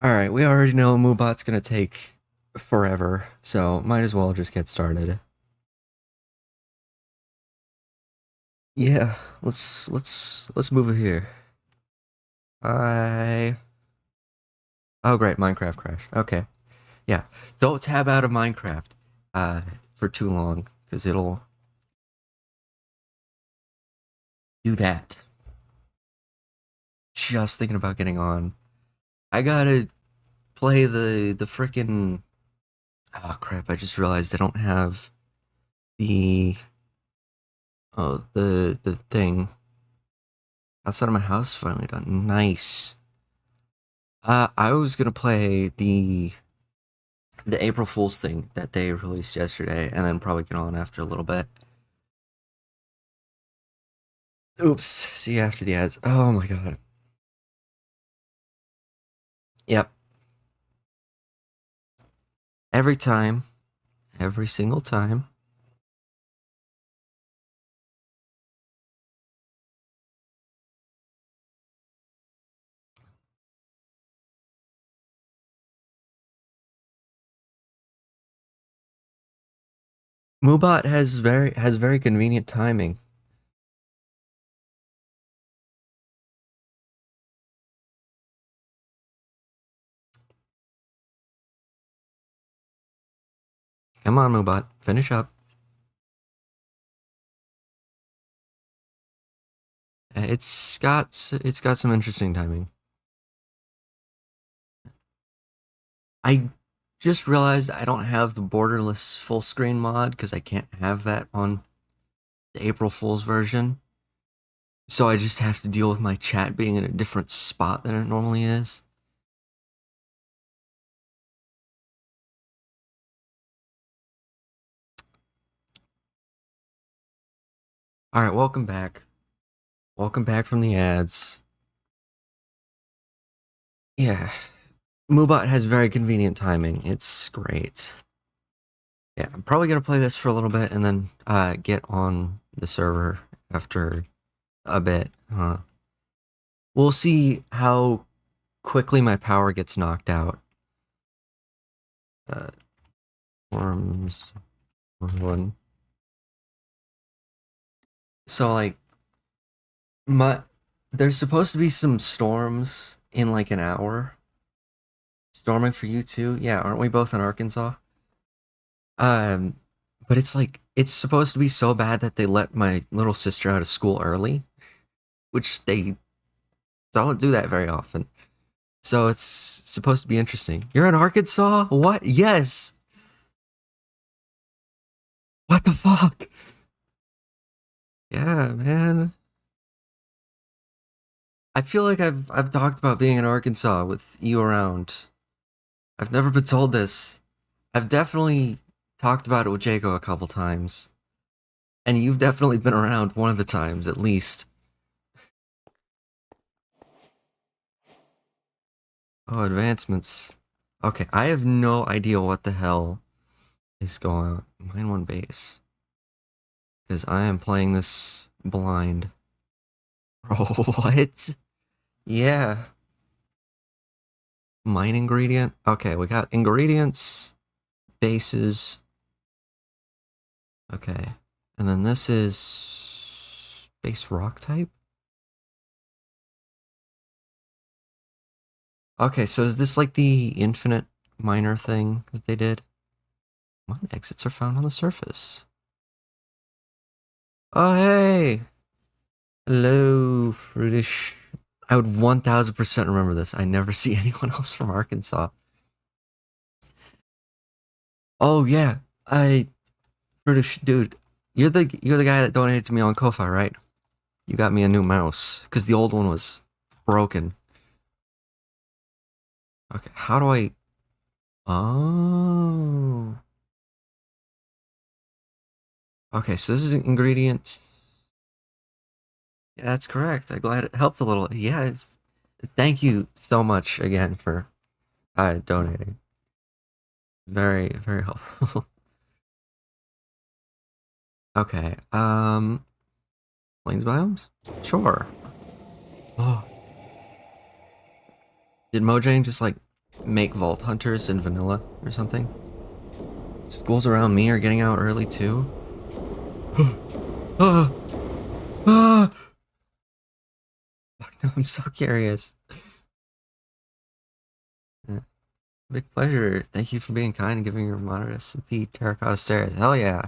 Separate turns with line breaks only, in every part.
Alright, we already know Moobot's gonna take forever, so might as well just get started. Yeah, let's move it here. I Oh great, Minecraft crash. Okay. Yeah. Don't tab out of Minecraft uh for too long, because it'll do that. Just thinking about getting on. I gotta play the frickin' oh crap, I just realized I don't have the the thing outside of my house finally done. Nice. I was gonna play the April Fool's thing that they released yesterday, and then probably get on after a little bit. Oops. See you after the ads. Oh my god. Yep. Every time, every single time. Moobot has very convenient timing. Come on, Moobot, finish up. It's got some interesting timing. I just realized I don't have the borderless full screen mod because I can't have that on the April Fool's version. So I just have to deal with my chat being in a different spot than it normally is. Alright, welcome back. Welcome back from the ads. Yeah. Moobot has very convenient timing. It's great. Yeah, I'm probably gonna play this for a little bit and then get on the server after a bit. We'll see how quickly my power gets knocked out. Forms one. So like there's supposed to be some storms in like an hour. Storming for you too? Yeah, aren't we both in Arkansas? Um, but it's like it's supposed to be so bad that they let my little sister out of school early, which they don't do that very often. So it's supposed to be interesting. You're in Arkansas? What? Yes. What the fuck? Yeah, man. I feel like I've talked about being in Arkansas with you around. I've never been told this. I've definitely talked about it with Jago a couple times. And you've definitely been around one of the times, at least. Oh, advancements. Okay, I have no idea what the hell is going on. Mine one base. Because I am playing this blind. Bro, what? Yeah. Mine ingredient? Okay, we got ingredients, bases. Okay. And then this is base rock type? Okay, so is this like the infinite miner thing that they did? Mine exits are found on the surface. Oh, hey! Hello, British. I would 1000% remember this. I never see anyone else from Arkansas. Oh, yeah. British dude. You're the guy that donated to me on Ko-Fi, right? You got me a new mouse because the old one was broken. Okay, how do I? Oh. Okay, so this is an ingredient. Yeah, that's correct. I'm glad it helped a little. Yeah, it's. Thank you so much again for donating. Very, very helpful. Okay. Plains biomes? Sure. Oh. Did Mojang just like make vault hunters in vanilla or something. Schools around me are getting out early too. Ah, ah. I'm so curious. Yeah. Big pleasure. Thank you for being kind and giving your monitor SMP terracotta stairs. Hell yeah.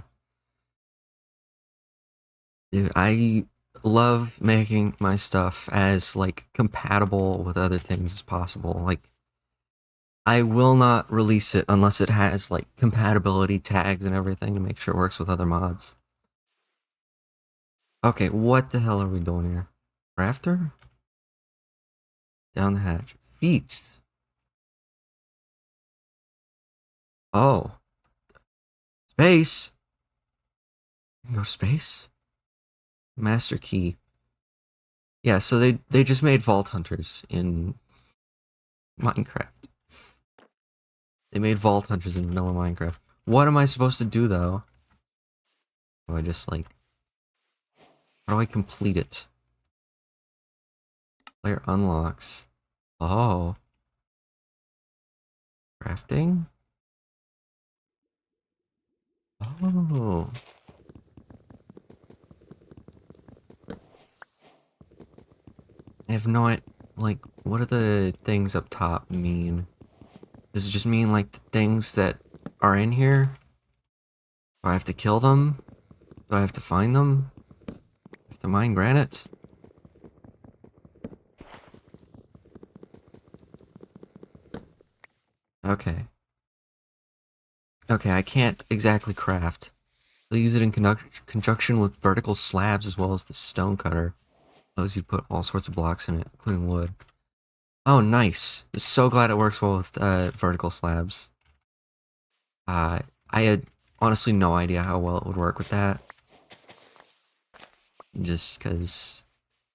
Dude, I love making my stuff as like compatible with other things as possible. Like I will not release it unless it has like compatibility tags and everything to make sure it works with other mods. Okay, what the hell are we doing here? Rafter? Down the hatch. Feats. Oh. Space. You can go to space? Master key. Yeah, so they just made vault hunters in Minecraft. They made vault hunters in vanilla Minecraft. What am I supposed to do though? Do I just like how do I complete it? Player unlocks. Oh. Crafting? Oh. I have no idea. Like, what do the things up top mean? Does it just mean like the things that are in here? Do I have to kill them? Do I have to find them? Do I have to mine granite? Okay. Okay, I can't exactly craft. They'll use it in conjunction with vertical slabs as well as the stone cutter. Those you put all sorts of blocks in it, including wood. Oh, nice. So glad it works well with vertical slabs. I had honestly no idea how well it would work with that. Just because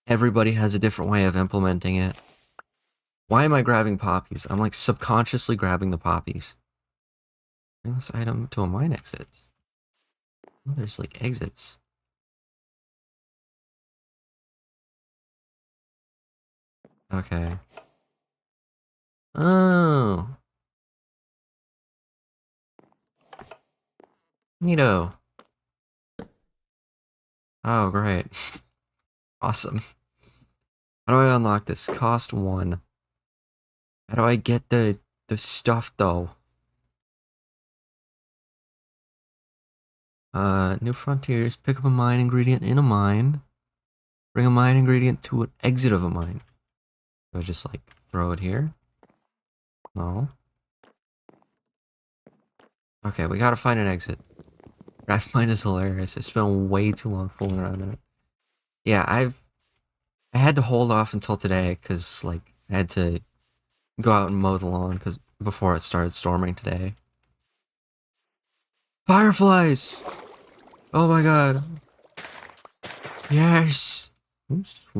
everybody has a different way of implementing it. Why am I grabbing poppies? I'm like subconsciously grabbing the poppies. Bring this item to a mine exit. Oh, there's like exits. Okay. Oh. Neato. Oh, great. Awesome. How do I unlock this? Cost 1. How do I get the stuff though? New frontiers. Pick up a mine ingredient in a mine. Bring a mine ingredient to an exit of a mine. Do I just like throw it here? No. Okay, we gotta find an exit. Craftmine is hilarious. I spent way too long fooling around in it. Yeah, I had to hold off until today because like I had to go out and mow the lawn because before it started storming today. Fireflies! Oh my god. Yes! Oops.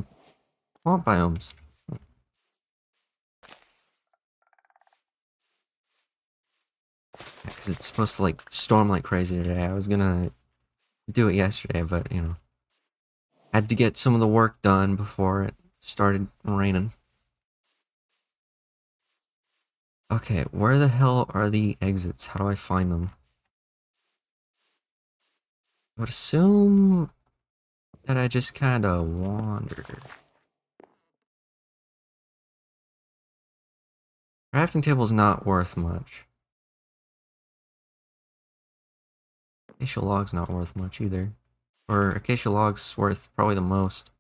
Swamp biomes. Because it's supposed to like storm like crazy today. I was gonna do it yesterday, but you know, had to get some of the work done before it started raining. Okay, where the hell are the exits? How do I find them? I would assume that I just kind of wander. Crafting table's not worth much. Acacia log's not worth much either. Or acacia log's worth probably the most.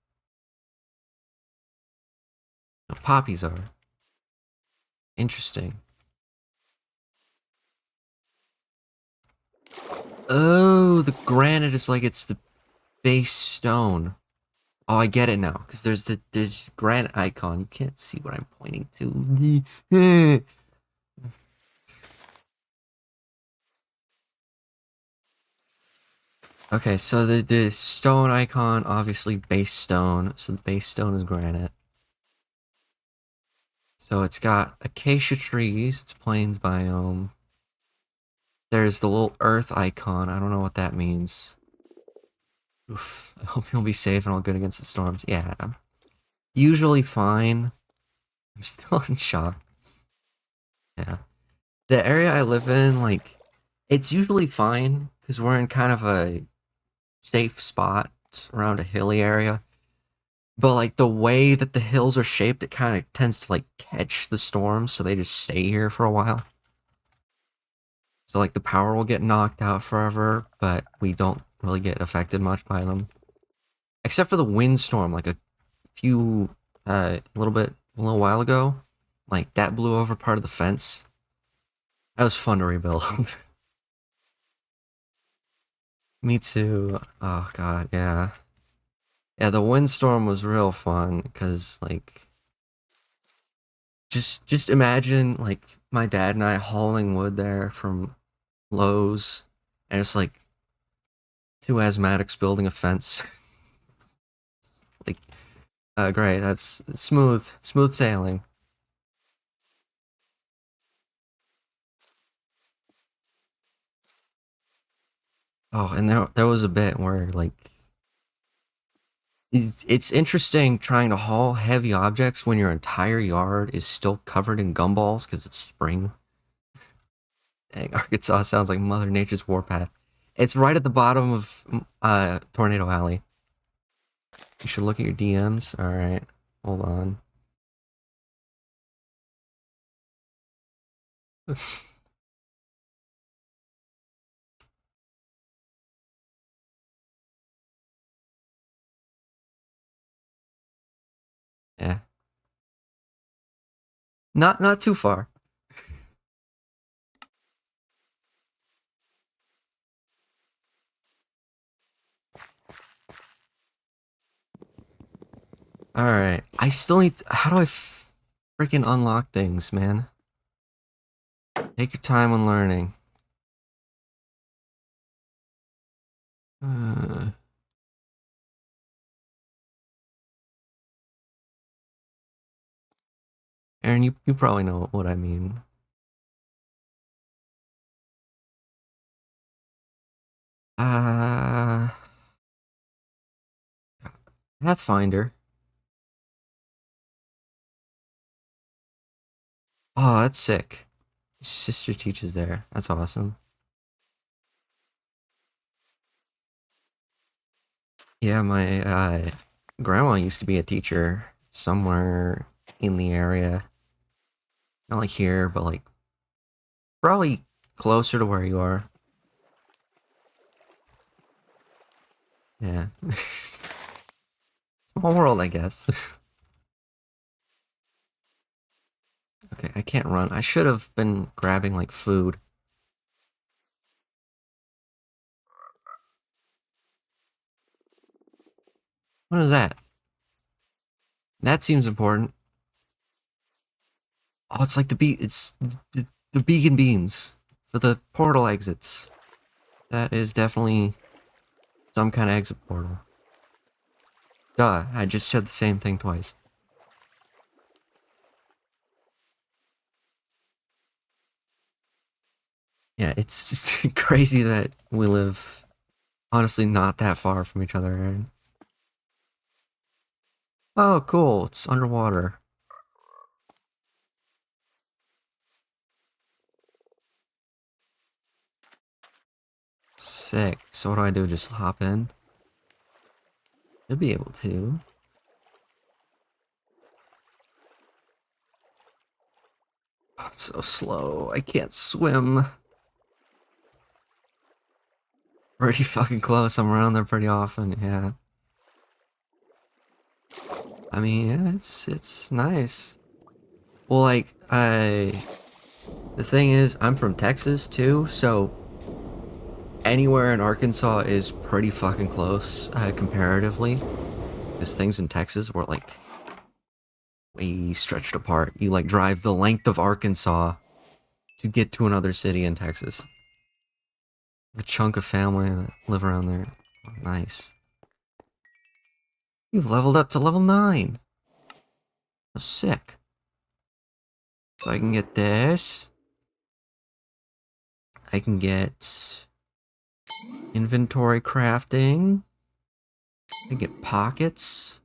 No, poppies are. Interesting. Oh, the granite is like it's the base stone. Oh, I get it now. Because there's granite icon. You can't see what I'm pointing to. Okay, so the stone icon, obviously base stone. So the base stone is granite. So it's got acacia trees. It's plains biome. There's the little earth icon. I don't know what that means. Oof. I hope you'll be safe and all good against the storms. Yeah, I'm usually fine. I'm still in shock. Yeah. The area I live in, like, it's usually fine because we're in kind of a safe spot around a hilly area. But like the way that the hills are shaped, it kind of tends to like catch the storms, so they just stay here for a while. So like the power will get knocked out forever, but we don't really get affected much by them. Except for the windstorm, like few a little while ago. Like that blew over part of the fence. That was fun to rebuild. Me too. Oh god, yeah. Yeah, the windstorm was real fun because like just imagine like my dad and I hauling wood there from Lowe's and it's like two asthmatics building a fence. Like great, that's smooth sailing. Oh, and there was a bit where like it's interesting trying to haul heavy objects when your entire yard is still covered in gumballs because it's spring. Dang, Arkansas sounds like Mother Nature's warpath. It's right at the bottom of Tornado Alley. You should look at your DMs. All right, hold on. Yeah, not too far. All right, I still need. How do I freaking unlock things, man? Take your time when learning. Uh, Aaron, you probably know what I mean. Uh, Pathfinder. Oh, that's sick. Sister teaches there. That's awesome. Yeah, my grandma used to be a teacher somewhere in the area. Not like here, but like probably closer to where you are. Yeah. Small world, I guess. Okay, I can't run. I should have been grabbing like food. What is that? That seems important. Oh, it's like it's the beacon beams for the portal exits. That is definitely some kind of exit portal. Duh, I just said the same thing twice. Yeah, it's just crazy that we live honestly not that far from each other. Aaron. Oh, cool. It's underwater. Sick. So what do I do? Just hop in? You'll be able to. Oh, it's so slow. I can't swim. Pretty fucking close. I'm around there pretty often. Yeah. I mean, yeah, it's nice. Well, like, the thing is, I'm from Texas too, so anywhere in Arkansas is pretty fucking close, comparatively. Because things in Texas were like way stretched apart. You like drive the length of Arkansas to get to another city in Texas. A chunk of family that live around there. Oh, nice. You've leveled up to level 9. Oh, sick. So I can get this. I can get inventory crafting. I can get pockets.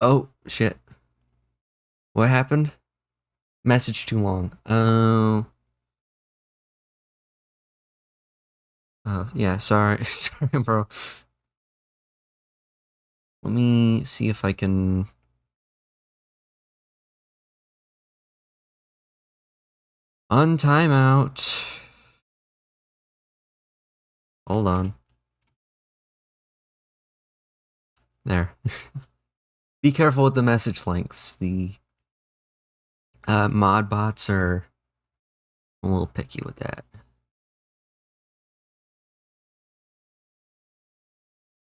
Oh, shit. What happened? Message too long. Yeah, sorry. Sorry, bro. Let me see if I can... Untimeout. Hold on. There. Be careful with the message links. The mod bots are a little picky with that.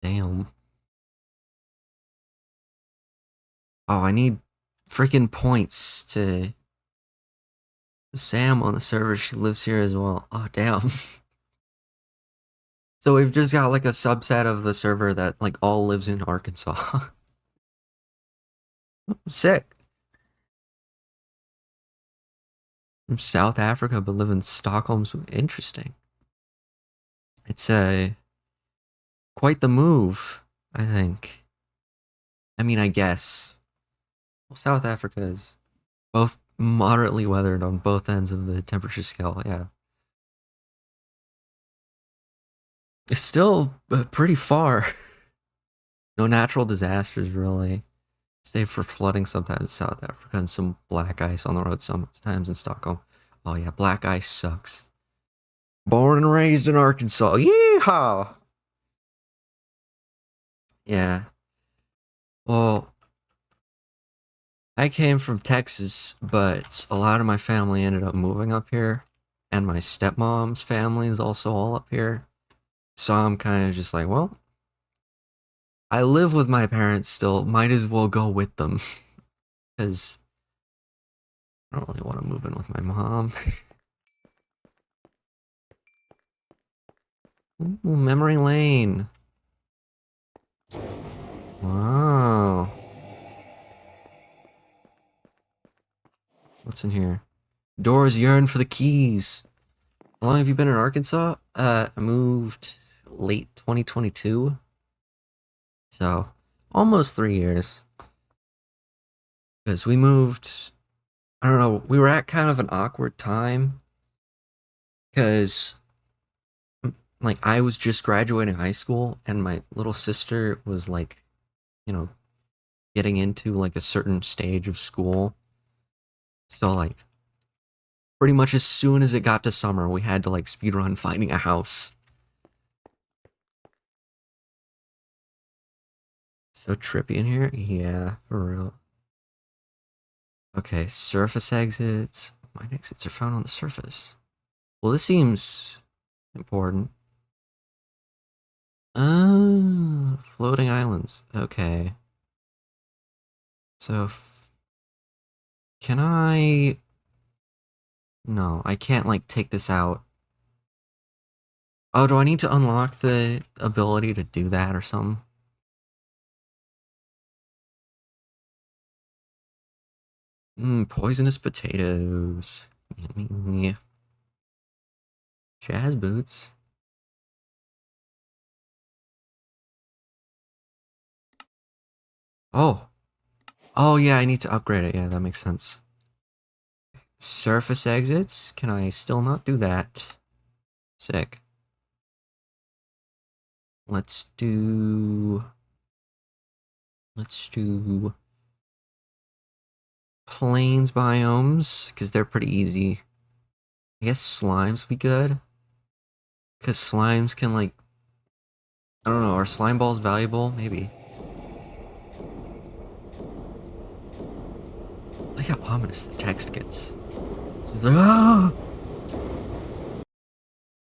Damn. Oh, I need freaking points to Sam on the server. She lives here as well. Oh, damn. So we've just got like a subset of the server that like all lives in Arkansas. Sick. From South Africa, but live in Stockholm. So interesting. It's quite the move, I think. I mean, I guess. Well, South Africa is both moderately weathered on both ends of the temperature scale. Yeah, it's still pretty far. No natural disasters really, save for flooding sometimes in South Africa and some black ice on the road sometimes in Stockholm. Oh yeah, black ice sucks. Born and raised in Arkansas. Yeehaw! Yeah. Well, I came from Texas, but a lot of my family ended up moving up here, and my stepmom's family is also all up here. So I'm kind of just like, well, I live with my parents still. Might as well go with them, because I don't really want to move in with my mom. Ooh, memory lane. Wow. What's in here? Doors yearn for the keys. How long have you been in Arkansas? I moved late 2022. So, almost 3 years. Because we moved, I don't know, we were at kind of an awkward time. Because, like, I was just graduating high school, and my little sister was, like, you know, getting into, like, a certain stage of school. So, like, pretty much as soon as it got to summer, we had to, like, speedrun finding a house. So trippy in here? Yeah, for real. Okay, surface exits. Mine exits are found on the surface. Well, this seems important. Floating islands. Okay. So, can I... No, I can't, like, take this out. Oh, do I need to unlock the ability to do that or something? Poisonous potatoes. Jazz boots. Oh. Oh, yeah, I need to upgrade it. Yeah, that makes sense. Surface exits? Can I still not do that? Sick. Let's do... Let's do... Plains biomes, because they're pretty easy. I guess slimes be good. Because slimes can, like... I don't know, are slime balls valuable? Maybe. Look how ominous the text gets. Ah!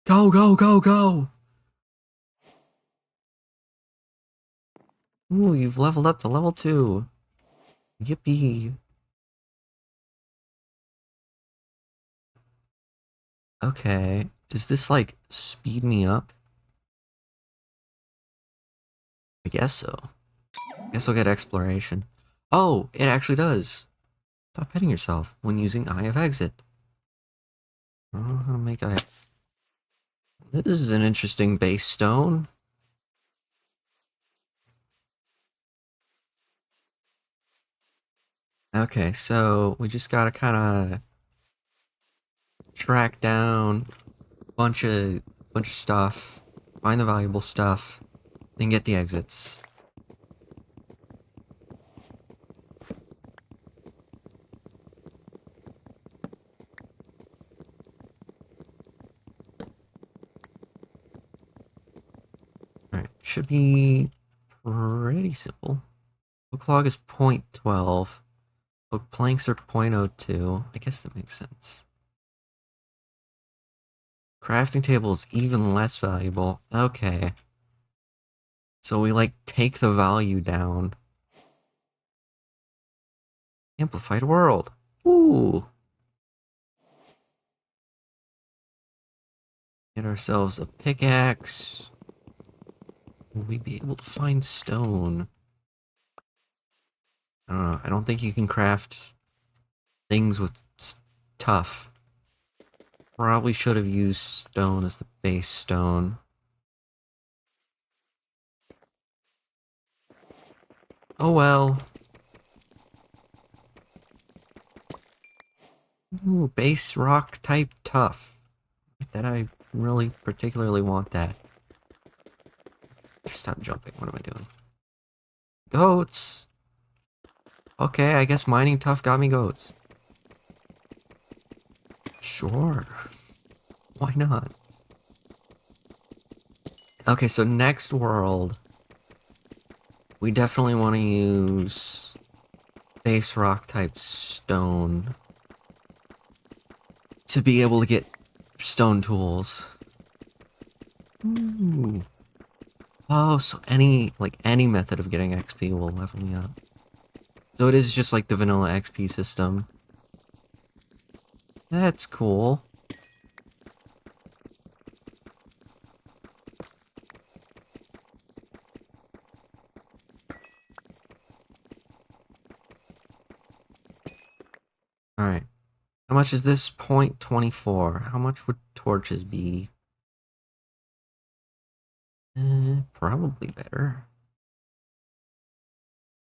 Go, go, go, go! Ooh, you've leveled up to level 2. Yippee. Okay. Does this, like, speed me up? I guess so. I guess I'll get exploration. Oh, it actually does. Stop hitting yourself when using Eye of Exit. I don't know how to make Eye. This is an interesting base stone. Okay, so we just gotta kind of track down bunch of stuff, find the valuable stuff, then get the exits. Alright, should be pretty simple. Book log is 0.12. Book planks are 0.02. I guess that makes sense. Crafting table is even less valuable. Okay. So we like take the value down. Amplified world. Ooh. Get ourselves a pickaxe. Will we be able to find stone? I don't know. I don't think you can craft things with tough. Probably should have used stone as the base stone. Oh well. Ooh, base rock type tough. That I really particularly want that. Stop jumping. What am I doing? Goats! Okay, I guess mining tough got me goats. Sure. Why not? Okay, so next world. We definitely want to use base rock type stone to be able to get stone tools. Ooh. Oh, so any method of getting XP will level me up. So it is just like the vanilla XP system. That's cool. Alright. How much is this? 0.24. How much would torches be? Probably better.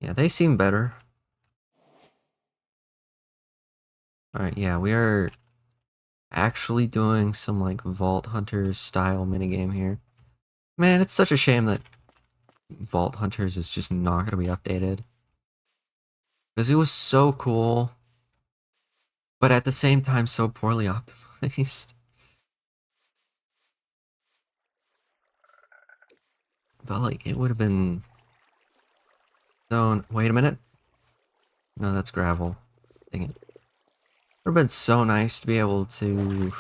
Yeah, they seem better. Alright, yeah, we are actually doing some like Vault Hunters style minigame here. Man, it's such a shame that Vault Hunters is just not going to be updated. Because it was so cool, but at the same time so poorly optimized. But like, it would have been... Wait a minute. No, that's gravel. Dang it. It would have been so nice to be able to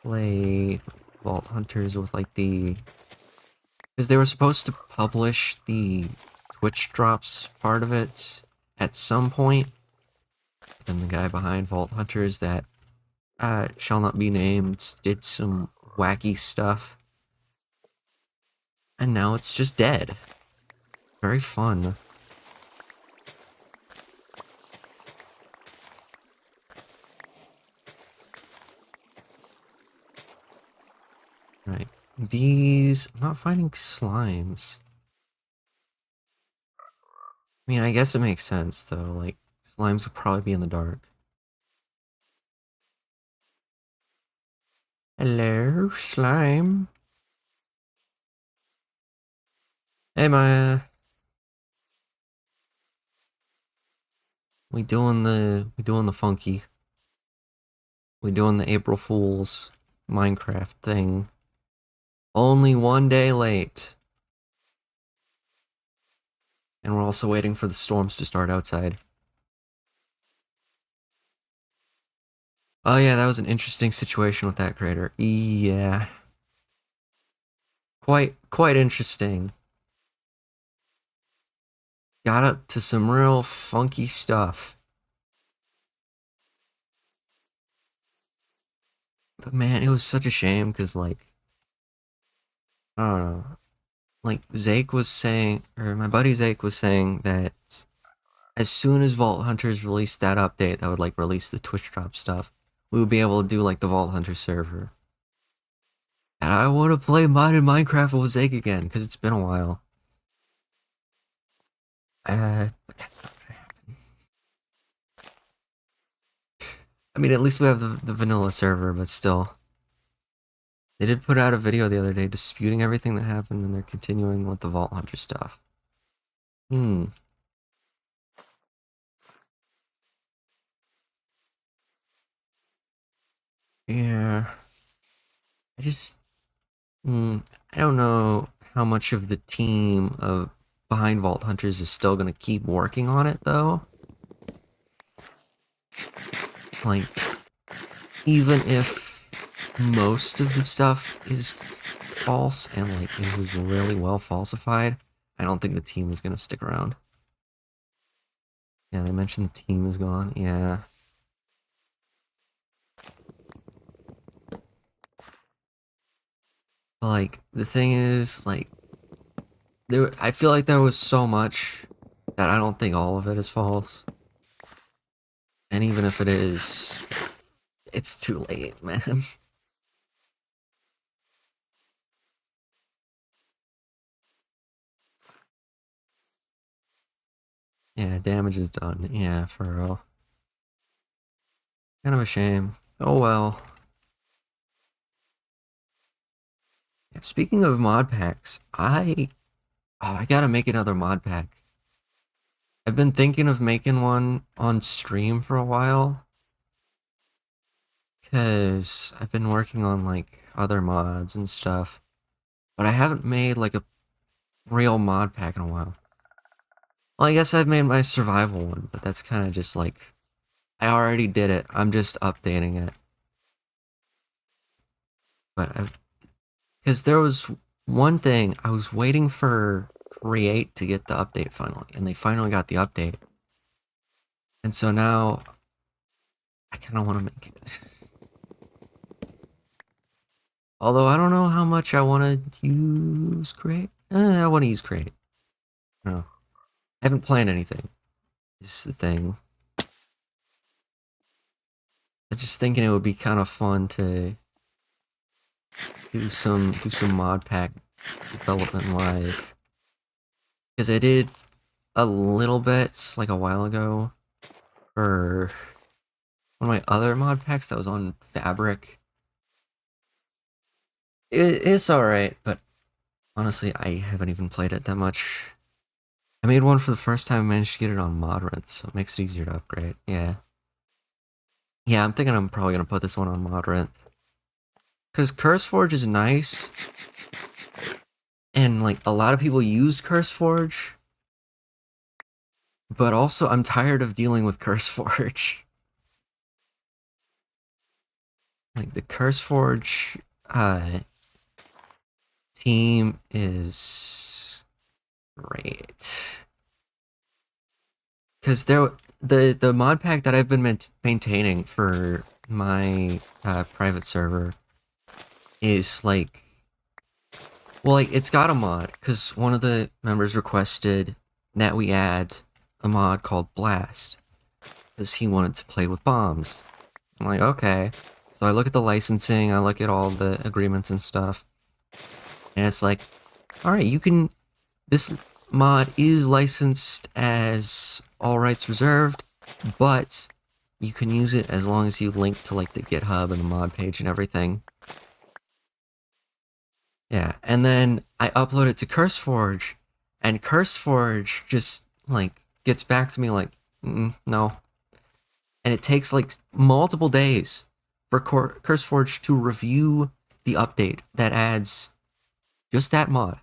play Vault Hunters with like the... Because they were supposed to publish the Twitch drops part of it at some point. And the guy behind Vault Hunters that shall not be named did some wacky stuff. And now it's just dead. Very fun. Right. Bees. I'm not finding slimes. I mean, I guess it makes sense, though. Like, slimes would probably be in the dark. Hello, slime. Hey, Maya. We doing the funky. We doing the April Fool's Minecraft thing. Only one day late. And we're also waiting for the storms to start outside. Oh yeah, that was an interesting situation with that crater. Yeah. Quite interesting. Got up to some real funky stuff. But man, it was such a shame because like I don't know. Like Zake was saying, or my buddy Zake was saying that as soon as Vault Hunters released that update that would like release the Twitch drop stuff, we would be able to do like the Vault Hunter server. And I want to play modded Minecraft with Zake again because it's been a while. But that's not gonna happen. I mean, at least we have the vanilla server, but still. They did put out a video the other day disputing everything that happened, and they're continuing with the Vault Hunter stuff. Hmm. Yeah. I just... I don't know how much of the team of behind Vault Hunters is still gonna keep working on it, though. Like, even if most of the stuff is false and like it was really well falsified, I don't think the team is gonna stick around. Yeah, they mentioned the team is gone. Yeah. But like the thing is, like I feel like there was so much that I don't think all of it is false. And even if it is, it's too late, man. Yeah, damage is done. Yeah, for real. Kind of a shame. Oh well. Yeah, speaking of mod packs, I gotta make another mod pack. I've been thinking of making one on stream for a while, because I've been working on like other mods and stuff, but I haven't made like a real mod pack in a while. Well, I guess I've made my survival one, but that's kind of just like, I already did it. I'm just updating it. But because there was one thing, I was waiting for Create to get the update finally, and they finally got the update. And so now, I kind of want to make it. Although I don't know how much I want to use Create. I want to use Create. No. I haven't planned anything. Is the thing. I'm just thinking it would be kind of fun to do some mod pack development live. Because I did a little bit like a while ago for one of my other mod packs that was on Fabric. It's alright, but honestly, I haven't even played it that much. I made one for the first time and managed to get it on Modrinth, so it makes it easier to upgrade. Yeah. Yeah, I'm thinking I'm probably gonna put this one on Modrinth. Because CurseForge is nice, and like a lot of people use CurseForge, but also I'm tired of dealing with CurseForge. Like the CurseForge team is great. Because the mod pack that I've been maintaining for my private server is like, well, like it's got a mod because one of the members requested that we add a mod called Blast because he wanted to play with bombs. I'm like, okay. So I look at the licensing, I look at all the agreements and stuff, and it's like, all right, you can. This mod is licensed as all rights reserved, but you can use it as long as you link to like the GitHub and the mod page and everything. Yeah, and then I upload it to CurseForge, and CurseForge just like gets back to me like, no. And it takes like multiple days for CurseForge to review the update that adds just that mod.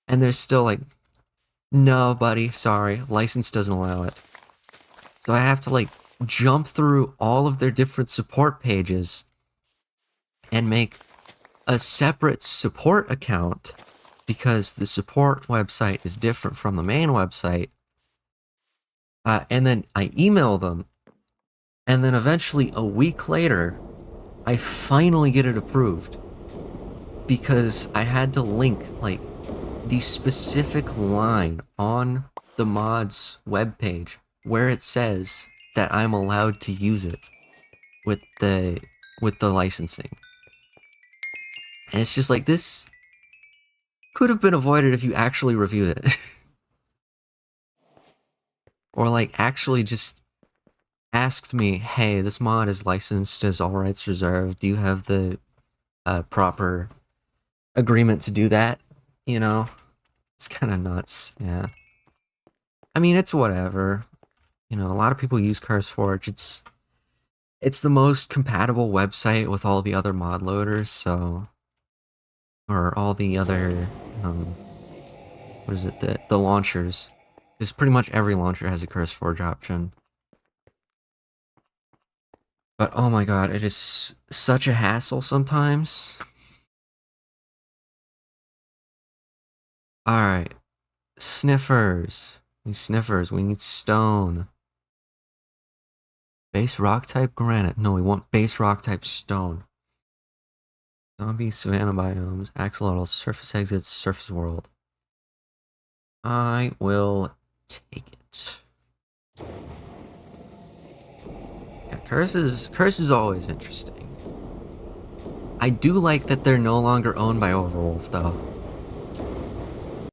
And there's still like, no, buddy, sorry, license doesn't allow it. So I have to like jump through all of their different support pages and make a separate support account because the support website is different from the main website. And then I email them, and then eventually a week later, I finally get it approved because I had to link like the specific line on the mod's webpage where it says that I'm allowed to use it with the licensing. And it's just like, this could have been avoided if you actually reviewed it. Or like actually just asked me, "Hey, this mod is licensed as all rights reserved. Do you have the proper agreement to do that?" You know, it's kind of nuts. Yeah. I mean, it's whatever. You know, a lot of people use CurseForge. It's the most compatible website with all the other mod loaders, so or all the other what is it, the launchers. Because pretty much every launcher has a CurseForge option. But oh my god, it is such a hassle sometimes. Alright, sniffers. These sniffers, we need stone. Base rock type granite. No, we want base rock type stone. Zombie savanna biomes, axolotl, surface exits, surface world. I will take it. Yeah, curse is always interesting. I do like that they're no longer owned by Overwolf though.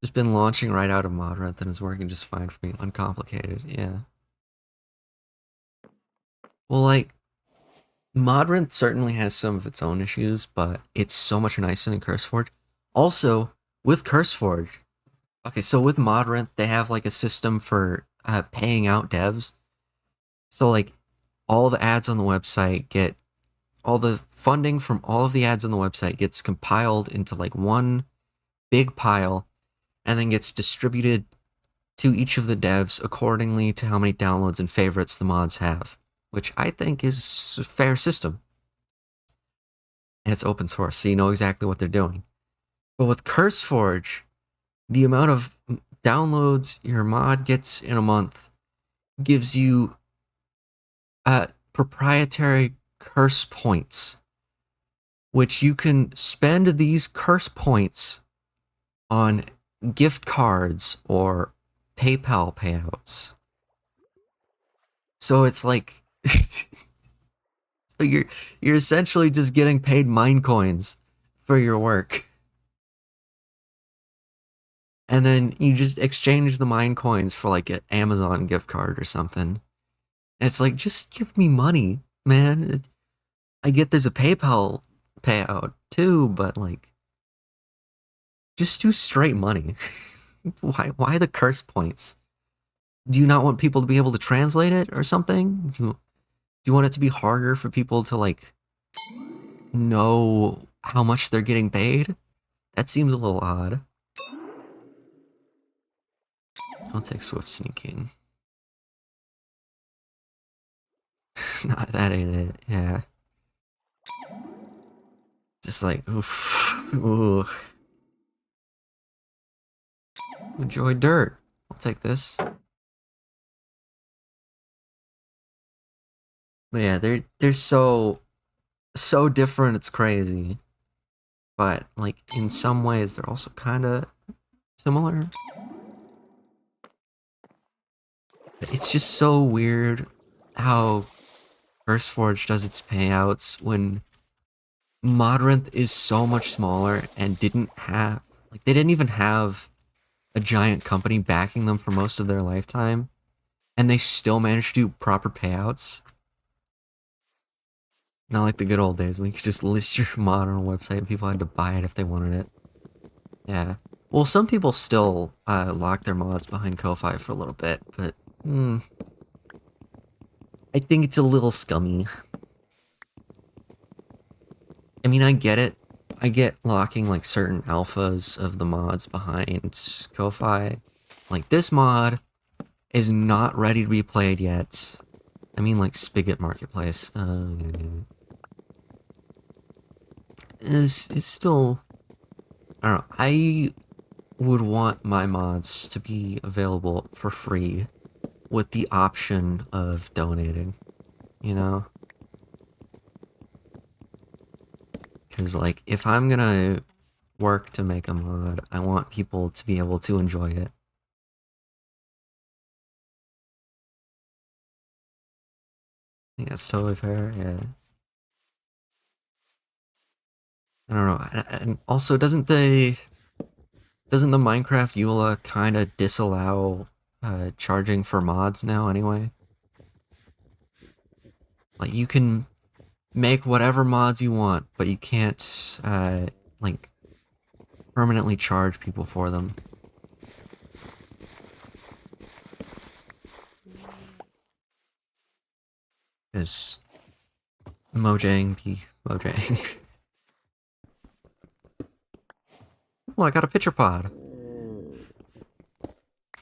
Just been launching right out of Modreth and is working just fine for me. Uncomplicated, yeah. Well, like, Modreth certainly has some of its own issues, but it's so much nicer than CurseForge. Also, with CurseForge, okay, so with Modreth, they have like a system for paying out devs. So like, all the ads on the website get all the funding from all of the ads on the website gets compiled into like one big pile and then gets distributed to each of the devs accordingly to how many downloads and favorites the mods have, which I think is a fair system. And it's open source, so you know exactly what they're doing. But with CurseForge, the amount of downloads your mod gets in a month gives you proprietary curse points, which you can spend these curse points on gift cards or PayPal payouts. So it's like so you're essentially just getting paid mine coins for your work. And then you just exchange the mine coins for like an Amazon gift card or something. And it's like, just give me money, man. I get there's a PayPal payout too, but like, just do straight money. Why the curse points? Do you not want people to be able to translate it or something? Do you want it to be harder for people to like know how much they're getting paid? That seems a little odd. I'll take swift sneaking. Not that ain't it. Yeah. Just like oof. Ooh. Enjoy dirt. I'll take this. But yeah, they're so different. It's crazy. But like in some ways, they're also kind of similar. But it's just so weird how CurseForge does its payouts when Modrinth is so much smaller and didn't have like they didn't even have a giant company backing them for most of their lifetime, and they still managed to do proper payouts. Not like the good old days when you could just list your mod on a website and people had to buy it if they wanted it. Yeah. Well, some people still lock their mods behind Ko-Fi for a little bit, but I think it's a little scummy. I mean, I get it. I get locking like certain alphas of the mods behind Ko-Fi. Like this mod is not ready to be played yet. I mean, like Spigot Marketplace. Is still. I don't know. I would want my mods to be available for free with the option of donating, you know? Because, like, if I'm gonna work to make a mod, I want people to be able to enjoy it. I think that's totally fair, yeah. I don't know. And also, doesn't the Minecraft EULA kind of disallow charging for mods now anyway? Like you can make whatever mods you want, but you can't like permanently charge people for them. Because Mojang be Mojang. Oh, I got a pitcher pod.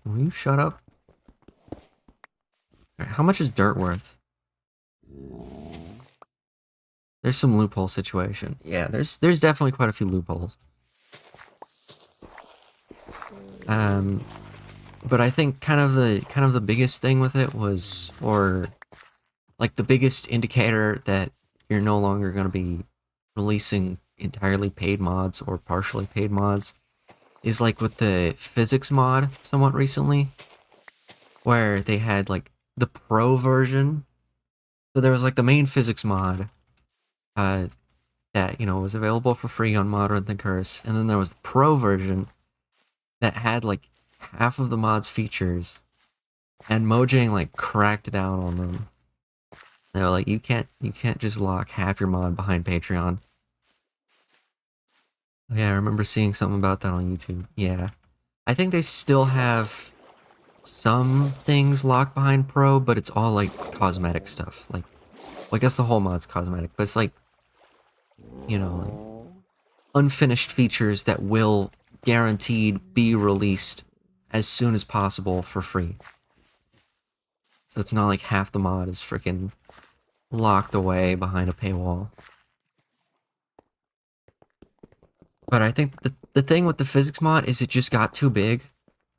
Will you shut up? Right, how much is dirt worth? There's some loophole situation. Yeah, there's definitely quite a few loopholes. Um, but I think kind of the biggest thing with it was, or like the biggest indicator that you're no longer going to be releasing entirely paid mods or partially paid mods is like with the physics mod somewhat recently, where they had like the pro version. So there was like the main physics mod, uh, that, was available for free on Modern the Curse, and then there was the pro version that had like half of the mod's features, and Mojang like cracked down on them. They were like, you can't just lock half your mod behind Patreon. Yeah, I remember seeing something about that on YouTube. Yeah. I think they still have some things locked behind Pro, but it's all like cosmetic stuff. Like, well, I guess the whole mod's cosmetic, but it's like, like unfinished features that will guaranteed be released as soon as possible for free. So it's not like half the mod is freaking locked away behind a paywall. But I think the thing with the physics mod is it just got too big,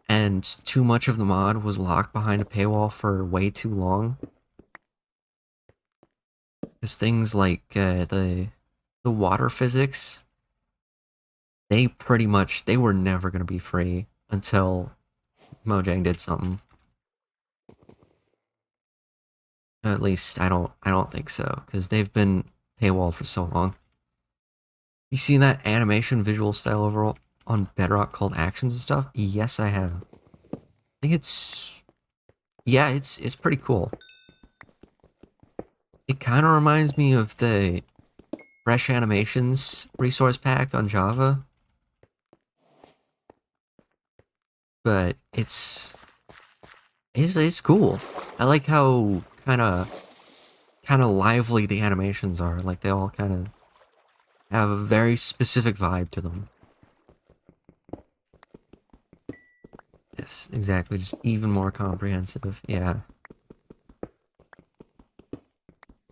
and too much of the mod was locked behind a paywall for way too long. Because things like the water physics, they were never gonna be free until Mojang did something. At least I don't think so, because they've been paywall for so long. You seen that animation visual style overall on Bedrock called Actions and stuff? Yes, I have. I think it's pretty cool. It kind of reminds me of the Fresh Animations resource pack on Java, but it's cool. I like how kind of lively the animations are. Like they all kind of have a very specific vibe to them. Yes, exactly. Just even more comprehensive. Yeah.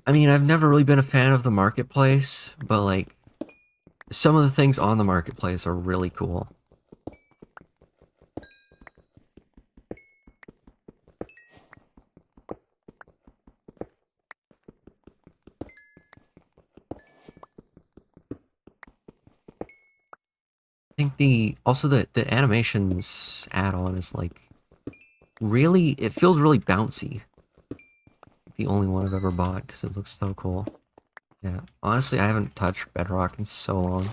I mean, I've never really been a fan of the marketplace, but like some of the things on the marketplace are really cool. I think the animations add-on is like really, it feels really bouncy. The only one I've ever bought because it looks so cool. Yeah, honestly, I haven't touched Bedrock in so long.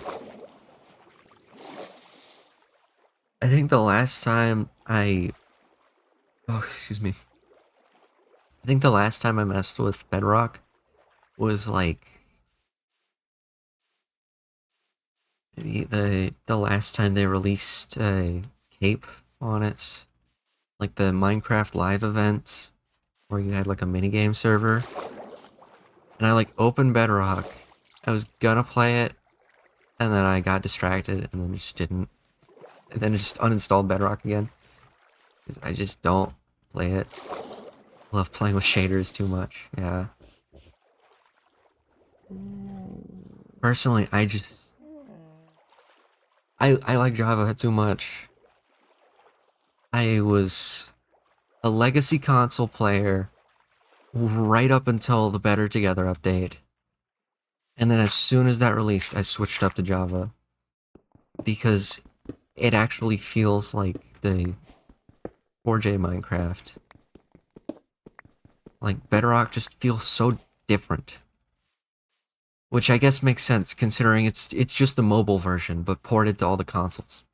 I think the last time oh, excuse me. I think the last time I messed with Bedrock was like maybe the last time they released a cape on it, like the Minecraft live event where you had like a minigame server, and I like opened Bedrock. I was gonna play it, and then I got distracted, and then just didn't. And then just uninstalled Bedrock again because I just don't play it. I love playing with shaders too much. Yeah. Personally, I like Java too much. I was a legacy console player right up until the Better Together update. And then as soon as that released, I switched up to Java because it actually feels like the 4J Minecraft. Like Bedrock just feels so different. Which I guess makes sense considering it's just the mobile version but ported to all the consoles.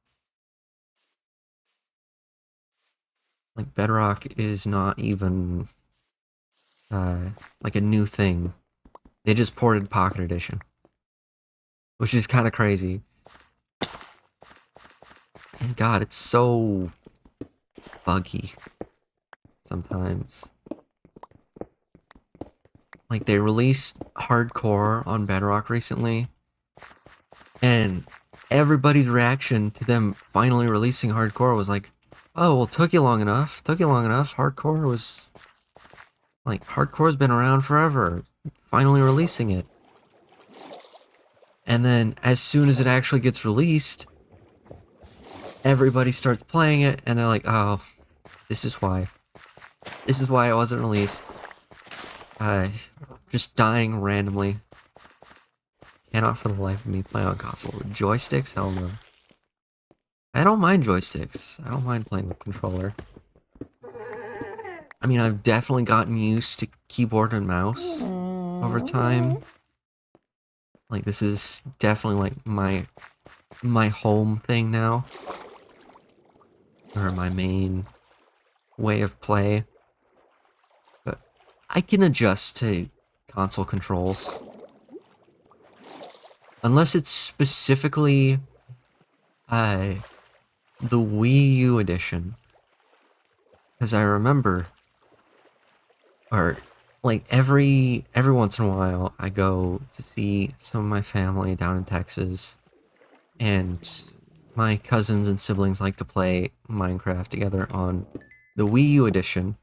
Like Bedrock is not even like a new thing. They just ported Pocket Edition, which is kind of crazy. And God, it's so buggy sometimes. Like, they released Hardcore on Bedrock recently, and everybody's reaction to them finally releasing Hardcore was like, oh, well, took you long enough. Took you long enough. Hardcore was... Like, Hardcore's been around forever. Finally releasing it. And then, as soon as it actually gets released, everybody starts playing it, and they're like, oh, this is why. This is why it wasn't released. Just dying randomly. Cannot for the life of me play on console. Joysticks? Hell no. I don't mind joysticks. I don't mind playing with controller. I mean, I've definitely gotten used to keyboard and mouse over time. Like, this is definitely like my home thing now. Or my main way of play. But I can adjust to console controls. Unless it's specifically the Wii U edition. Because I remember, or like every once in a while, I go to see some of my family down in Texas, and my cousins and siblings like to play Minecraft together on the Wii U edition,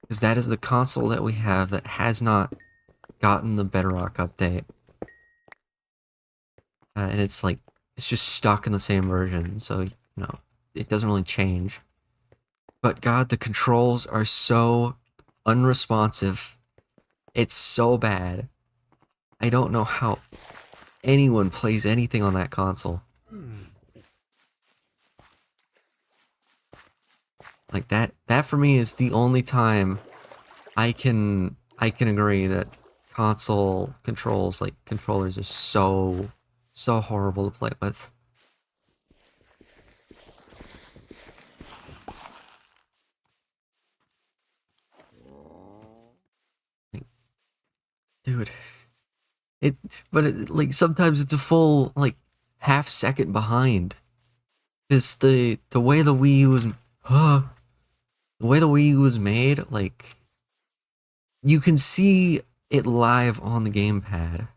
because that is the console that we have that has not gotten the Bedrock update. And it's like, it's just stuck in the same version, so, you know, it doesn't really change. But God, the controls are so unresponsive. It's so bad. I don't know how anyone plays anything on that console. Like, that for me is the only time I can agree that console controls, like controllers, are so horrible to play with. Like, dude, like sometimes it's a full like half second behind. Because the way the Wii U was, the way the Wii U was made, like, you can see it live on the gamepad.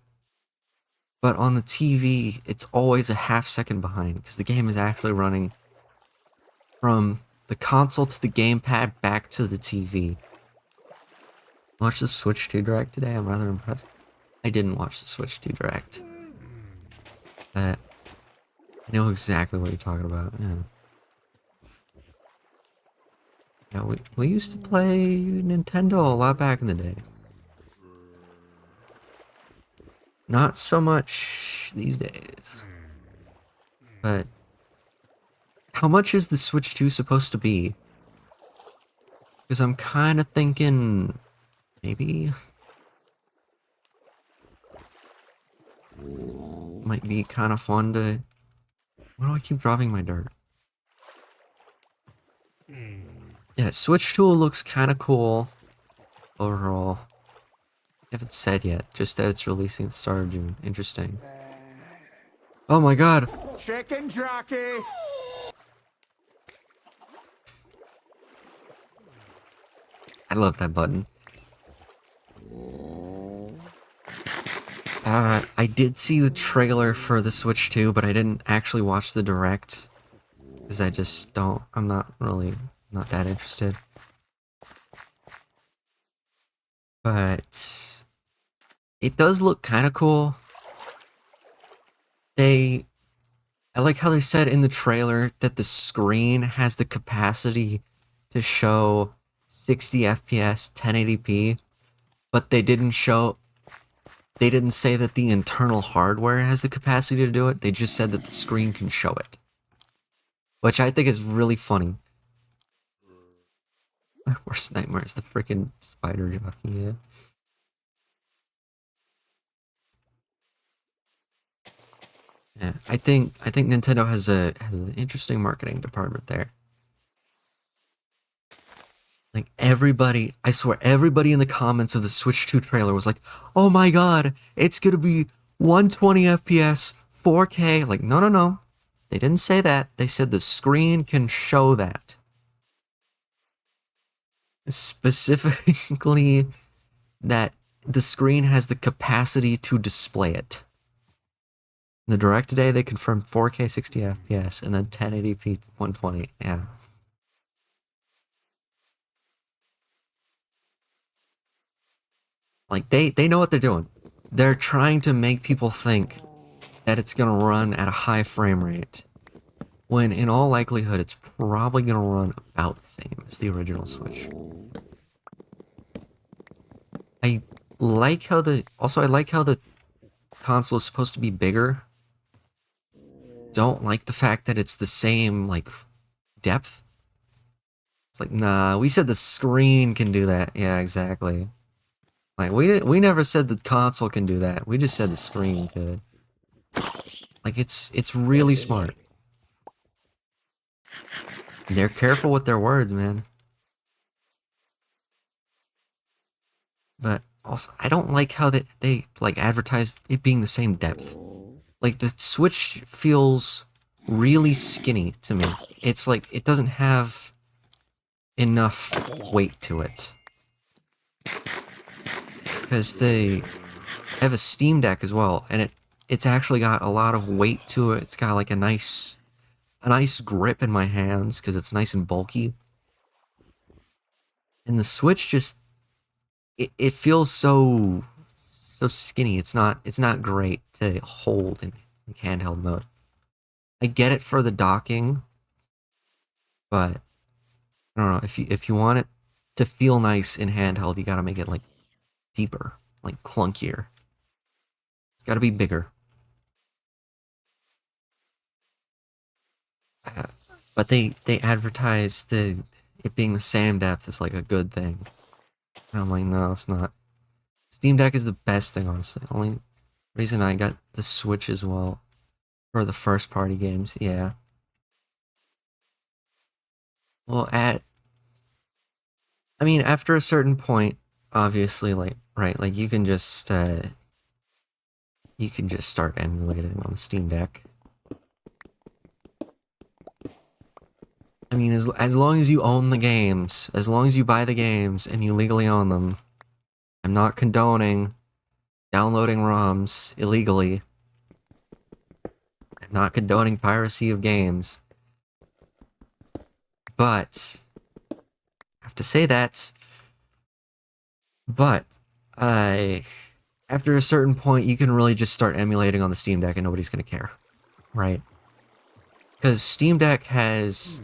But on the TV, it's always a half second behind, because the game is actually running from the console to the gamepad back to the TV. Watch the Switch 2 Direct today, I'm rather impressed. I didn't watch the Switch 2 Direct. I know exactly what you're talking about, yeah. Yeah, we used to play Nintendo a lot back in the day. Not so much these days. But how much is the Switch 2 supposed to be? Because I'm kind of thinking maybe might be kind of fun to... Why do I keep dropping my dirt? Yeah, Switch Tool looks kind of cool overall. I haven't said yet, just that it's releasing at the start of June. Interesting. Oh my god!
Chicken jockey!
I love that button. I did see the trailer for the Switch 2, but I didn't actually watch the Direct. Because I just don't... I'm not that interested. But it does look kind of cool. I like how they said in the trailer that the screen has the capacity to show 60 FPS 1080p, but they didn't say that the internal hardware has the capacity to do it. They just said that the screen can show it. Which I think is really funny. My worst nightmare is the freaking spider jockey, yeah. Yeah, I think Nintendo has an interesting marketing department there. Like everybody, I swear, everybody in the comments of the Switch 2 trailer was like, "Oh my god, it's gonna be 120 FPS, 4K." Like, no, no, no. They didn't say that. They said the screen can show that. Specifically, that the screen has the capacity to display it. In the Direct today, they confirmed 4K 60 FPS and then 1080p 120. Yeah. Like they know what they're doing. They're trying to make people think that it's gonna run at a high frame rate, when in all likelihood it's probably gonna run about the same as the original Switch. I I like how the console is supposed to be bigger. Don't like the fact that it's the same like depth. It's like, nah, we said the screen can do that. Yeah, exactly. Like we never said the console can do that. We just said the screen could. Like it's really smart. They're careful with their words, man. But also, I don't like how they like advertise it being the same depth. Like the Switch feels really skinny to me. It's like it doesn't have enough weight to it. Because they have a Steam Deck as well, and it's actually got a lot of weight to it. It's got like a nice grip in my hands because it's nice and bulky. And the Switch just it feels so skinny. It's not great to hold in handheld mode. I get it for the docking, but I don't know, if you want it to feel nice in handheld, you gotta make it like deeper, like clunkier. It's gotta be bigger. Uh, but they advertise it being the same depth as like a good thing. And I'm like, no, it's not. Steam Deck is the best thing, honestly. Only reason I got the Switch as well for the first party games. Yeah. Well, I mean, after a certain point, obviously, like, right, like you can just start emulating on the Steam Deck. I mean, as long as you own the games, as long as you buy the games and you legally own them, I'm not condoning downloading ROMs illegally. I'm not condoning piracy of games. But I have to say that. But after a certain point, you can really just start emulating on the Steam Deck and nobody's gonna care, right? Because Steam Deck has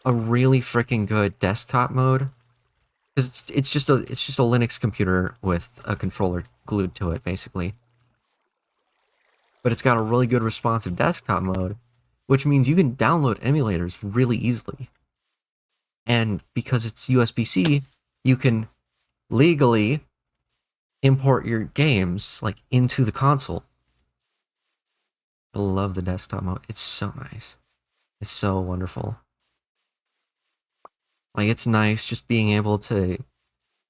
a really freaking good desktop mode. Because it's just a Linux computer with a controller glued to it, basically. But it's got a really good responsive desktop mode, which means you can download emulators really easily. And because it's USB-C, you can legally import your games like into the console. I love the desktop mode. It's so nice. It's so wonderful. Like, it's nice just being able to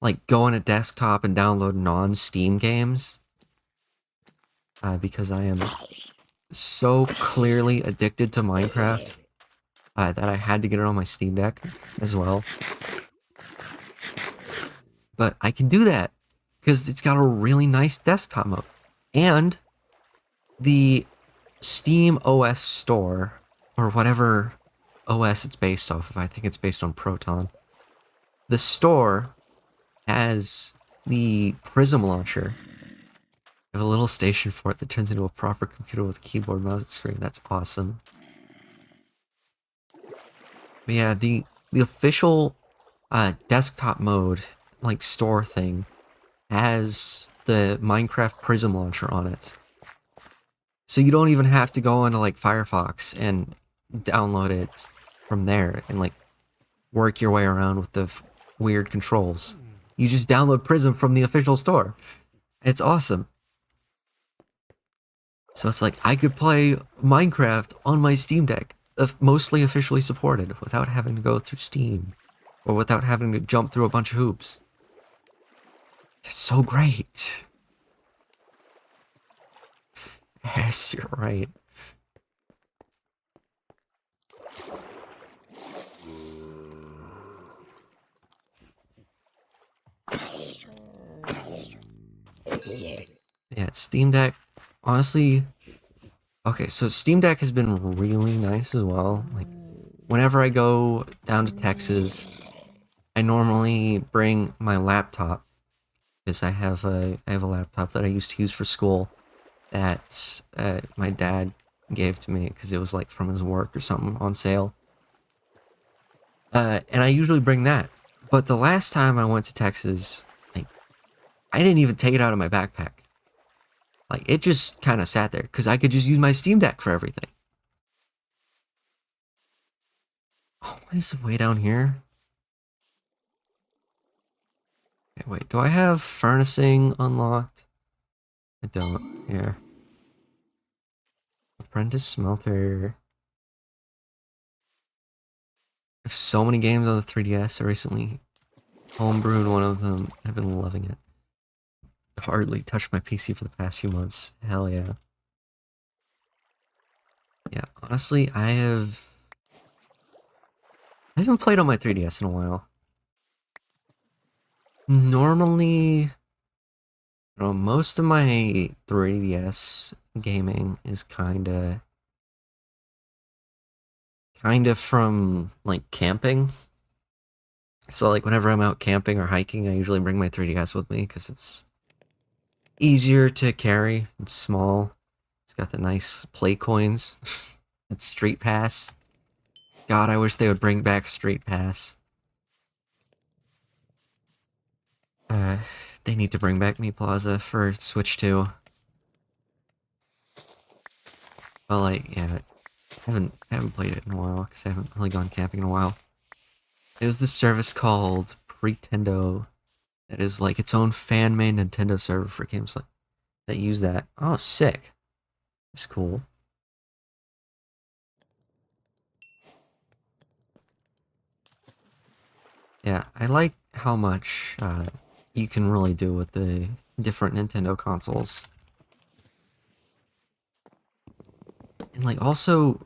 like go on a desktop and download non-Steam games. Because I am so clearly addicted to Minecraft that I had to get it on my Steam Deck as well. But I can do that because it's got a really nice desktop mode. And the Steam OS store, or whatever OS it's based off of, I think it's based on Proton. The store has the Prism launcher. I have a little station for it that turns into a proper computer with keyboard, mouse, and screen. That's awesome. But yeah, the official desktop mode, like store thing, has the Minecraft Prism launcher on it. So you don't even have to go into like Firefox and download it from there and like work your way around with the weird controls. You just download Prism from the official store. It's awesome. So it's like I could play Minecraft on my Steam Deck, mostly officially supported, without having to go through Steam. or without having to jump through a bunch of hoops. It's so great. Yes, you're right. Yeah, Steam Deck, honestly, okay, so Steam Deck has been really nice as well. Like, whenever I go down to Texas, I normally bring my laptop because I have a laptop that I used to use for school that my dad gave to me because it was like from his work or something on sale. And I usually bring that. But the last time I went to Texas, like I didn't even take it out of my backpack. Like it just kind of sat there because I could just use my Steam Deck for everything. Oh, why is it way down here? Okay, wait, do I have furnacing unlocked? I don't. Here. Apprentice Smelter. I have so many games on the 3DS. I recently homebrewed one of them. I've been loving it. Hardly touched my PC for the past few months. Hell yeah. Yeah, honestly, I haven't played on my 3DS in a while. Normally, most of my 3DS gaming is kinda from like camping. So like whenever I'm out camping or hiking, I usually bring my 3DS with me because it's easier to carry. It's small. It's got the nice play coins. It's Street Pass. God, I wish they would bring back Street Pass. Uh, they need to bring back Me Plaza for Switch 2. But like, yeah, I haven't played it in a while because I haven't really gone camping in a while. It was this service called Pretendo that is like its own fan-made Nintendo server for games like that use that. Oh, sick. That's cool. Yeah, I like how much you can really do with the different Nintendo consoles. And like also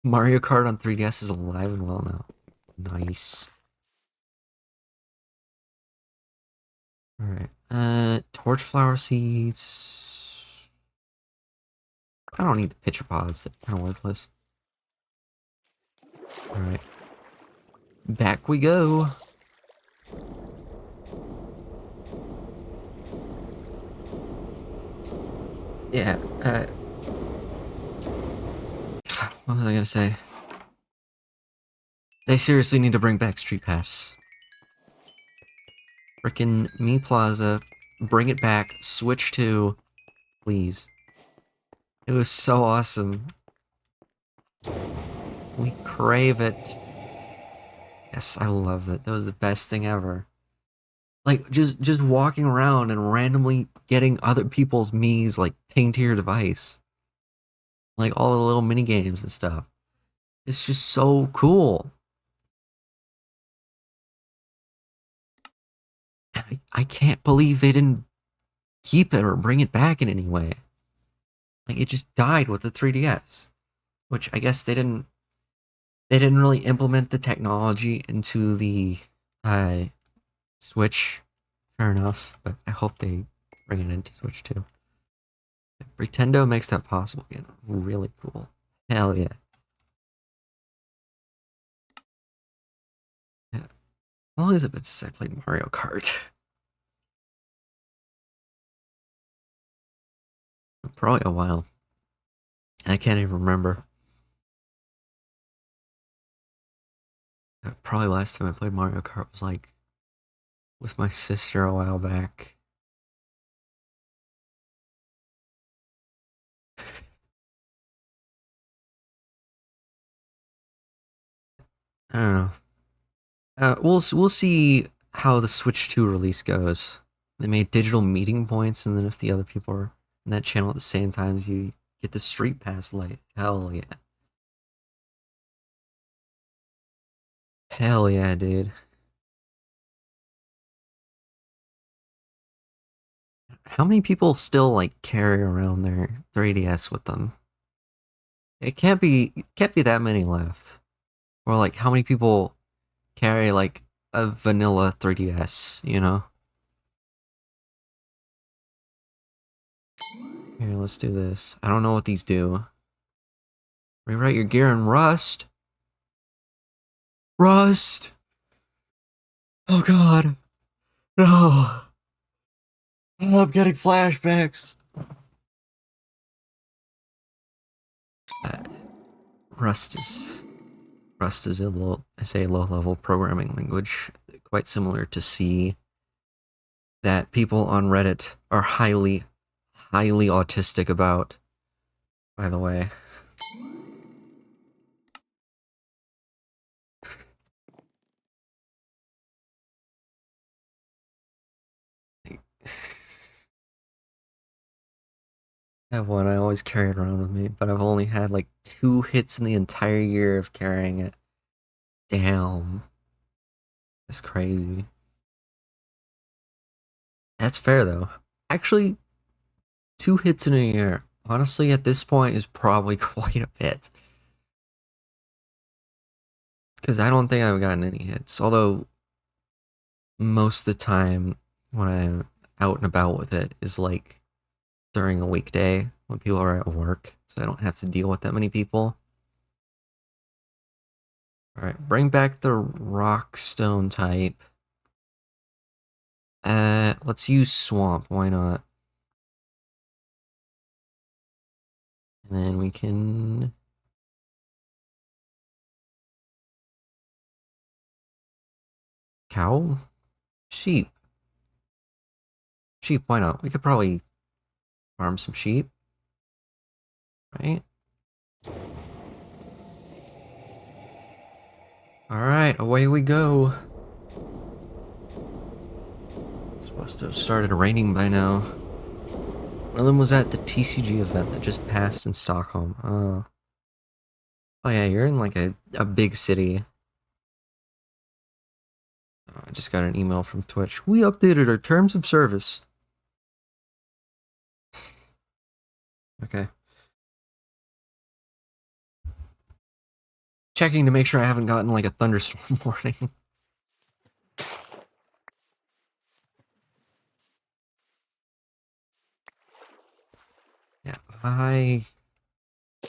Mario Kart on 3DS is alive and well now. Nice. Alright. Torch flower seeds. I don't need the pitcher pods, they're kinda worthless. Alright. Back we go. Yeah, God, what was I gonna say? They seriously need to bring back Street Pass. Frickin' Me Plaza, bring it back, Switch 2, please. It was so awesome. We crave it. Yes, I love it. That was the best thing ever. Like just walking around and randomly getting other people's Mii's like pinged to your device. Like all the little mini games and stuff. It's just so cool. And I can't believe they didn't keep it or bring it back in any way. Like it just died with the 3DS, which I guess they didn't really implement the technology into the uh, Switch. Fair enough, but I hope they bring it into Switch too. Pretendo makes that possible again. Really cool. Hell yeah. Yeah. How long has it been since I played Mario Kart? Probably a while. I can't even remember. Probably last time I played Mario Kart was like with my sister a while back. I don't know. We'll see how the Switch 2 release goes. They made digital meeting points, and then if the other people are in that channel at the same time as you get the Street Pass light. Hell yeah. Hell yeah, dude. How many people still like carry around their 3DS with them? It can't be that many left. Or like how many people carry like a vanilla 3DS, you know? Here, let's do this. I don't know what these do. Rewrite your gear in Rust. Rust! Oh god. No. Oh, I'm getting flashbacks. Uh, Rust is a low level programming language, quite similar to C, that people on Reddit are highly autistic about. By the way, I have one I always carry it around with me, but I've only had like 2 hits in the entire year of carrying it. Damn, that's crazy. That's fair though. Actually, 2 hits in a year, honestly, at this point is probably quite a bit. Because I don't think I've gotten any hits. Although, most of the time when I'm out and about with it is like during a weekday when people are at work, so I don't have to deal with that many people. Alright, bring back the rock stone type. Let's use swamp, why not? And then we can... Cow? Sheep. Sheep, why not? We could probably farm some sheep, right? Alright, away we go. It's supposed to have started raining by now. One of them was at the TCG event that just passed in Stockholm. Oh yeah, you're in like a big city. I just got an email from Twitch. We updated our terms of service. Okay. Checking to make sure I haven't gotten like a thunderstorm warning. Yeah, I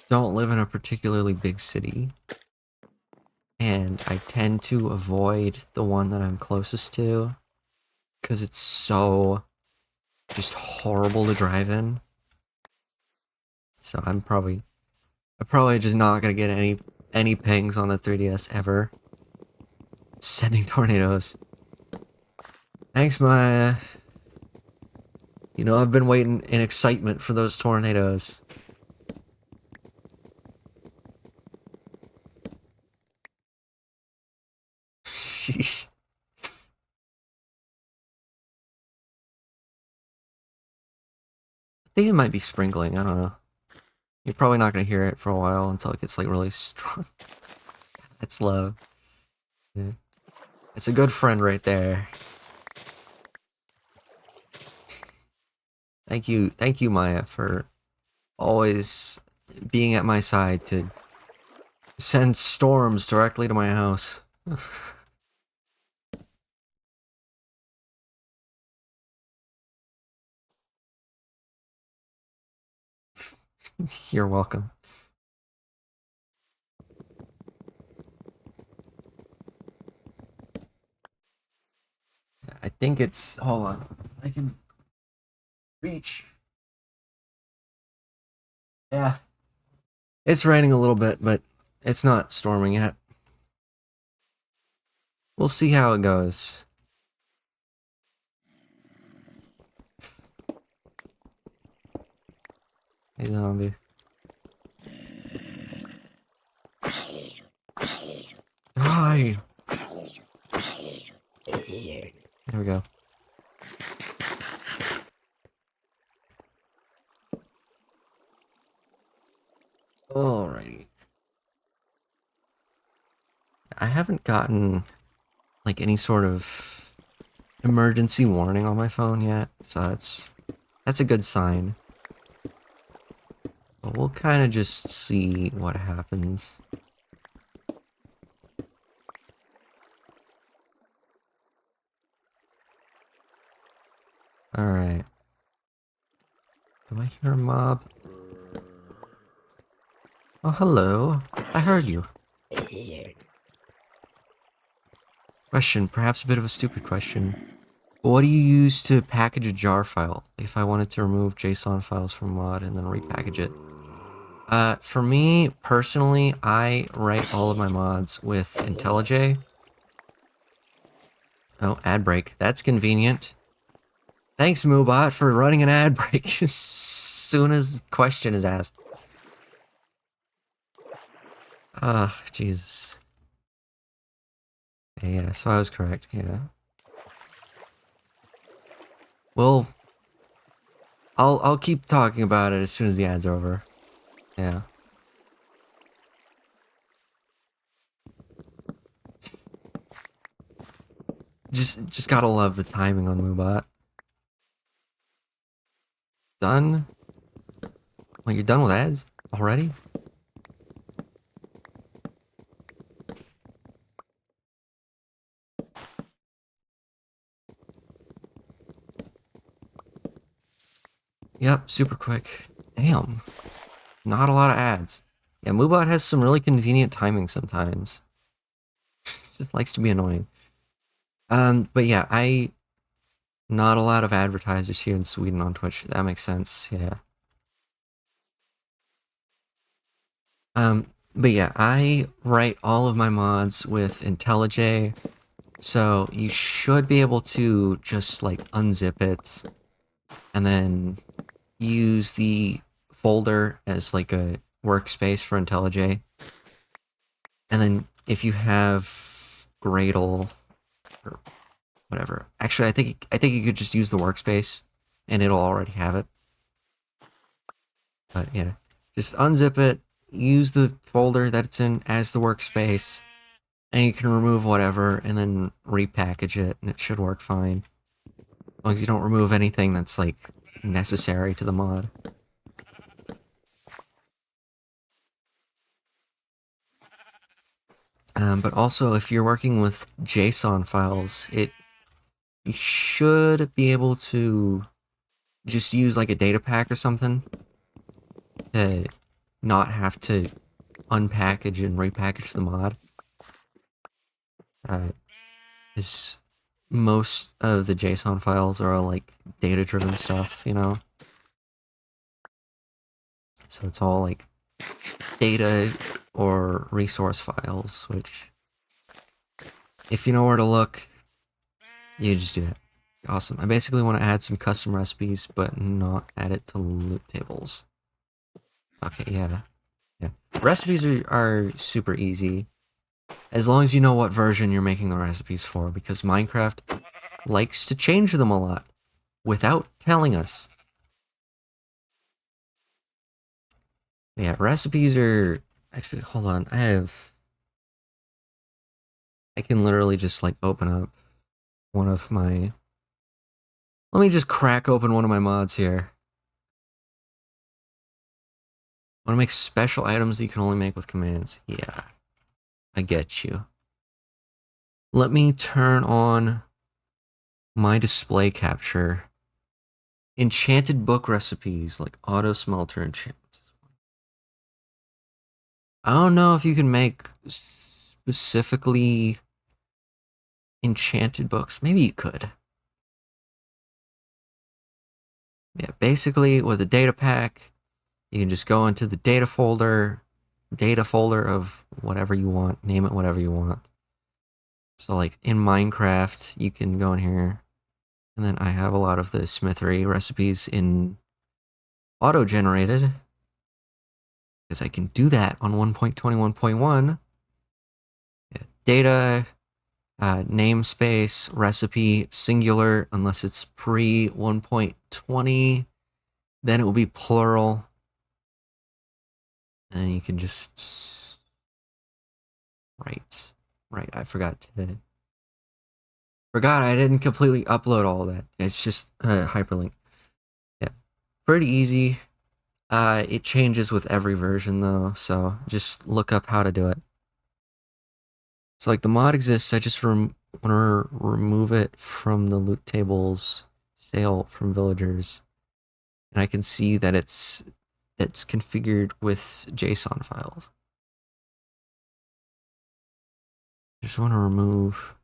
don't live in a particularly big city. And I tend to avoid the one that I'm closest to. Because it's so just horrible to drive in. So I'm probably just not gonna get any pings on the 3DS ever. Sending tornadoes. Thanks, Maya. You know, I've been waiting in excitement for those tornadoes. Sheesh. I think it might be sprinkling, I don't know. You're probably not gonna hear it for a while until it gets like really strong. That's love. Yeah. It's a good friend right there. Thank you, Maya, for always being at my side to send storms directly to my house. You're welcome. I think it's, hold on, I can reach. Yeah, it's raining a little bit, but it's not storming yet. We'll see how it goes. Hey, zombie. Die! There we go. Alrighty. I haven't gotten, like, any sort of emergency warning on my phone yet, so that's That's a good sign. But we'll kind of just see what happens. Alright. Do I hear a mob? Oh, hello. I heard you. Question, perhaps a bit of a stupid question. But what do you use to package a jar file if I wanted to remove JSON files from mod and then repackage it? For me, personally, I write all of my mods with IntelliJ. Oh, ad break. That's convenient. Thanks, Moobot, for running an ad break as soon as the question is asked. Ugh, Jesus. Yeah, so I was correct, yeah. Well, I'll keep talking about it as soon as the ad's over. Yeah. Just gotta love the timing on Moobot. Done? Well, you're done with ads already? Yep, super quick. Damn. Not a lot of ads. Yeah, Moobot has some really convenient timing sometimes. Just likes to be annoying. But yeah, not a lot of advertisers here in Sweden on Twitch. That makes sense, yeah. But yeah, I write all of my mods with IntelliJ, so you should be able to just like unzip it and then use the folder as like a workspace for IntelliJ. And then if you have Gradle or whatever, actually I think you could just use the workspace and it'll already have it. But yeah, just unzip it, use the folder that it's in as the workspace, and you can remove whatever and then repackage it and it should work fine. As long as you don't remove anything that's like necessary to the mod. But also if you're working with JSON files, you should be able to just use like a data pack or something to not have to unpackage and repackage the mod. Is most of the JSON files are all like data-driven stuff, you know? So it's all like data or resource files, which if you know where to look, you just do that. Awesome. I basically want to add some custom recipes, but not add it to loot tables. Okay, yeah. Yeah. Recipes are super easy, as long as you know what version you're making the recipes for, because Minecraft likes to change them a lot without telling us. Yeah, recipes are... Actually, hold on. I can literally just, like, open up one of my... Let me just crack open one of my mods here. Want to make special items that you can only make with commands. Yeah, I get you. Let me turn on my display capture. Enchanted book recipes, like auto smelter enchantments. I don't know if you can make specifically enchanted books. Maybe you could. Yeah, basically with a data pack, you can just go into the data folder of whatever you want, name it whatever you want. So like in Minecraft, you can go in here, and then I have a lot of the smithery recipes in auto-generated, because I can do that on 1.21.1. Yeah, data, namespace, recipe, singular, unless it's pre 1.20, then it will be plural. And you can just write. Right, I forgot I didn't completely upload all that. It's just hyperlink. Yeah, Pretty easy. It changes with every version though, so just look up how to do it. So like the mod exists, I just want to remove it from the loot tables, sale from villagers, and I can see that it's configured with JSON files. Just want to remove.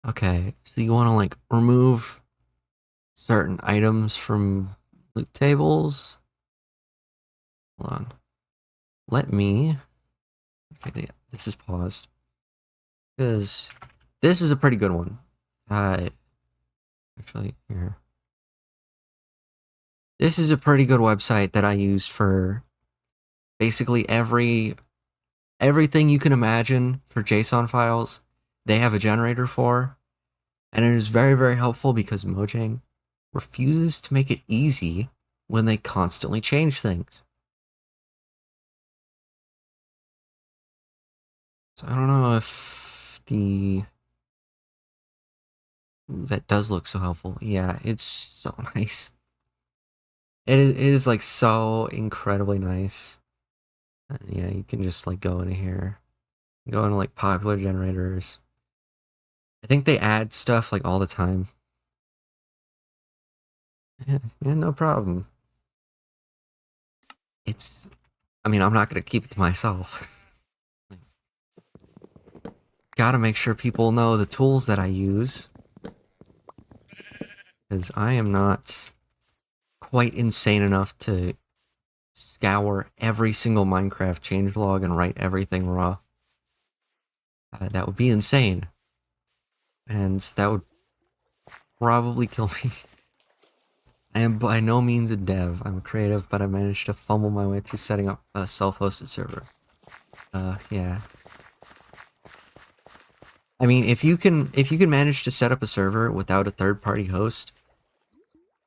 Okay, so you want to like remove certain items from loot tables. Hold on. Let me. Okay, this is paused because this is a pretty good one. Actually, here. This is a pretty good website that I use for basically everything you can imagine for JSON files. They have a generator for, and it is very, very helpful because Mojang refuses to make it easy when they constantly change things. So I don't know if that does look so helpful. Yeah, it's so nice. It is like so incredibly nice. Yeah, you can just like go into here, go into like popular generators. I think they add stuff like all the time. Yeah, no problem. I mean, I'm not gonna keep it to myself. Gotta make sure people know the tools that I use. Because I am not quite insane enough to scour every single Minecraft changelog and write everything raw. That would be insane. And that would probably kill me. I am by no means a dev. I'm a creative, but I managed to fumble my way through setting up a self-hosted server. Yeah. I mean, if you can manage to set up a server without a third-party host,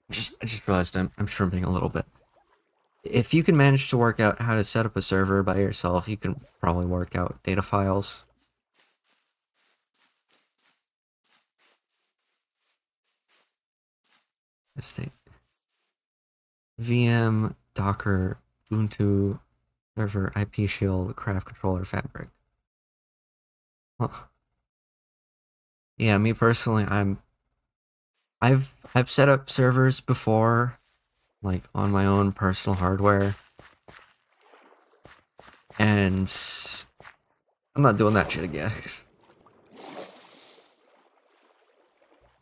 I just realized I'm shrimping a little bit. If you can manage to work out how to set up a server by yourself, you can probably work out data files. This thing. VM, Docker, Ubuntu, server, IP shield, craft controller, fabric. Huh. Yeah, me personally, I've set up servers before, like on my own personal hardware, and I'm not doing that shit again.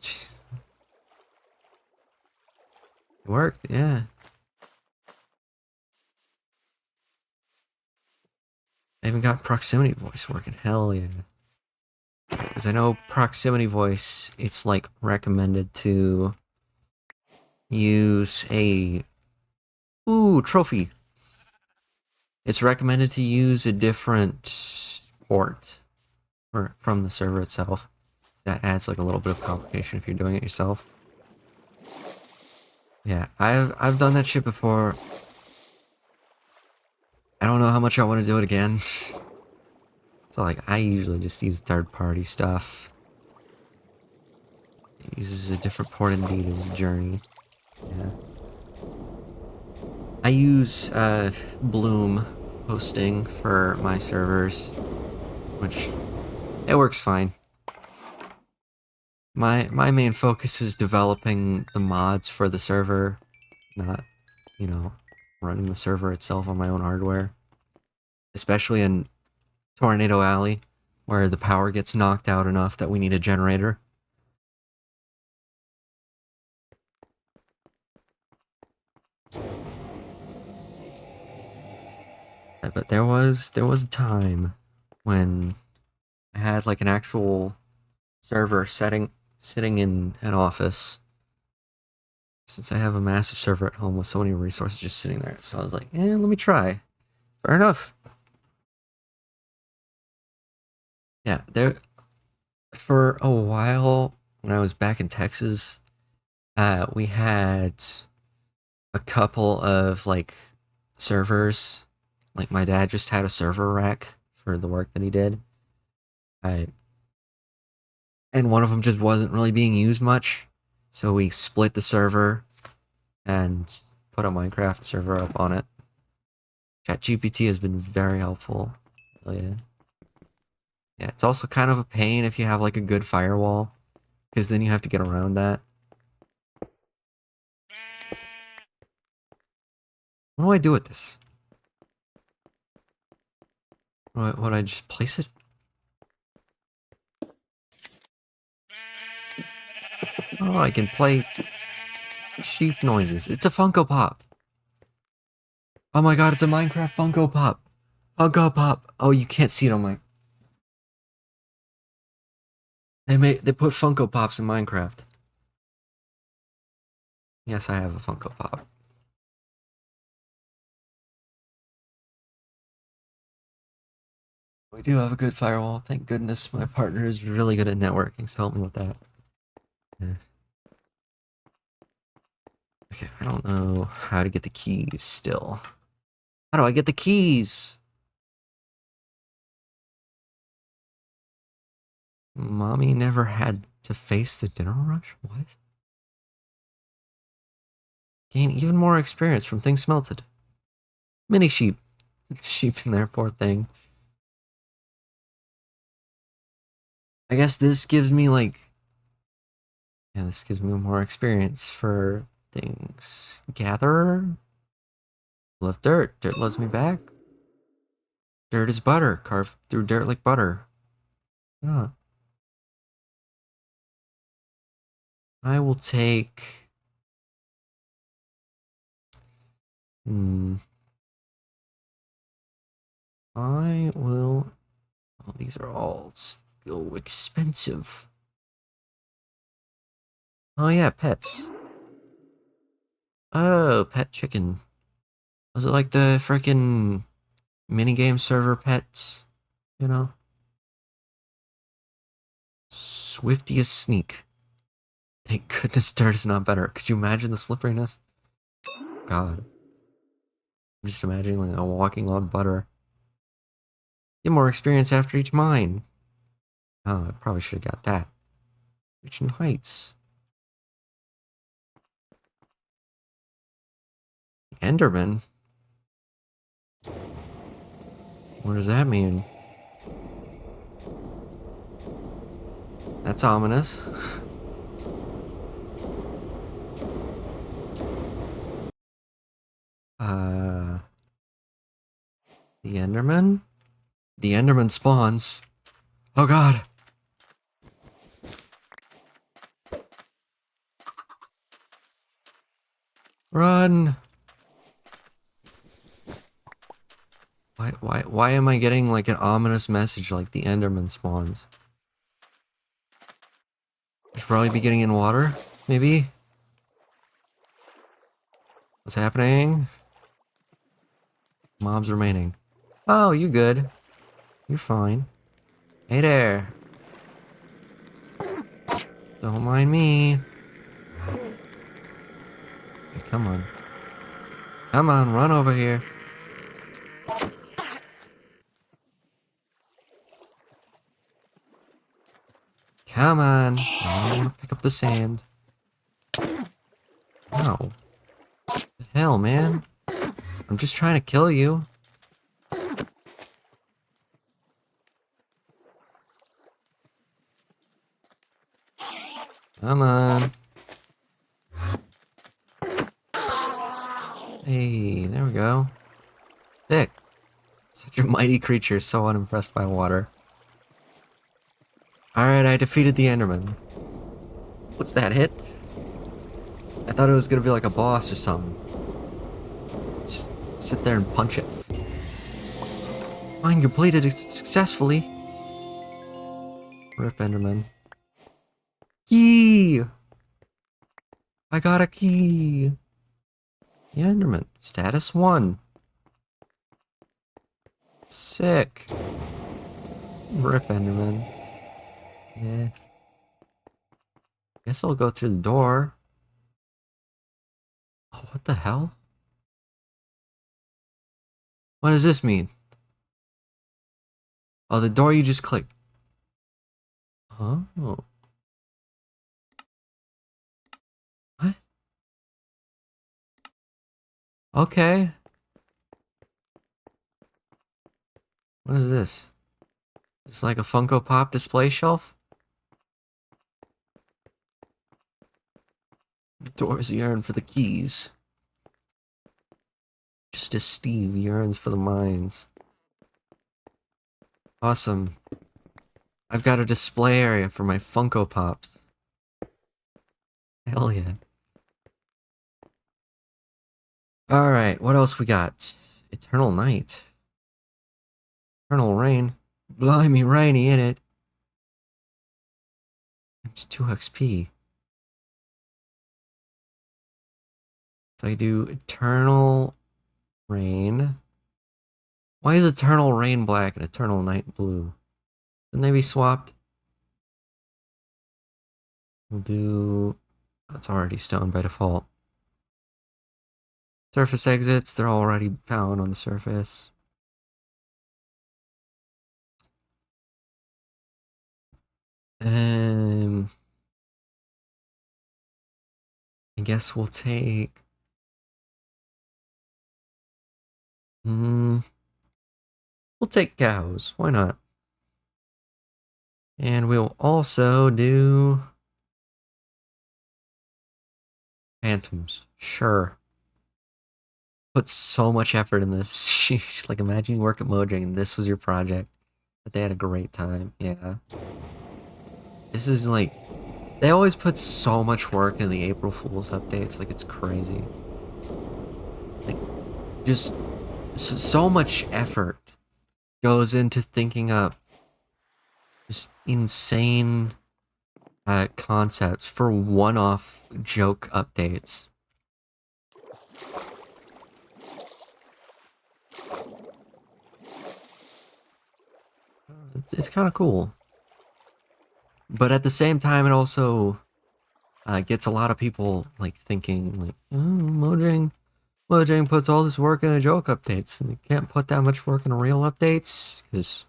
Jeez. It worked, yeah. I even got proximity voice working. Hell yeah. Because I know proximity voice, it's like recommended to use a trophy. It's recommended to use a different port from the server itself. That adds like a little bit of complication if you're doing it yourself. Yeah, I've done that shit before. I don't know how much I want to do it again. So like I usually just use third-party stuff. It uses a different port indeed. It was Journey. Yeah. I use Bloom hosting for my servers, which it works fine. My main focus is developing the mods for the server, not, running the server itself on my own hardware. Especially in Tornado Alley, where the power gets knocked out enough that we need a generator. But there was a time when I had like an actual server sitting in an office. Since I have a massive server at home with so many resources just sitting there, so I was like, let me try. Fair enough. Yeah, there for a while when I was back in Texas, we had a couple of like servers. Like my dad just had a server rack for the work that he did. I and one of them just wasn't really being used much. So we split the server and put a Minecraft server up on it. ChatGPT has been very helpful. Oh, yeah. Yeah, it's also kind of a pain if you have like a good firewall, because then you have to get around that. What do I do with this? What I just place it? Oh, I can play sheep noises. It's a Funko Pop. Oh my god, it's a Minecraft Funko Pop. Funko Pop. Oh, you can't see it on my. They put Funko Pops in Minecraft. Yes, I have a Funko Pop. We do have a good firewall. Thank goodness my partner is really good at networking, so help me with that. Yeah. Okay, I don't know how to get the keys still. How do I get the keys? Mommy never had to face the dinner rush? What? Gain even more experience from things smelted. Mini sheep. Sheep in there, poor thing. I guess this gives me like... Yeah, this gives me more experience for things. Gatherer? Left dirt. Dirt loves me back. Dirt is butter. Carved through dirt like butter. Yeah. I will take... Hmm. I will... Oh, these are all so expensive. Oh yeah, pets. Oh, pet chicken. Was it like the freaking minigame server pets? You know? Swiftiest sneak. Thank goodness dirt is not better. Could you imagine the slipperiness? God. I'm just imagining like a walking on butter. Get more experience after each mine. Oh, I probably should have got that. Reach new heights. Enderman? What does that mean? That's ominous. uh... The Enderman? The Enderman spawns. Oh god! Run! Why am I getting like an ominous message like the Enderman spawns? I should probably be getting in water, maybe? What's happening? Mobs remaining. Oh, you good. You're fine. Hey there. Don't mind me. Hey, come on. Come on, run over here. Come on. I don't want to pick up the sand. No. What the hell, man? I'm just trying to kill you. Come on. Hey, there we go. Sick. Such a mighty creature, so unimpressed by water. Alright, I defeated the Enderman. What's that hit? I thought it was gonna be like a boss or something. Just sit there and punch it. Mine completed successfully. Rip Enderman. Key! I got a key! The Enderman. Status 1. Sick. Rip Enderman. Yeah. Guess I'll go through the door. Oh, what the hell? What does this mean? Oh, the door you just clicked. Oh. Okay. What is this? It's like a Funko Pop display shelf? Doors yearn for the keys. Just as Steve yearns for the mines. Awesome. I've got a display area for my Funko Pops. Hell yeah. Alright, what else we got? Eternal Night. Eternal Rain. Blimey, rainy in it. It's 2 XP. So I do Eternal Rain. Why is Eternal Rain black and Eternal Night blue? Shouldn't they be swapped? We'll do... That's already stone by default. Surface exits, they're already found on the surface. I guess we'll take... we'll take cows. Why not? And we'll also do... phantoms. Sure. Put so much effort in this. Sheesh, like imagine you work at Mojang and this was your project. But they had a great time. Yeah. This is like... They always put so much work into the April Fool's updates. Like, it's crazy. Like, just... So much effort goes into thinking up just insane concepts for one-off joke updates. It's kind of cool. But at the same time, it also gets a lot of people like thinking like, oh, Mojang puts all this work into joke updates, and you can't put that much work into real updates because,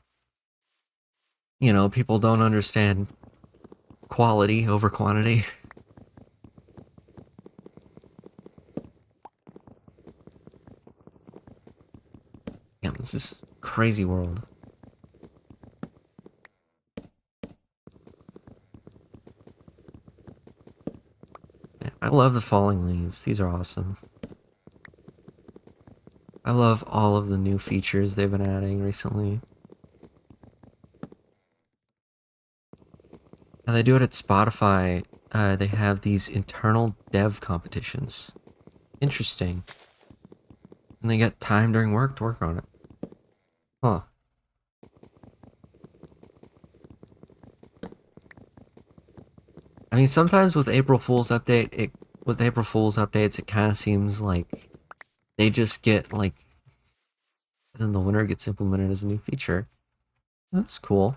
you know, people don't understand quality over quantity. Yeah, this is crazy world. Man, I love the falling leaves. These are awesome. I love all of the new features they've been adding recently. And they do it at Spotify. They have these internal dev competitions. Interesting. And they get time during work to work on it. Huh. I mean, sometimes with April Fool's updates, it kind of seems like they just get like, and then the winner gets implemented as a new feature. That's cool.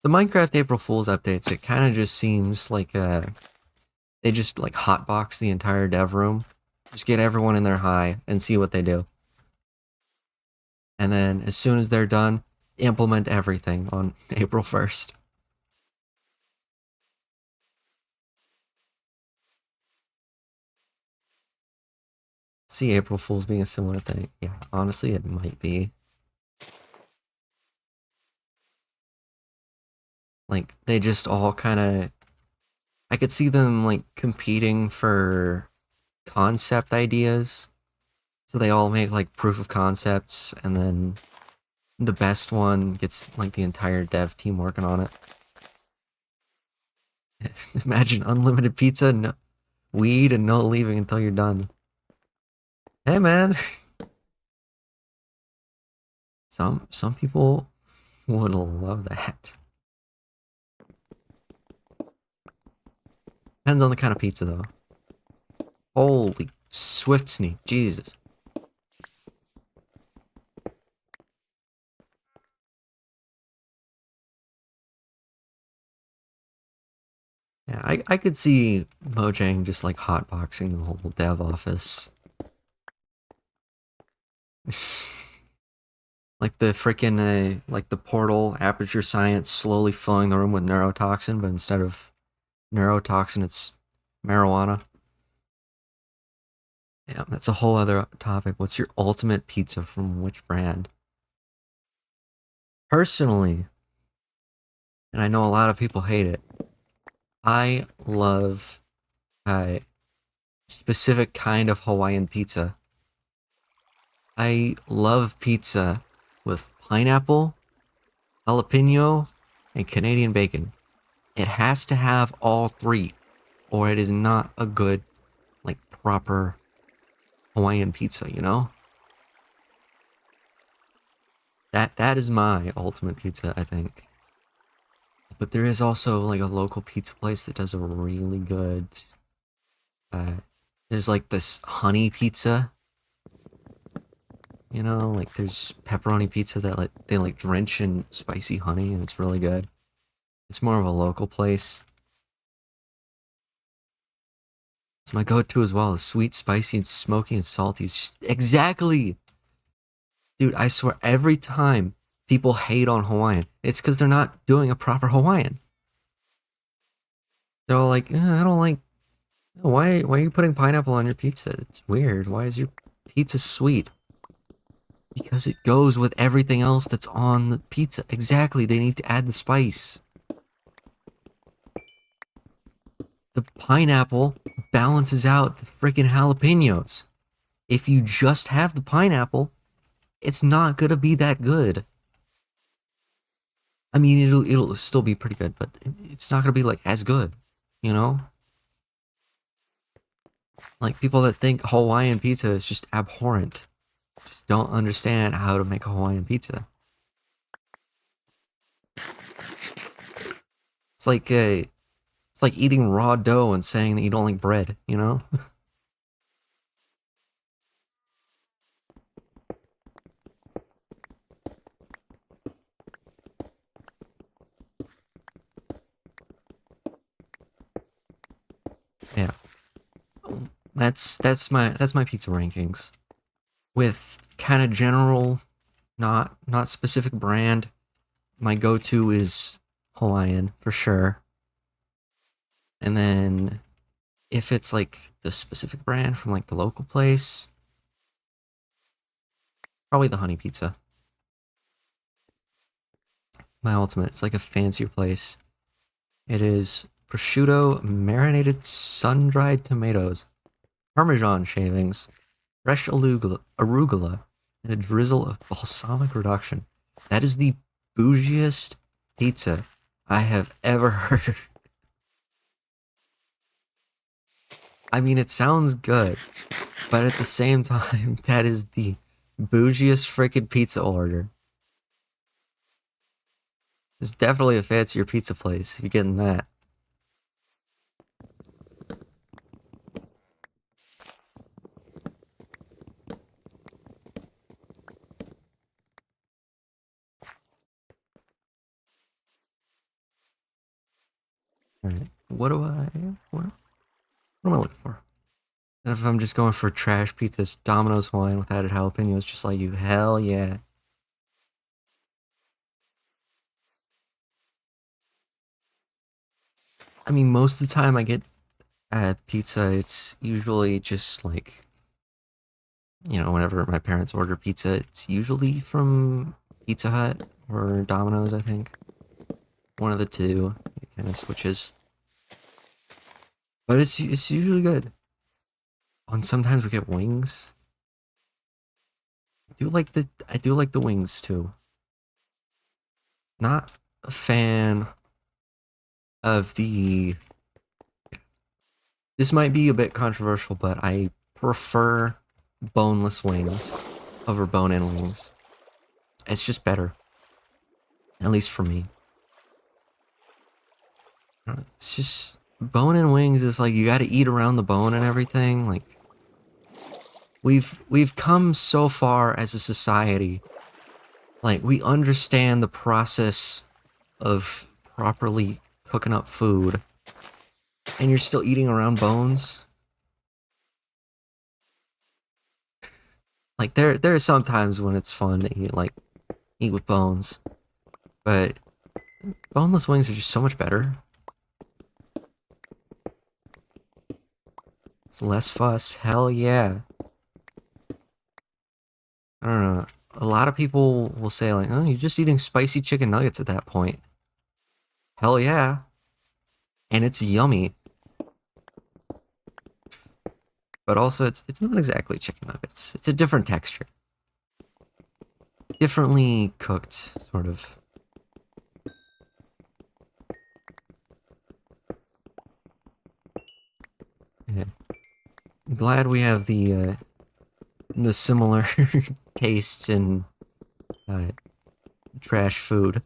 The Minecraft April Fool's updates, it kind of just seems like they just like hotbox the entire dev room, just get everyone in there high and see what they do. And then as soon as they're done, implement everything on April 1st. See April Fool's being a similar thing. Yeah, honestly, it might be. Like, they just all kind of... I could see them, like, competing for concept ideas. So they all make, like, proof of concepts, and then the best one gets, like, the entire dev team working on it. Imagine unlimited pizza, no weed, and no leaving until you're done. Hey, man! Some people would love that. Depends on the kind of pizza, though. Holy swift sneak, Jesus. Yeah, I could see Mojang just like hotboxing the whole dev office. Like the freaking, like the portal, Aperture Science slowly filling the room with neurotoxin, but instead of neurotoxin, it's marijuana. Yeah, that's a whole other topic. What's your ultimate pizza from which brand? Personally, and I know a lot of people hate it, I love a specific kind of Hawaiian pizza. I love pizza with pineapple, jalapeno, and Canadian bacon. It has to have all three, or it is not a good, like, proper Hawaiian pizza, you know? That is my ultimate pizza, I think. But there is also like a local pizza place that does a really good uh there's like this honey pizza, you know, like there's pepperoni pizza that like they like drench in spicy honey and it's really good. It's more of a local place. It's my go-to as well. It's sweet, spicy, and smoky and salty. It's just exactly. Dude, I swear every time people hate on Hawaiian, it's because they're not doing a proper Hawaiian. They're all like, I don't like. Why are you putting pineapple on your pizza? It's weird. Why is your pizza sweet? Because it goes with everything else that's on the pizza. Exactly, they need to add the spice. The pineapple balances out the freaking jalapenos. If you just have the pineapple, it's not gonna be that good. I mean, it'll still be pretty good, but it's not gonna be like as good, you know? Like people that think Hawaiian pizza is just abhorrent, just don't understand how to make a Hawaiian pizza. It's like it's like eating raw dough and saying that you don't like bread, you know? Yeah. That's my pizza rankings. With kind of general, not specific brand. My go-to is Hawaiian for sure. And then if it's like the specific brand from like the local place, probably the honey pizza. My ultimate. It's like a fancier place. It is prosciutto, marinated sun-dried tomatoes, Parmesan shavings, fresh arugula, and a drizzle of balsamic reduction. That is the bougiest pizza I have ever heard. I mean, it sounds good, but at the same time, that is the bougiest freaking pizza order. It's definitely a fancier pizza place if you're getting that. Alright, what am I looking for? And if I'm just going for trash pizzas, Domino's Hawaiian with added jalapenos, just like you, hell yeah. I mean, most of the time I get pizza, it's usually just like, you know, whenever my parents order pizza, it's usually from Pizza Hut or Domino's, I think. One of the two. It kind of switches. But it's usually good. And sometimes we get wings. I do like the wings too. Not a fan of the this might be a bit controversial, but I prefer boneless wings over bone-in wings. It's just better, at least for me. It's just bone-in wings is like you got to eat around the bone and everything. Like we've come so far as a society. Like we understand the process of properly cooking up food, and you're still eating around bones. Like there are some times when it's fun to eat with bones, but boneless wings are just so much better. It's less fuss. Hell yeah. don't know. A lot of people will say like, "Oh, you're just eating spicy chicken nuggets at that point." Hell yeah, and it's yummy. But also, it's not exactly chicken nuggets. It's a different texture, differently cooked, sort of. Yeah. I'm glad we have the similar tastes in uh, trash food.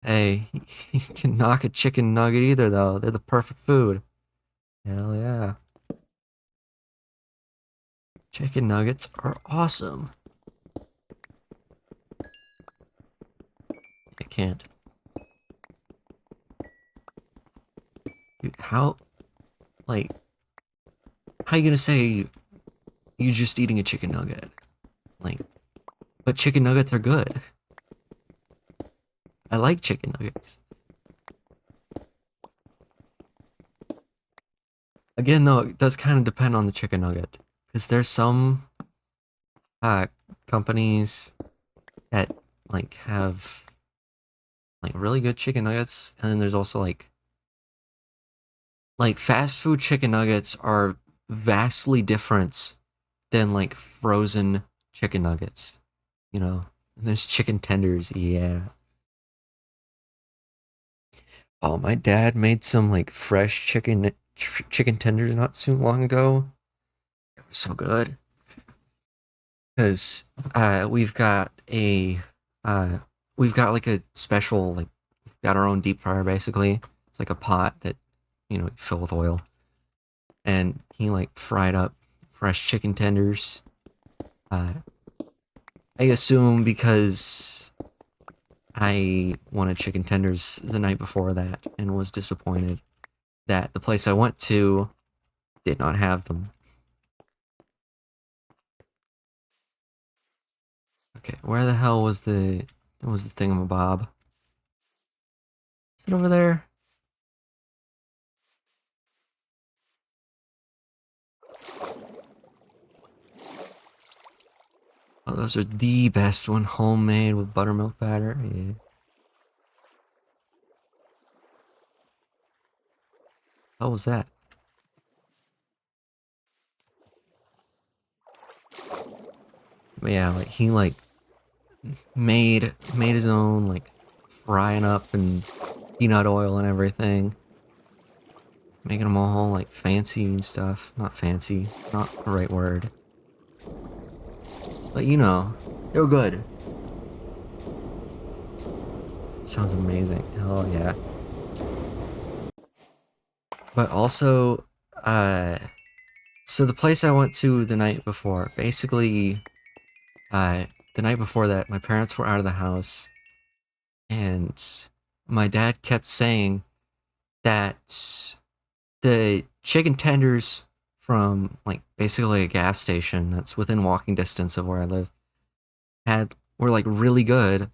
Hey, you can knock a chicken nugget either, though. They're the perfect food. Hell yeah. Chicken nuggets are awesome. I can't. Dude, like, how you gonna say you're just eating a chicken nugget? Like, but chicken nuggets are good. I like chicken nuggets. Again, though, it does kind of depend on the chicken nugget. Because there's some uh, companies that, like, have, like, really good chicken nuggets. And then there's also, like fast food chicken nuggets are vastly different than like frozen chicken nuggets. You know, there's chicken tenders. Yeah. Oh, my dad made some like fresh chicken tenders not too long ago. It was so good because we've got a uh we've got like a special like we've got our own deep fryer basically. It's like a pot that you fill with oil, and he like fried up fresh chicken tenders. Uh, I assume because I wanted chicken tenders the night before that and was disappointed that the place I went to did not have them. Okay, where the hell was the thingamabob? Is it over there? Oh, those are the best one, homemade with buttermilk batter. Yeah. How was that? But yeah, like he like made his own like frying up and peanut oil and everything, making them all like fancy and stuff. Not fancy, not the right word. But they were good. Sounds amazing. Hell yeah. But also, uh, so the place I went to the night before, basically, uh, the night before that, my parents were out of the house, and my dad kept saying that the chicken tenders from like basically a gas station that's within walking distance of where I live were like really good.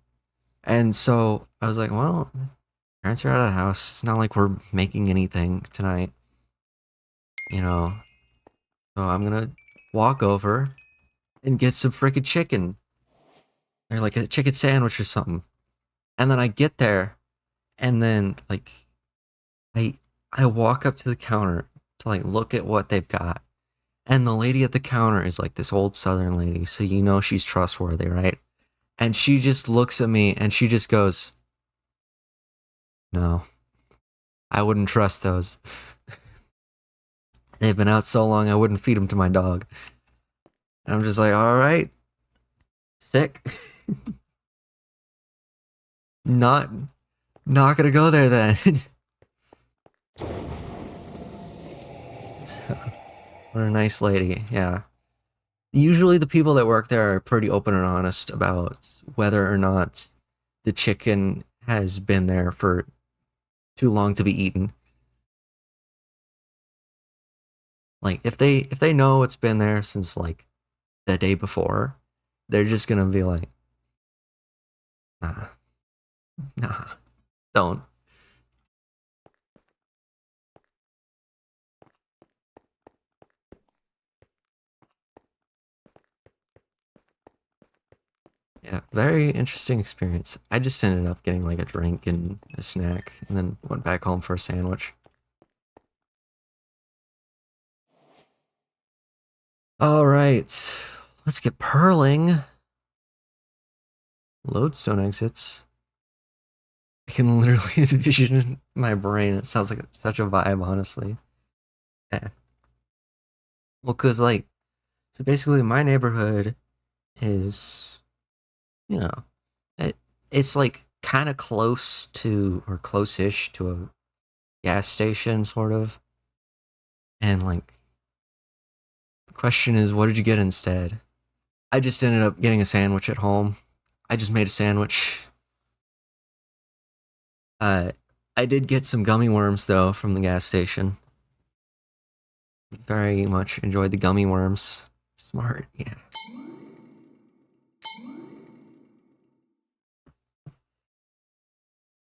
And so I was like, well, parents are out of the house. It's not like we're making anything tonight, you know. So I'm gonna walk over and get some freaking chicken or like a chicken sandwich or something. And then I get there, and then like I I walk up to the counter to like look at what they've got. And the lady at the counter is like this old southern lady, so she's trustworthy, right? And she just looks at me and she just goes, "No, I wouldn't trust those. They've been out so long I wouldn't feed them to my dog." And I'm just like, "All right, sick. Not not gonna go there then." So, what a nice lady. Yeah. Usually the people that work there are pretty open and honest about whether or not the chicken has been there for too long to be eaten. Like if they know it's been there since like the day before, they're just gonna be like, nah, nah, don't. Very interesting experience. I just ended up getting like a drink and a snack, and then went back home for a sandwich. All right, let's get purling. Lodestone exits. I can literally envision my brain. It sounds like such a vibe, honestly. Yeah. Well, cause like, so basically, my neighborhood is, you know, it, it's like kind of close to or close-ish to a gas station, sort of. And like, the question is, what did you get instead? I just ended up getting a sandwich at home. I just made a sandwich. Uh, I did get some gummy worms though from the gas station. Very much enjoyed the gummy worms. Smart, yeah.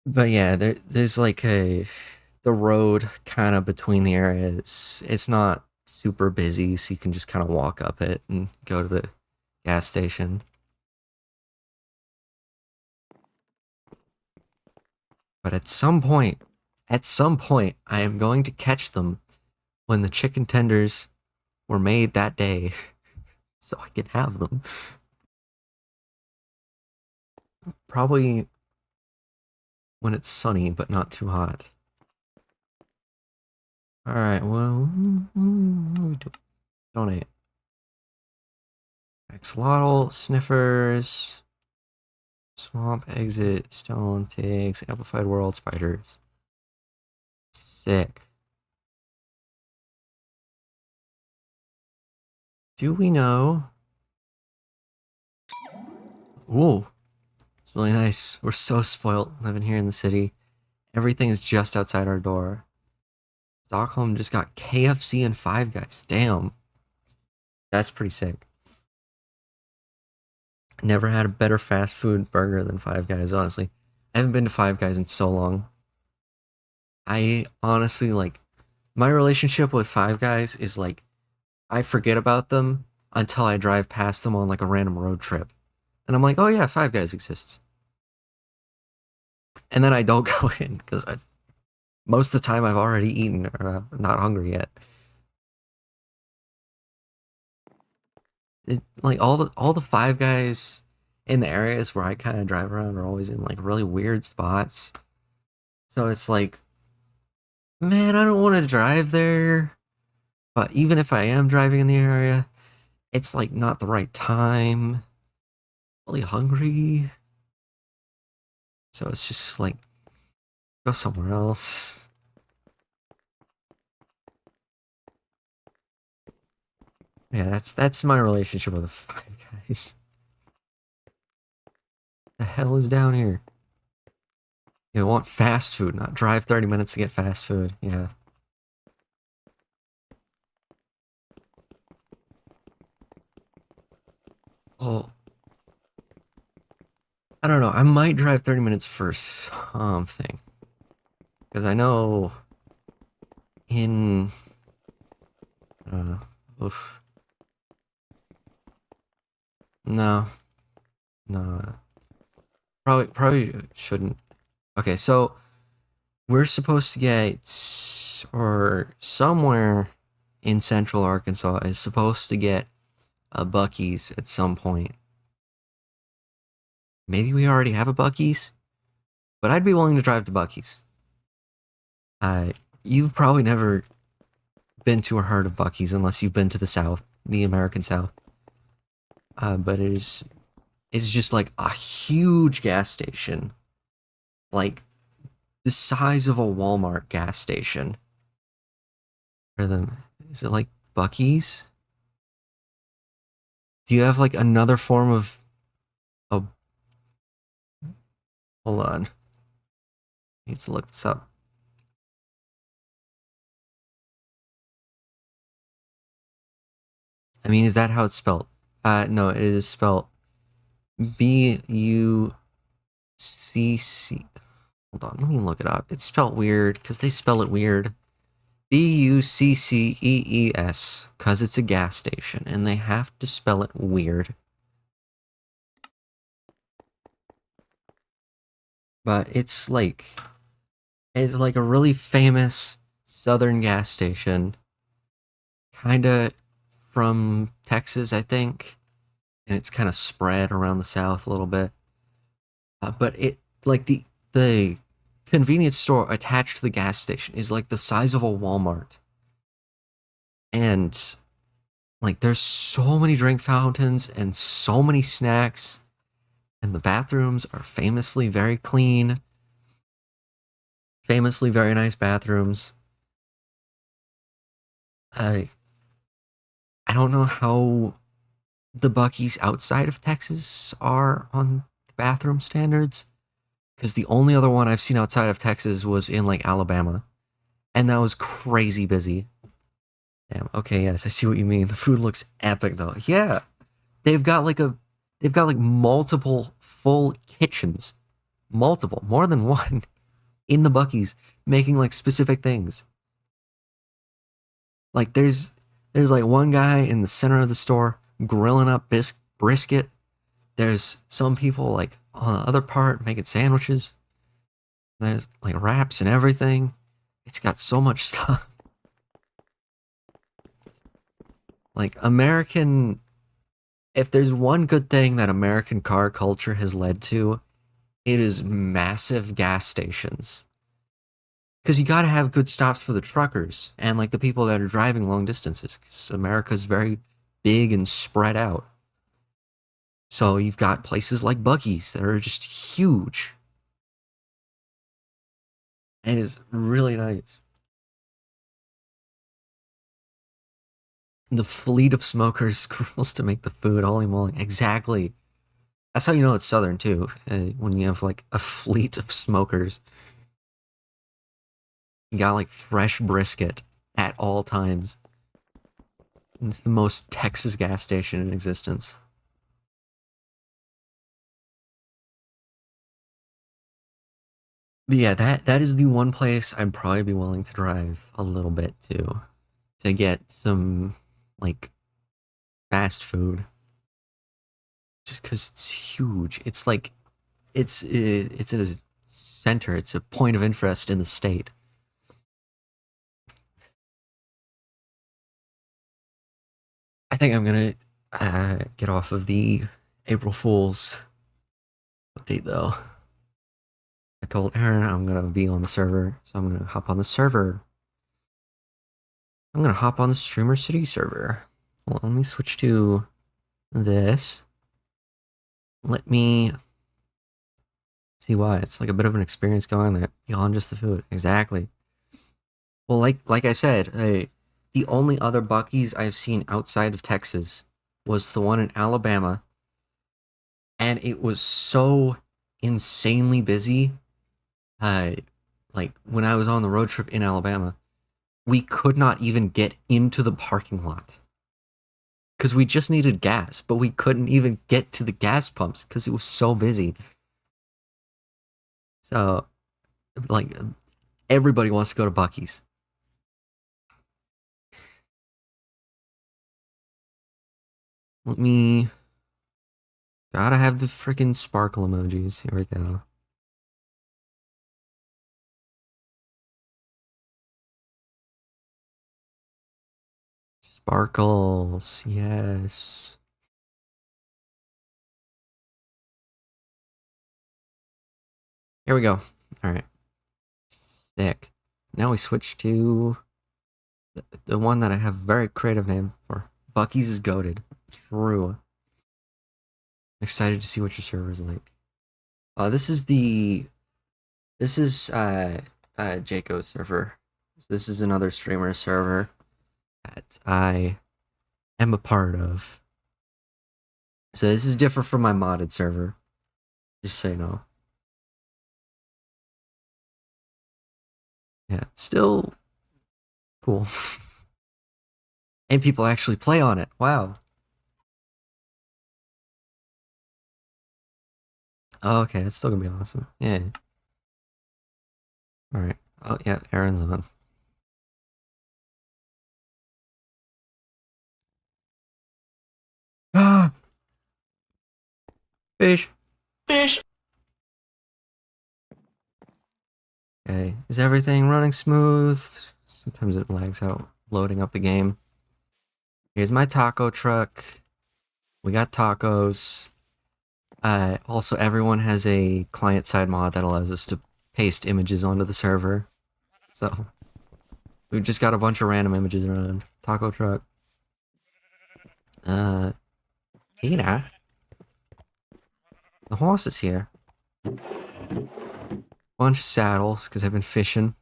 But yeah, there's like the road kind of between the areas. It's not super busy, so you can just kind of walk up it and go to the gas station. But at some point, I am going to catch them when the chicken tenders were made that day, so I can have them. Probably when it's sunny, but not too hot. All right, well, what do we do? Donate. Axolotl, sniffers, swamp, exit, stone, pigs, amplified world, spiders. Sick. Do we know? Ooh, it's really nice. We're so spoiled living here in the city. Everything is just outside our door. Stockholm just got KFC and Five Guys. Damn, that's pretty sick. Never had a better fast food burger than Five Guys, honestly. I haven't been to Five Guys in so long. I honestly like my relationship with Five Guys is like I forget about them until I drive past them on like a random road trip. And I'm like, oh yeah, Five Guys exists. And then I don't go in because most of the time I've already eaten or I'm not hungry yet. Like all the Five Guys in the areas where I kind of drive around are always in like really weird spots. So it's like, man, I don't want to drive there. But even if I am driving in the area, it's like not the right time. Really hungry. So it's just like go somewhere else. Yeah, that's my relationship with the Five Guys. The hell is down here? You want fast food, not drive 30 minutes to get fast food. Yeah. Oh, I don't know. I might drive 30 minutes for something. Because I know in uh oof. No, no. Probably shouldn't. Okay, so we're supposed to get or somewhere in central Arkansas is supposed to get a Bucky's at some point. Maybe we already have a Bucky's, but I'd be willing to drive to Bucky's. Uh, you've probably never been to or heard of Bucky's unless you've been to the South, the American South. But it's just like a huge gas station, like the size of a Walmart gas station. For them, is it like Bucky's? Do you have like another form of? Oh, hold on, I need to look this up. I mean, is that how it's spelled? No, it is spelled Bucc. Hold on, let me look it up. It's spelled weird because they spell it weird. Buccees, because it's a gas station and they have to spell it weird. but it's like a really famous southern gas station, kind of from Texas, I think, and it's kind of spread around the South a little bit. But it like the convenience store attached to the gas station is like the size of a Walmart, and like there's so many drink fountains and so many snacks, and the bathrooms are famously very clean, famously very nice bathrooms. I I don't know how the Bucky's outside of Texas are on the bathroom standards, because the only other one I've seen outside of Texas was in like Alabama, and that was crazy busy. Damn. Okay. Yes, I see what you mean. The food looks epic though. Yeah, they've got like a they've got like multiple full kitchens, multiple, more than one in the Bucky's making like specific things. Like there's like one guy in the center of the store grilling up brisket. There's some people like on the other part making sandwiches. There's like wraps and everything. It's got so much stuff. Like American, if there's one good thing that American car culture has led to, it is massive gas stations. Because you got to have good stops for the truckers and like the people that are driving long distances. Because America's very big and spread out. So you've got places like Bucky's that are just huge. And it's really nice. The fleet of smokers scrolls to make the food. Holy moly. Exactly. That's how you know it's Southern too. When you have like a fleet of smokers. You got like fresh brisket at all times. It's the most Texas gas station in existence. But yeah, that is the one place I'd probably be willing to drive a little bit to get some like fast food, just because it's huge. It's like it's a center. It's a point of interest in the state. I think I'm gonna get off of the April Fool's update though. I told Aaron I'm gonna be on the server, so I'm gonna hop on the server. I'm gonna hop on the Streamer City server. Well, let me switch to this. Let me see why. It's like a bit of an experience going there beyond just the food. Exactly. Well, like I said, the only other Bucky's I've seen outside of Texas was the one in Alabama, and it was so insanely busy. Uh, like when I was on the road trip in Alabama, we could not even get into the parking lot because we just needed gas, but we couldn't even get to the gas pumps because it was so busy. So, like, everybody wants to go to Bucky's. Let me. Gotta have the freaking sparkle emojis. Here we go. Sparkles. Yes. Here we go. All right. Sick. Now we switch to the one that I have a very creative name for. Bucky's is goaded. True. Excited to see what your server is like. This is Jaco's server. This is another streamer server that I am a part of. So this is different from my modded server. Just so you know. Yeah, still cool. And people actually play on it. Wow. Oh, okay, that's still gonna be awesome. Yeah. All right. Oh yeah, Aaron's on. Ah, fish. Okay, is everything running smooth? Sometimes it lags out loading up the game. Here's my taco truck. We got tacos. Also, everyone has a client-side mod that allows us to paste images onto the server. So, we've just got a bunch of random images around. Taco truck. Peter. The horse is here. Bunch of saddles, because I've been fishing.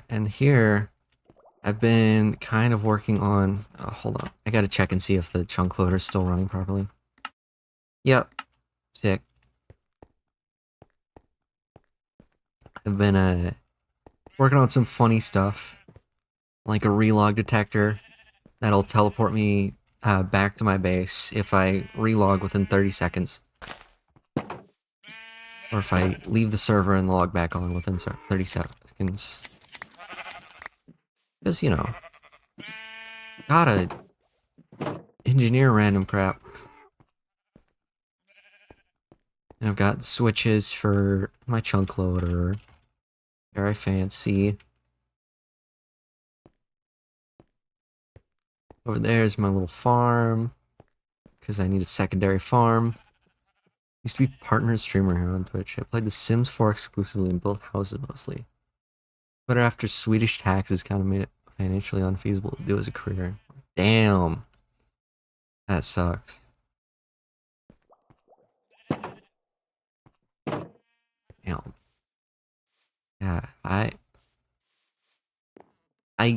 And here, I've been kind of working on... hold on. I gotta check and see if the chunk loader is still running properly. Yep. Sick. I've been, working on some funny stuff. Like a relog detector that'll teleport me back to my base if I relog within 30 seconds. Or if I leave the server and log back on within 30 seconds. Because, you know, gotta engineer random crap. And I've got switches for my chunk loader. Very fancy. Over there's my little farm. Because I need a secondary farm. Used to be partner streamer here on Twitch. I played The Sims 4 exclusively and built houses mostly. But after Swedish taxes kind of made it financially unfeasible to do as a career. Damn. That sucks. Damn. Yeah, I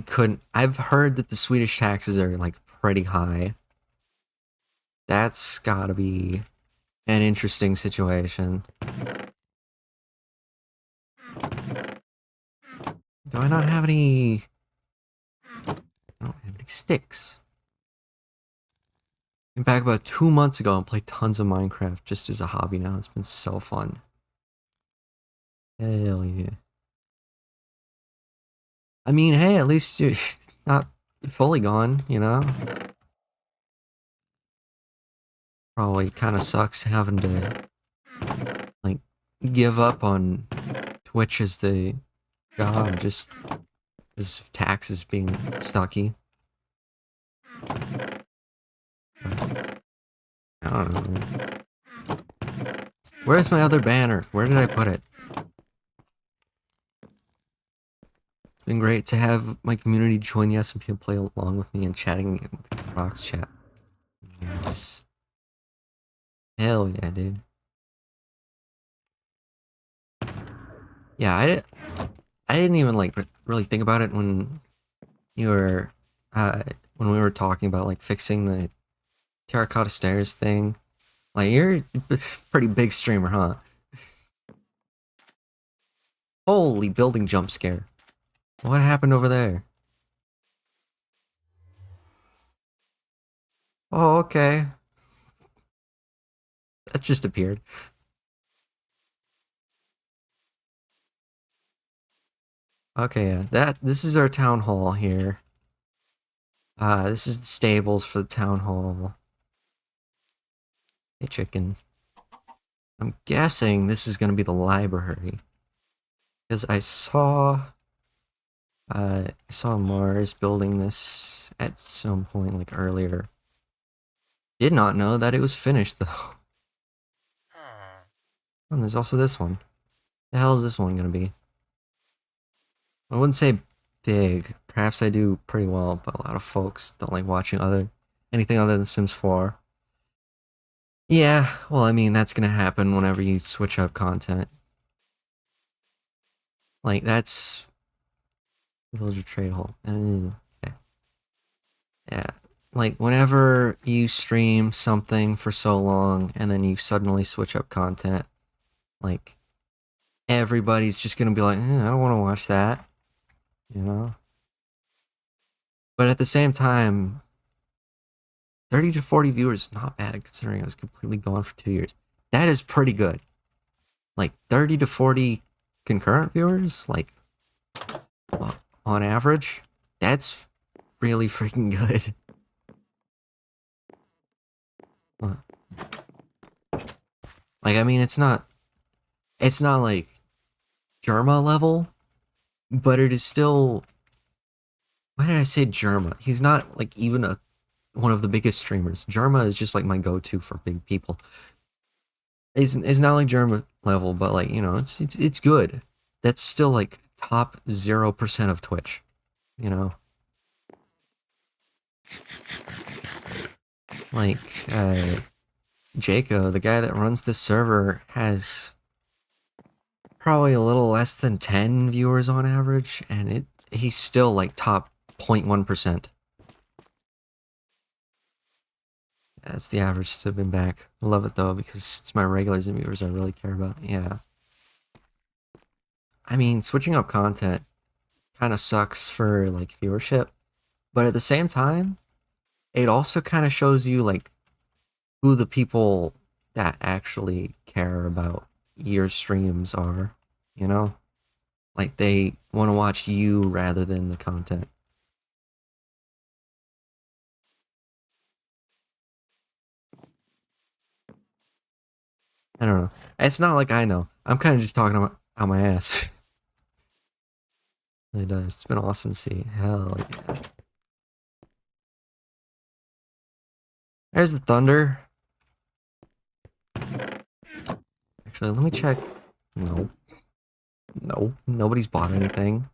couldn't. I've heard that the Swedish taxes are like pretty high. That's gotta be an interesting situation. Do I not have any... I don't have any sticks. I'm back about 2 months ago and played tons of Minecraft just as a hobby now. It's been so fun. Hell yeah. I mean, hey, at least you're not fully gone, you know? Probably kind of sucks having to, like, give up on Twitch as the job just because of taxes being sucky. I don't know, man. Where's my other banner? Where did I put it? It's been great to have my community join the SMP and play along with me and chatting with the Rocks chat. Yes. Hell yeah, dude. Yeah, I didn't even like really think about it when you were when we were talking about like fixing the terracotta stairs thing. Like you're a pretty big streamer, huh? Holy building jump scare. What happened over there? Oh, okay. That just appeared. Okay, yeah. This is our town hall here. This is the stables for the town hall. Hey, chicken. I'm guessing this is gonna be the library. Because I saw Mars building this at some point, like, earlier. Did not know that it was finished, though. And there's also this one. The hell is this one gonna be? I wouldn't say big. Perhaps I do pretty well, but a lot of folks don't like watching anything other than Sims 4. Yeah, well, I mean, that's gonna happen whenever you switch up content. Like, that's... Villager Trade Hall. Okay. Yeah. Like, whenever you stream something for so long, and then you suddenly switch up content, like, everybody's just gonna be like, I don't want to watch that. You know? But at the same time, 30 to 40 viewers is not bad considering I was completely gone for 2 years. That is pretty good. Like 30 to 40 concurrent viewers, like on average, that's really freaking good. Like, I mean, it's not It's not like Germa level, but it is still. Why did I say Germa? He's not like even a one of the biggest streamers. Germa is just like my go-to for big people. It's not like Germa level, but like it's good. That's still like top 0% of Twitch. You know, like Jaco, the guy that runs this server, has probably a little less than 10 viewers on average, and he's still like top 0.1%. That's the average since I've been back. I love it though because it's my regulars and viewers I really care about. Yeah. I mean, switching up content kind of sucks for like viewership, but at the same time, it also kind of shows you like who the people that actually care about your streams are, you know? Like they want to watch you rather than the content. I don't know. It's not like I know. I'm kind of just talking out my ass. It does. It's been awesome to see. Hell yeah. There's the thunder. Actually, let me check. No. No. Nobody's bought anything.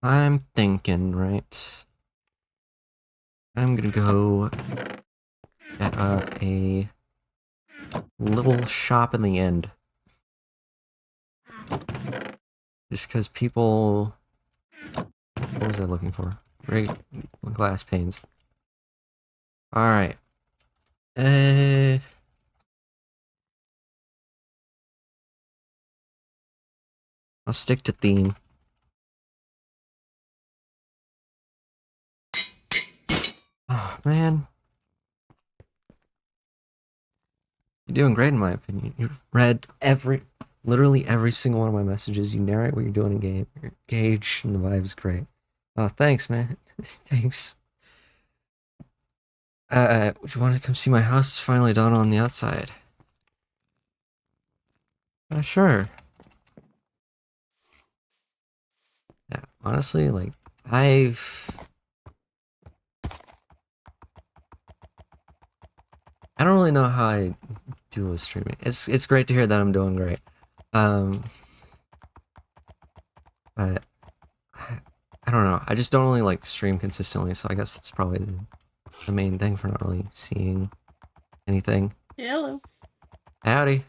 I'm thinking, right? I'm gonna go at a little shop in the end. Just because people... What was I looking for? Glass panes. Alright. I'll stick to theme. Oh, man. You're doing great in my opinion. You've read literally every single one of my messages. You narrate what you're doing in game. You're engaged and the vibe is great. Oh, thanks, man. Thanks. Would you want to come see my house? It's finally done on the outside. Sure. Yeah, honestly, like, I don't really know how I do with streaming. It's great to hear that I'm doing great. But I don't know. I just don't really like stream consistently, so I guess that's probably the main thing for not really seeing anything.
Hello.
Howdy.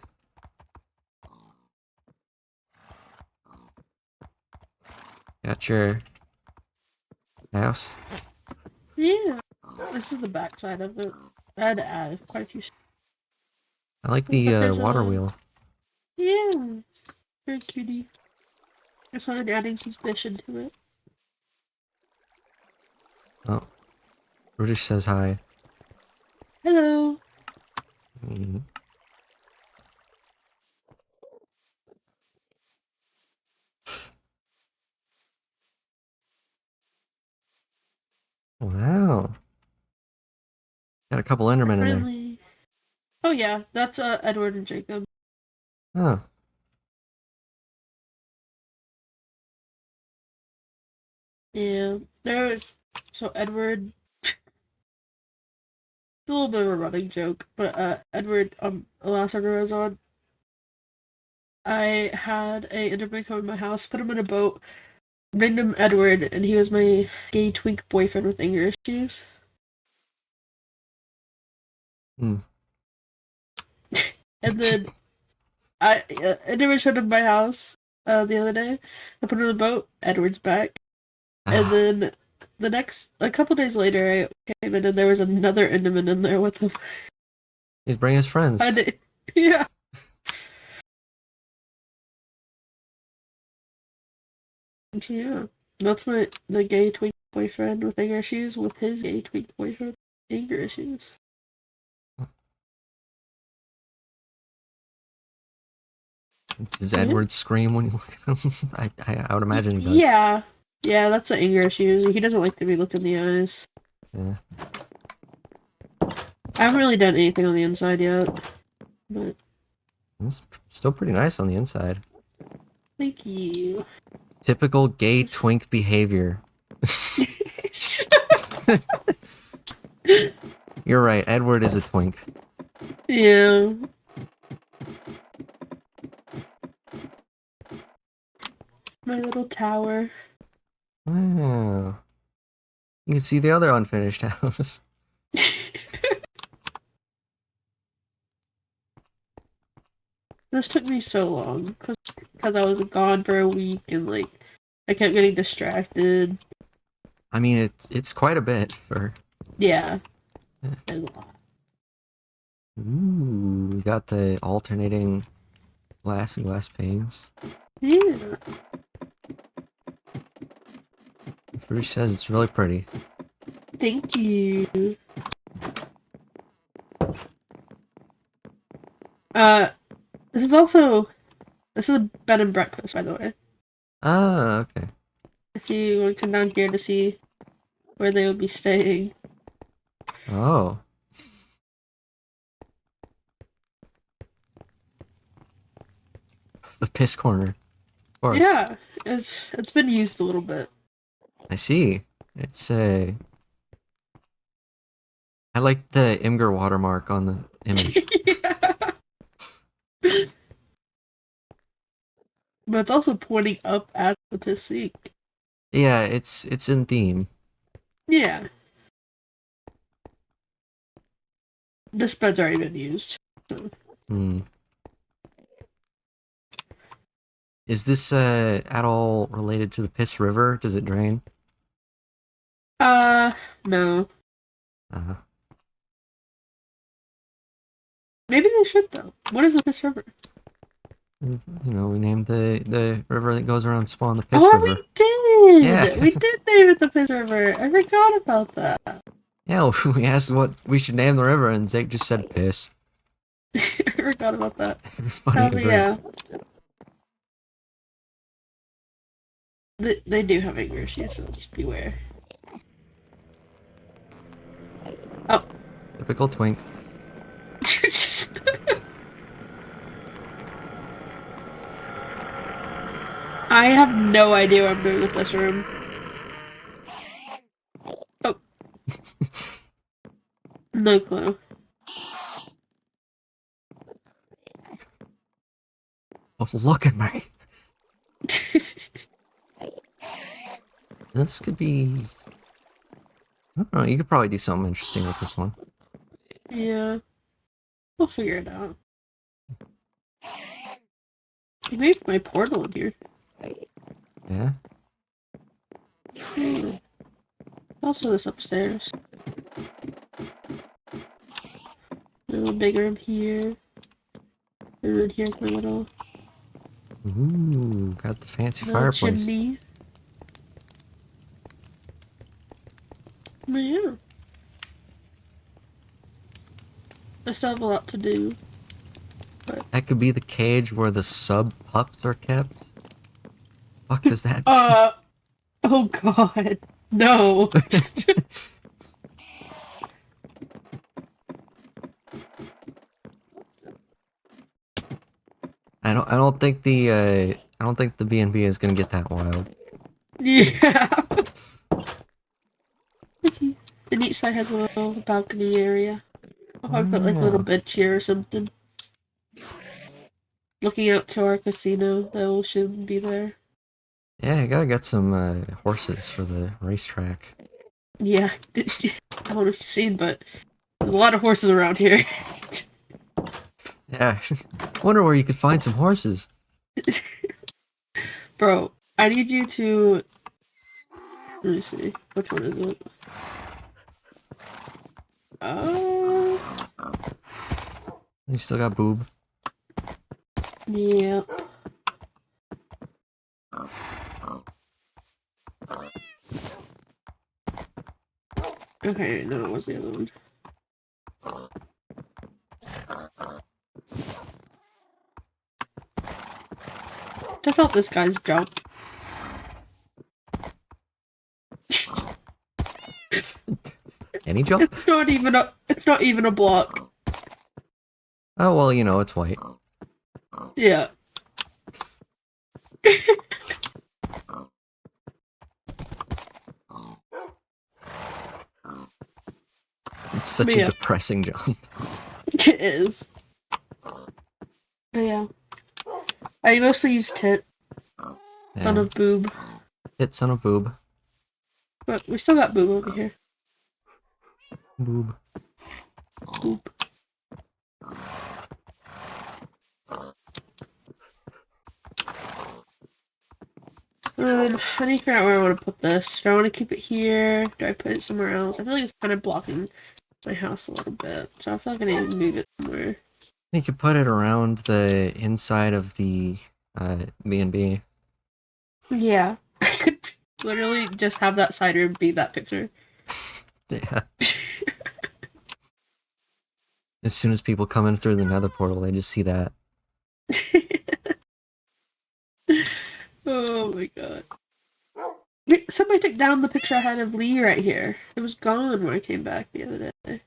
Got your house?
Yeah. This is the back side of it. I had to add quite a few.
I like
But
the
there's
water wheel.
Yeah. Very cutie. I started adding some fish into it.
Oh. British says hi.
Hello.
Mm. Wow. Got a couple Endermen in there.
Friendly. Oh yeah, that's Edward and Jacob.
Huh.
Yeah. So Edward, it's a little bit of a running joke, but Edward, the last server I was on, I had a Enderman come in my house, put him in a boat, named him Edward, and he was my gay twink boyfriend with anger issues.
Hmm.
And then Enderman showed up at my house the other day. I put him in the boat. Edward's back, and
Ah,
then a couple days later, I came in and there was another Enderman in there with him.
he's bringing his friends.
Yeah. Yeah, that's the gay twink boyfriend with anger issues with his gay twink boyfriend with anger issues.
Does
Yeah.
Edward scream when you look at him? I would imagine he does.
Yeah, yeah, that's the anger issues. He doesn't like to be looked in the eyes.
Yeah.
I haven't really done anything on the inside yet, but
It's still pretty nice on the inside.
Thank you.
Typical gay twink behavior. You're right, Edward is a twink.
Yeah. My little tower.
Wow. You can see the other unfinished house.
This took me so long because I was gone for a week and like I kept getting distracted.
I mean, it's quite a bit for.
Yeah, there's a lot.
Ooh, we got the alternating glass and glass panes.
Yeah.
Frush says it's really pretty.
Thank you. This is also this is a bed and breakfast, by the way.
Ah, okay.
If you want to come down here to see where they would be staying.
Oh. The piss corner. Of course.
Yeah, it's been used a little bit.
I see. It's a. I like the Imgur watermark on the image.
Yeah. But it's also pointing up at the piss sink.
Yeah, it's in theme.
Yeah. This bed's already been used. So.
Hmm. Is this at all related to the Piss River? Does it drain?
No.
Uh,
Maybe they should though. What is the Piss River?
you know, we named the river that goes around Spawn the Piss
Oh,
River.
we did!
Yeah.
We did name it the Piss River. I forgot about that.
Yeah, we asked what we should name the river, and Zake just said piss.
I forgot about that.
It was funny and great.
Yeah. They do have anger issues, so just beware. Oh.
Typical twink.
I have no idea what I'm doing with this room. Oh. No clue.
Oh, look at me. This could be. I don't know. You could probably do something interesting with this one.
Yeah. We'll figure it out. You made my portal in here.
Yeah.
Also this upstairs. A little big room here. And then here's my little
Ooh, got the fancy
little
fireplace.
chimney. But yeah. I still have a lot to do. But
That could be the cage where the sub pups are kept. Fuck does that?
Oh god. No.
I don't think the B&B is gonna get that wild.
Yeah. And each side has a little balcony area. I'll probably put like a little
Oh.
bench here or something. Looking out to our casino, the ocean be there.
Yeah, I gotta get some horses for the racetrack.
Yeah. I don't know if you've seen, but there's a lot of horses around here.
Yeah, wonder where you could find some horses.
Bro, I need you to... Let me see. Which one is it?
You still got boob.
Yeah. Okay, no, it was the other one. That's not this guy's jump.
Any jump?
It's not even a block.
Oh well, you know it's white.
Yeah.
It's
But
such a
yeah,
depressing jump.
it is. But yeah. I mostly use tit, son
Yeah.
of boob.
Hit son of boob.
But we still got boob over here.
Boob.
Boob. I need to figure out where I want to put this. Do I want to keep it here? Do I put it somewhere else? I feel like it's kind of blocking my house a little bit. So I feel like I need to move it somewhere.
You could put it around the inside of the B&B.
Yeah. I could literally just have that side room be that picture.
Yeah. As soon as people come in through the nether portal, they just see that.
Oh my god. Wait, somebody took down the picture I had of Lee right here. It was gone when I came back the other day.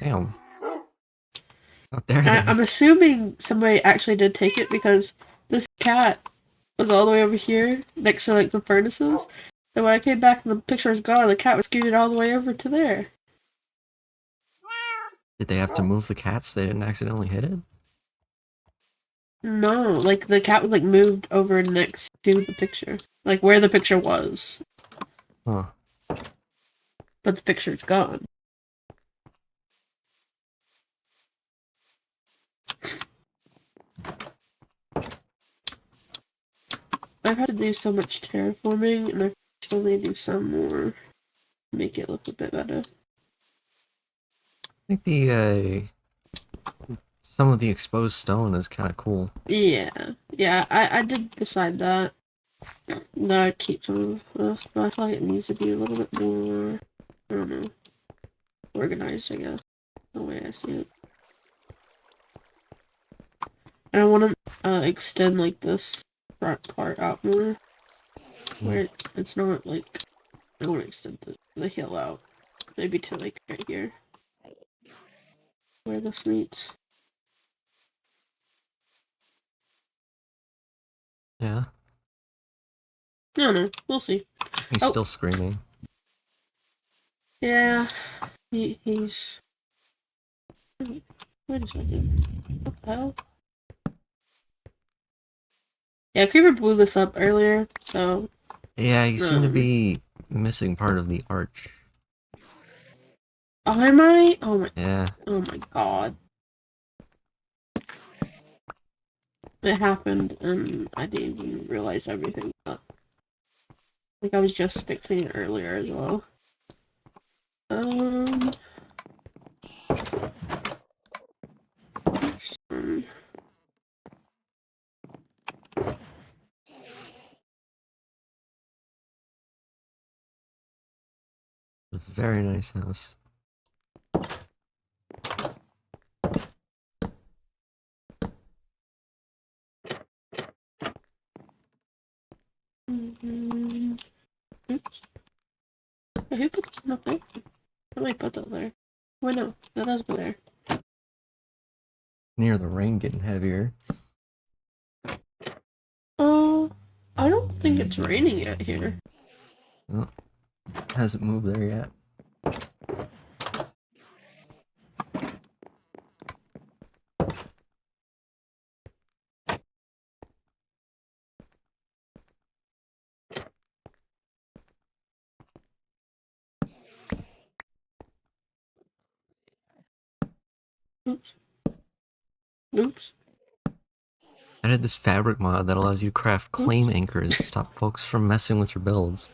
Damn. How dare they?
I'm assuming somebody actually did take it because this cat was all the way over here next to like the furnaces. And when I came back and the picture was gone, the cat was scooted all the way over to there.
Did they have to move the cats so they didn't accidentally hit it?
No, like the cat was like moved over next to the picture. Like where the picture was.
Huh.
But the picture's gone. I've had to do so much terraforming and I still need to do some more. Make it look a bit better.
I think the some of the exposed stone is kind of cool.
Yeah. Yeah, I did decide that. That I'd keep some of this, but I feel like it needs to be a little bit more, I don't know, organized, I guess, the way I see it. And I want to extend, like, this front part out more, where it's not, like, I want to extend the hill out, maybe to, like, right here, where this meets.
Yeah.
I don't know, we'll see.
He's
Oh,
still screaming.
yeah, he's... Wait a second. What the hell? Yeah, Creeper blew this up earlier, so
Yeah, you seem to be missing part of the arch.
oh, am I?
Yeah.
Oh my god. It happened and I didn't even realize everything. Like I was just fixing it earlier as well. Um, um,
A very nice house.
oops. Who put this up there? Somebody put that there. Wait, no, that does go there.
Near the rain getting heavier.
Oh, I don't think it's raining yet here.
Oh, hasn't moved there yet.
Oops. Oops.
I did this fabric mod that allows you to craft claim anchors and stop folks from messing with your builds.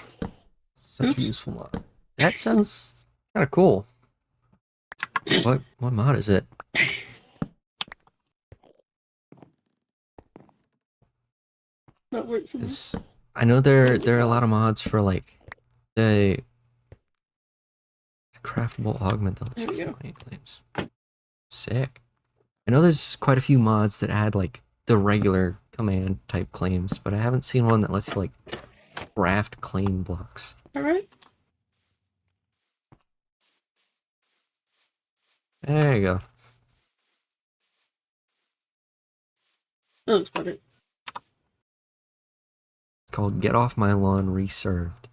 Such a
Oops.
useful mod. That sounds kind of cool. What mod is it?
That worked for me.
I know there are a lot of mods for like the craftable augment that lets
There
you
we go.
find claims. Sick. I know there's quite a few mods that add like the regular command type claims, but I haven't seen one that lets you like craft claim blocks.
Alright.
There you go.
That looks funny.
It's called Get Off My Lawn Reserved.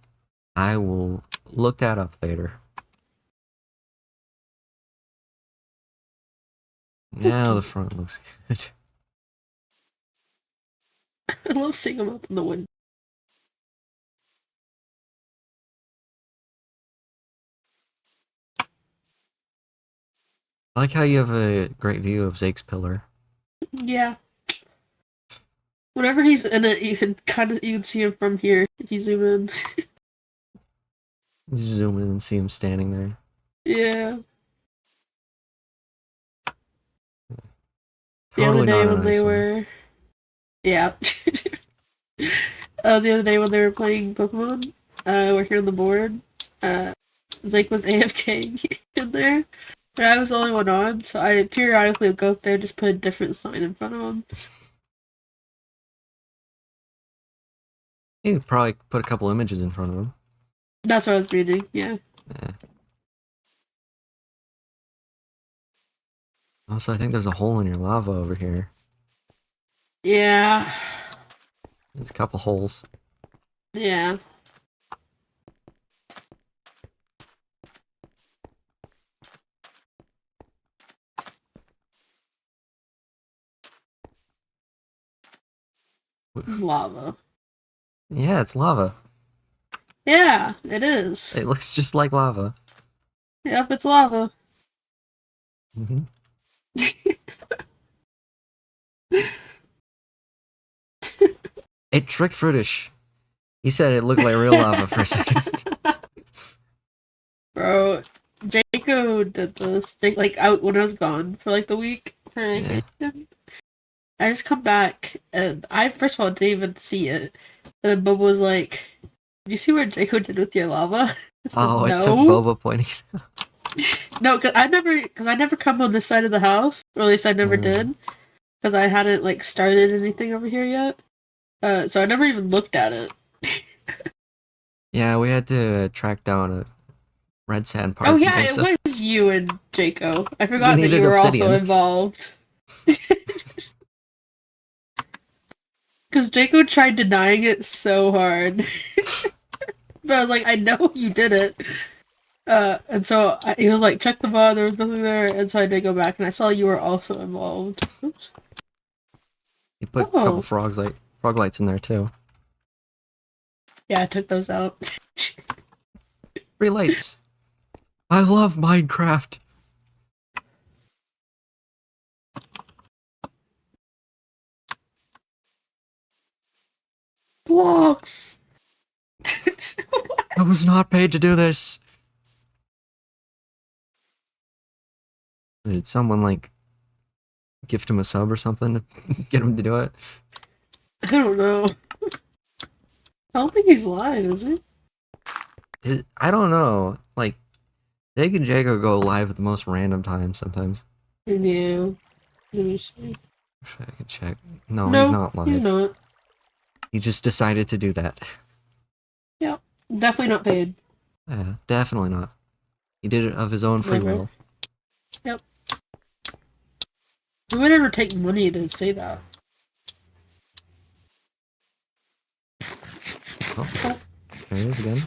I will look that up later. Now the front looks good.
I love seeing them up in the window.
I like how you have a great view of Zake's pillar.
Yeah. Whenever he's in it, you can see him from here if you zoom in.
You zoom in and see him standing there.
Yeah. The other
Totally
day
not an
when they
eyesore.
were, yeah. The other day when they were playing Pokemon, we're here on the board. Zake was AFK in there, and I was the only one on, so I periodically would go up there, just put a different sign in front of him.
You could probably put a couple images in front of him.
That's what I was reading. Yeah.
Yeah. Also, I think there's a hole in your lava over here.
Yeah.
There's a couple holes.
Yeah. Lava.
Yeah, it's lava.
Yeah, it is.
It looks just like lava.
Yep, it's lava.
Mm-hmm. It tricked Fruitish. He said it looked like real lava for a second.
Bro, Jaco did this. Like out when I was gone for like the week for
Yeah.
vacation. I just come back and I first of all didn't even see it. And then Bubba was like, "Did you see what Jaco did with your lava?" I said,
Oh, it took
no.
Boba pointing it out.
No, cause I never come on this side of the house, or at least I never did, because I hadn't like started anything over here yet. So I never even looked at it.
Yeah, we had to track down a red sand
Oh
parking
yeah,
mesa.
it was you and Jaco. I forgot that
needed
you were also
obsidian.
involved. Because Jaco tried denying it so hard. But I was like, I know you did it. And so he was like, check the mod, there was nothing there. And so I did go back and I saw you were also involved. Oops.
You put a couple
Oh.
frog lights in there too.
Yeah, I took those out.
3 lights. I love Minecraft.
Blocks!
I was not paid to do this. Did someone like gift him a sub or something to get him to do it?
I don't know. I don't think he's live, is he?
I don't know. Like, Jake and Jago go live at the most random times sometimes.
Yeah. Let me see.
I could check. No,
No,
he's not live.
he's not.
He just decided to do that.
Yep. Definitely not paid.
Yeah, definitely not. He did it of his own free
Never.
will.
Yep. Who would ever take money to say that?
Oh, there he is again.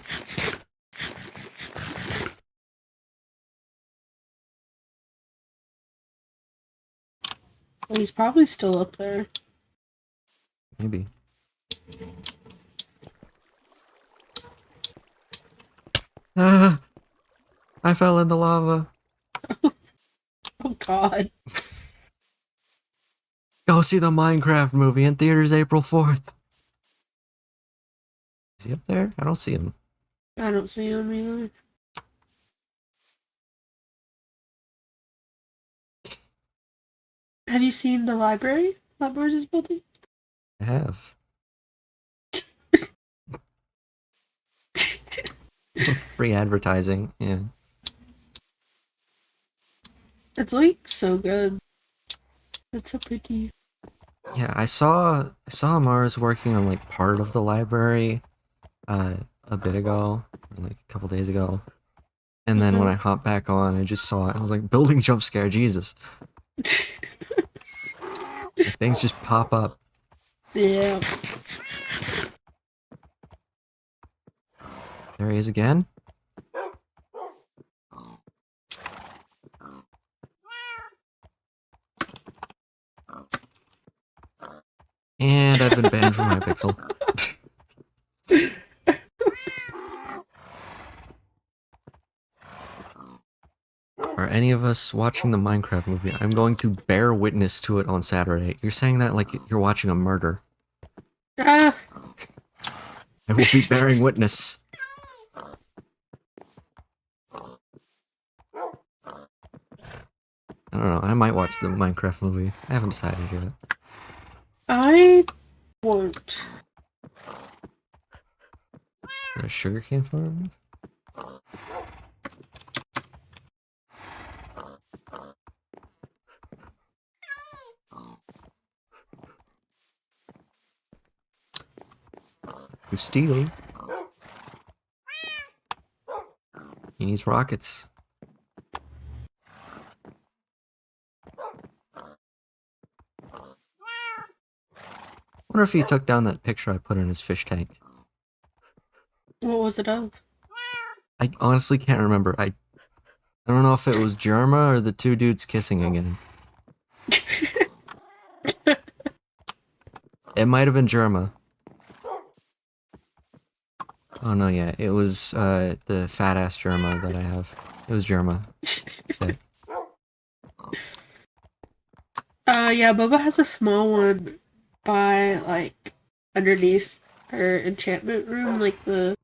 Well, he's probably still up there.
Maybe. Ah, I fell in the lava.
Oh god.
Go see the Minecraft movie in theaters April 4th. Is he up there? I don't see him.
I don't see him either. Have you seen the library that Burns is building?
I have. Free advertising, yeah.
It's like so good. It's so pretty.
Yeah, I saw Mars working on like part of the library a bit ago, or, like a couple days ago. And then when I hopped back on, I just saw it. I was like, building jump scare, Jesus. Like, things just pop up.
Yeah.
There he is again. And I've been banned from Hypixel. Are any of us watching the Minecraft movie? I'm going to bear witness to it on Saturday. You're saying that like you're watching a murder.
Ah.
I will be bearing witness. I don't know. I might watch the Minecraft movie. I haven't decided yet.
I won't.
A sugarcane farm? To steal. He needs rockets. Wonder if he took down that picture I put in his fish tank.
What was it of?
I honestly can't remember. I don't know if it was Germa or the two dudes kissing again. It might have been Germa. Oh no, yeah, it was the fat ass Germa that I have. It was Germa. Sick.
Yeah, Boba has a small one by, like, underneath her enchantment room, like the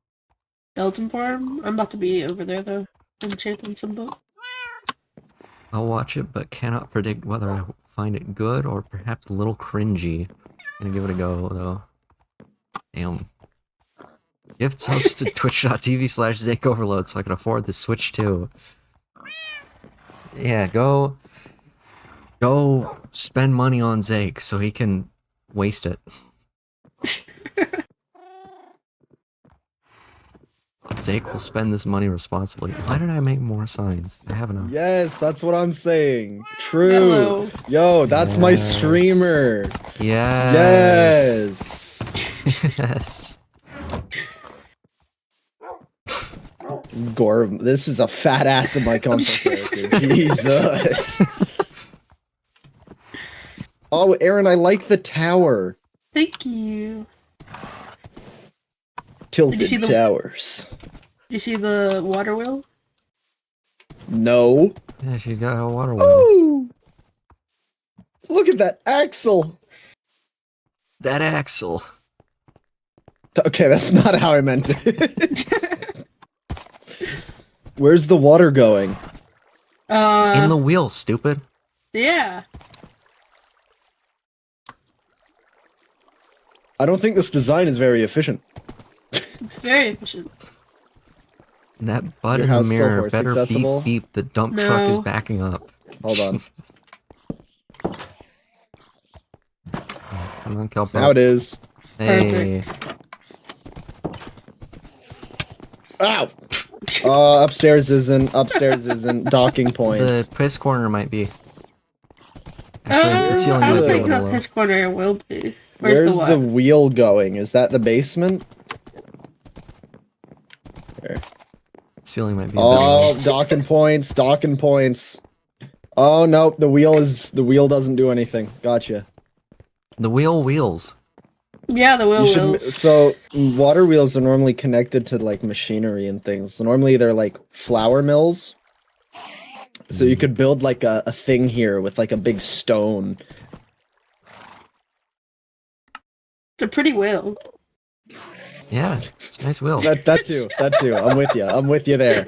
skeleton farm. I'm about to be over there, though, enchanting some book.
I'll watch it, but cannot predict whether I find it good or perhaps a little cringy. Gonna give it a go, though. Damn. Gift subs to twitch.tv/ZakeOverload so I can afford the Switch 2. Yeah, go spend money on Zake so he can waste it. Zake will spend this money responsibly. Why did I make more signs? I have enough.
Yes, that's what I'm saying. True.
Hello.
Yo, that's my
Yes.
streamer.
Yes.
Yes.
Yes.
Gorm, this is a fat ass of my console character. Jesus. Oh, Aaron, I like the tower.
Thank you.
Tilted
see the-
towers.
Did you see the water wheel?
No.
Yeah, she's got a water wheel.
Ooh. Look at that axle.
That axle.
Okay, that's not how I meant it. Where's the water going?
In the wheel, stupid.
Yeah.
I don't think this design is very efficient.
Very efficient.
And that bud
Your
in the
house still
mirror
horse
better
accessible?
beep beep. The dump truck is
No.
backing up.
Hold on.
Come on, Kelpo.
Now it is.
Hey.
Ow! Upstairs isn't. Upstairs isn't. Docking points.
The piss corner might be. Actually, the ceiling
I
might
don't
be a
think
little
the
low.
piss corner will be. Where's
Where's
the
the
what?
wheel going? Is that the basement? There.
Ceiling might be a bit low.
Oh, docking points. Docking points. Oh no, the wheel doesn't do anything. Gotcha.
The wheel wheels.
Yeah, the wheel
You should.
wheels.
So water wheels are normally connected to like machinery and things. So normally they're like flour mills. So you could build like a thing here with like a big stone.
It's a pretty wheel.
Yeah, it's a nice wheel.
That too. I'm with you. I'm with you there.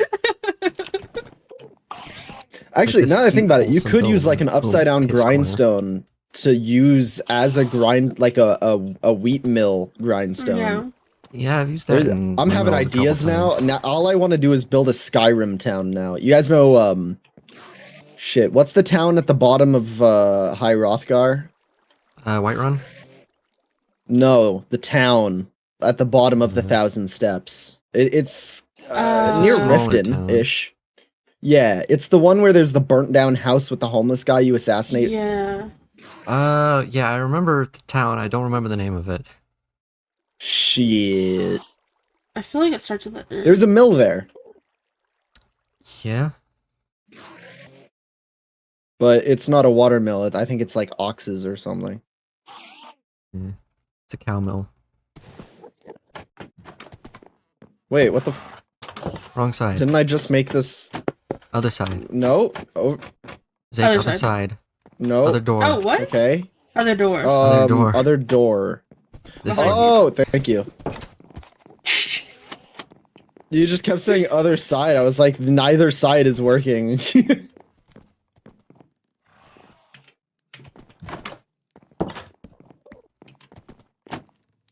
Actually,
this
now that I think
cute,
about it, you
wholesome
could use
building.
like an upside down
Piss corner.
grindstone to use as a grind, like a wheat mill grindstone.
Yeah.
Yeah, I've used that. In
I'm
my
having
mills a couple
ideas now.
times.
Now all I want to do is build a Skyrim town now. You guys know shit, what's the town at the bottom of High Rothgar?
Whiterun?
No, the town at the bottom of the
Mhm.
Thousand Steps. It's
It's a
near
smaller
Riften-ish. Yeah, it's the one where there's the burnt down house with the homeless guy you assassinate.
Yeah.
Yeah, I remember the town. I don't remember the name of it.
Shit.
I feel like it starts with an N.
There's a mill there,
Yeah?
but it's not a water mill. I think it's like oxes or something.
Yeah. It's a cow mill.
Wait, what the?
Wrong side.
Didn't I just make this?
Other side.
No. Oh,
Zach,
Other
other
side.
side.
no.
Other door.
Oh, what?
Okay.
Other door.
Other door.
Other door.
This
Oh.
one.
Oh, thank you. You just kept saying other side. I was like, neither side is working.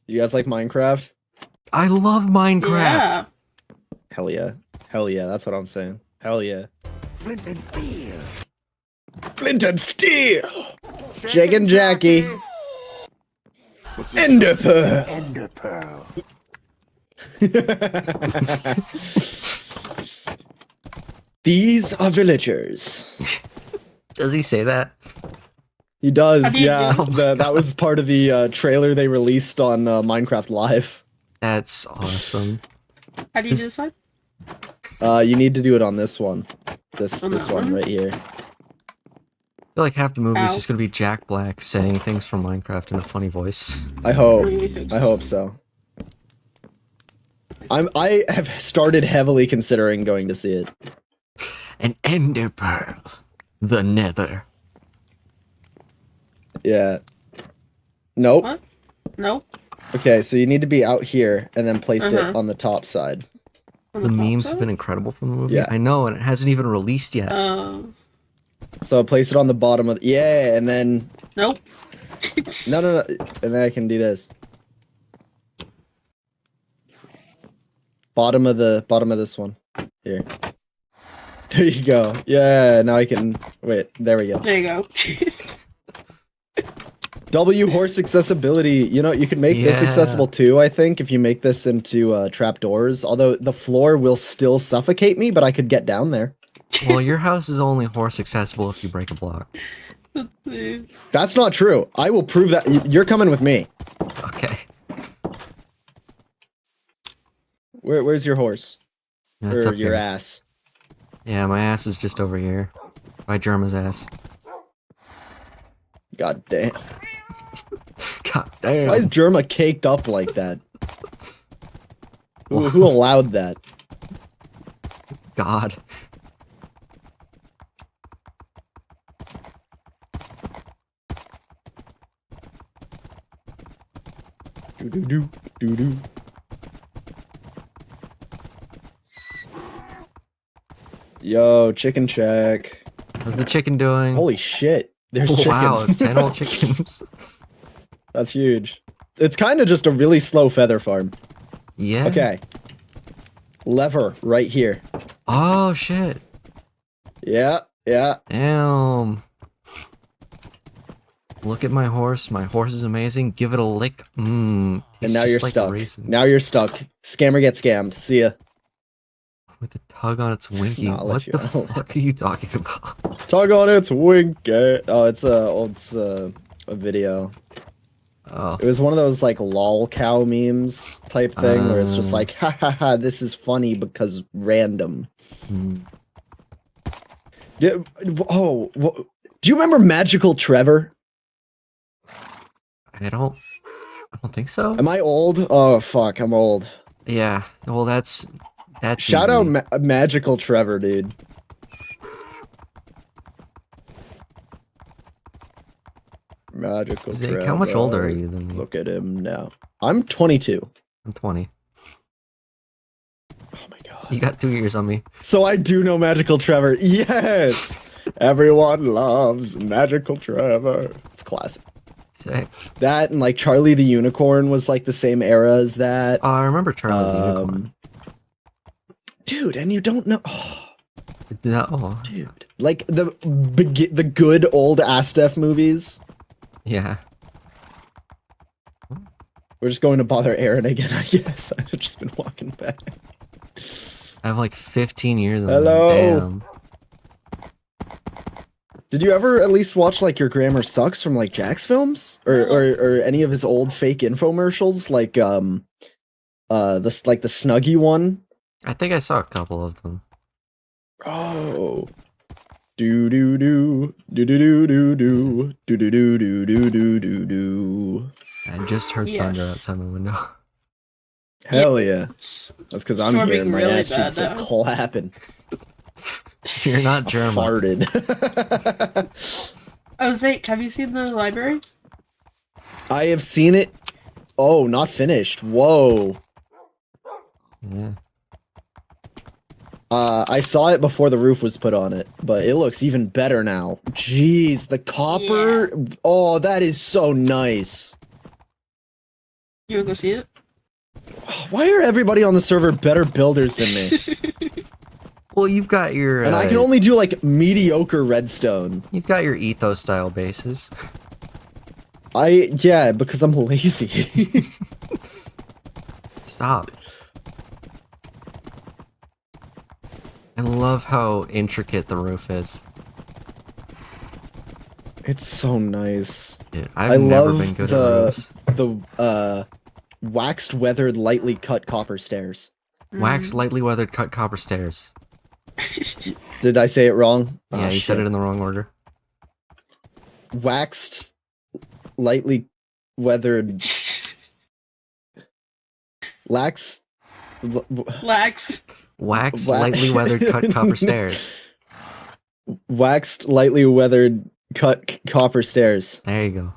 You guys like Minecraft?
I love Minecraft.
Yeah.
Hell yeah. Hell yeah, that's what I'm saying. Hell yeah.
Flint and steel.
Flint and steel! Jake and Jackie. Ender pearl.
Ender pearl.
These are villagers.
Does he say that?
He
How
does,
do you
yeah.
do?
That was part of the trailer they released on Minecraft Live.
That's awesome.
How do you do this one?
You need to do it on this one. This
On
this
that
one
one?
right here.
I feel like half the movie is
Ow.
just gonna be Jack Black saying things from Minecraft in a funny voice.
I hope.
Let me fix
I
this.
hope so. I have started heavily considering going to see it.
An ender pearl. The nether.
Yeah. Nope.
What? Nope.
Okay, so you need to be out here and then place
Uh-huh.
it on the top side.
On
The
top
memes
side?
have been incredible from the movie.
Yeah.
I know, and it hasn't even released yet.
So place it on the bottom of yeah, and then
Nope.
no, and then I can do this. Bottom of this one. Here. There you go. Yeah, now I can wait. There we go.
There you go.
W horse accessibility. You know, you could make this
Yeah.
accessible too, I think, if you make this into trapdoors. Although the floor will still suffocate me, but I could get down there.
Well, your house is only horse accessible if you break a block.
That's not true. I will prove that. You're coming with me.
Okay.
Where's your horse?
That's
Or
up
your
here.
ass?
Yeah, my ass is just over here. By Germa's ass.
God damn.
God damn.
Why is Germa caked up like that? Who allowed that?
God.
Do. Yo, chicken check.
How's the chicken doing?
Holy shit. There's chicken.
Wow, 10 whole chickens.
That's huge. It's kind of just a really slow feather farm.
Yeah.
Okay. Lever right here.
Oh, shit.
Yeah.
Damn. Look at my horse. My horse is amazing. Give it a lick. Mmm.
And now you're stuck. Now you're stuck. Scammer get scammed. See ya.
With a tug on its winky.
Nah, I'll let
What
you-
the
I'll let
fuck are you talking about?
Tug on its wink. Oh, it's a video.
Oh.
It was one of those like lol cow memes type thing where it's just
Oh.
like, ha ha ha, this is funny because random.
Mm.
Yeah, do you remember Magical Trevor?
I don't think so.
Am I old? Oh fuck, I'm old.
Yeah. Well, that's
Shout
easy.
out Magical Trevor, dude. Magical
Zach,
Trevor.
how much older are you than me?
Look at him now. I'm 22.
I'm 20.
Oh my god.
You got 2 years on me.
So I do know Magical Trevor. Yes! Everyone loves Magical Trevor. It's classic.
Sick.
That and like Charlie the Unicorn was like the same era as that.
Oh, I remember Charlie the Unicorn.
Dude, and you don't know. Oh,
No.
dude. Like the good old Astef movies.
Yeah.
We're just going to bother Aaron again, I guess. I've just been walking back.
I have like 15 years on
Hello.
me. Damn.
Did you ever at least watch like Your Grammar Sucks from like Jack's films or any of his old fake infomercials like this like the Snuggie one?
I think I saw a couple of them.
Oh. Do do do do do do do do do do do do do do do.
I just heard
Yes.
thunder outside my window.
Hell yeah. That's because I'm here
Storming
and my
really
ass
bad
cheeks are
now.
clapping.
You're not German.
Farted.
Oh, Zake, have you seen the library?
I have seen it. Oh, not finished. Whoa.
Yeah.
I saw it before the roof was put on it, but it looks even better now. Jeez, the copper.
Yeah.
Oh, that is so nice.
You wanna go see it?
Why are everybody on the server better builders than me?
Well, you've got your
And I can only do like mediocre redstone.
you've got your ethos style bases.
Yeah, because I'm lazy.
Stop. I love how intricate the roof is.
It's so nice.
Dude,
I
I've never
love
been good at roofs.
the waxed weathered lightly cut copper stairs.
Wax lightly weathered cut copper stairs.
Did I say it wrong?
Yeah,
Oh,
you said
shit.
it in the wrong order.
Waxed lightly weathered lax
Lax.
Wax
Wa-
lightly weathered cut copper stairs.
waxed lightly weathered cut copper stairs.
There you go.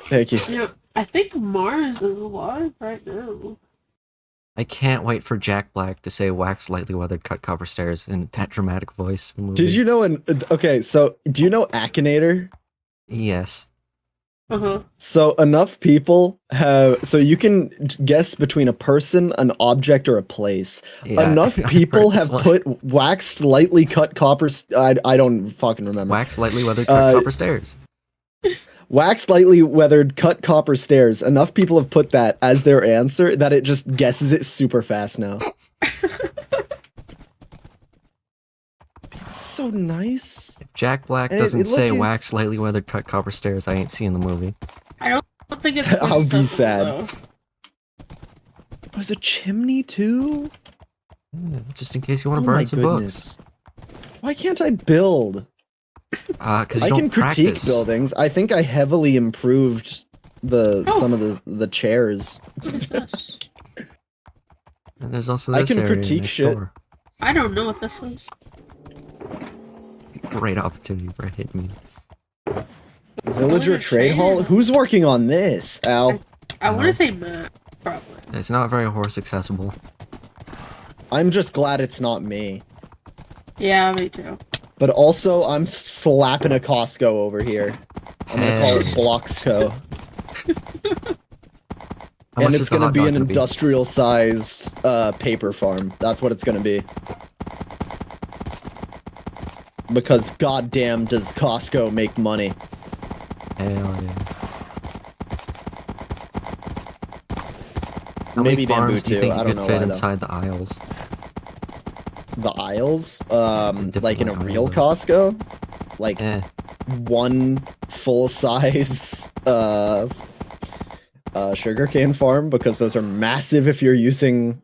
Thank you.
You know, I think Mars is alive right now.
I can't wait for Jack Black to say wax lightly weathered cut copper stairs in that dramatic voice in the movie.
Did you know okay, so do you know Akinator?
Yes.
Uh-huh.
So enough people have so you can guess between a person, an object, or a place.
Yeah,
Enough
I've
people
heard this
have
one.
put waxed lightly cut copper I don't fucking remember.
Wax lightly weathered cut
Uh,
copper stairs.
Waxed lightly weathered cut copper stairs. Enough people have put that as their answer that it just guesses it super fast now. It's so nice.
If Jack Black
And
doesn't say
look,
wax lightly weathered cut copper stairs, I ain't seeing the movie.
I don't think it's
I'll be
accessible,
sad.
though.
There's a chimney too?
Yeah, just in case you want
Oh
to
my
burn some
goodness. Why can't I build?
Because you
I
don't
can critique
practice.
buildings. I think I heavily improved some of the chairs.
What is this?
And there's also
I
this
can
area
critique
next
shit.
door.
I don't know what this is.
Great opportunity for a hit me.
Villager
Villager
Trade
Trade
Hall?
Hall.
Who's working on this, Al?
I want to say Matt, probably.
It's not very horse accessible.
I'm just glad it's not me.
Yeah, me too.
But also, I'm slapping a Costco over here. I'm gonna call it Bloxco.
How
And
much
it's
is the
gonna
hot
be
dog
an
gonna be?
industrial-sized paper farm. That's what it's gonna be. Because goddamn does Costco make money.
Hell yeah. How
Maybe
many
bamboo
farms do you
too,
think
I
you
don't
could
know
fit
why, though.
inside the aisles?
The aisles?
Different,
Like in a
like,
real
aisles
Costco? Like
Eh.
one full-size sugarcane farm? Because those are massive if you're using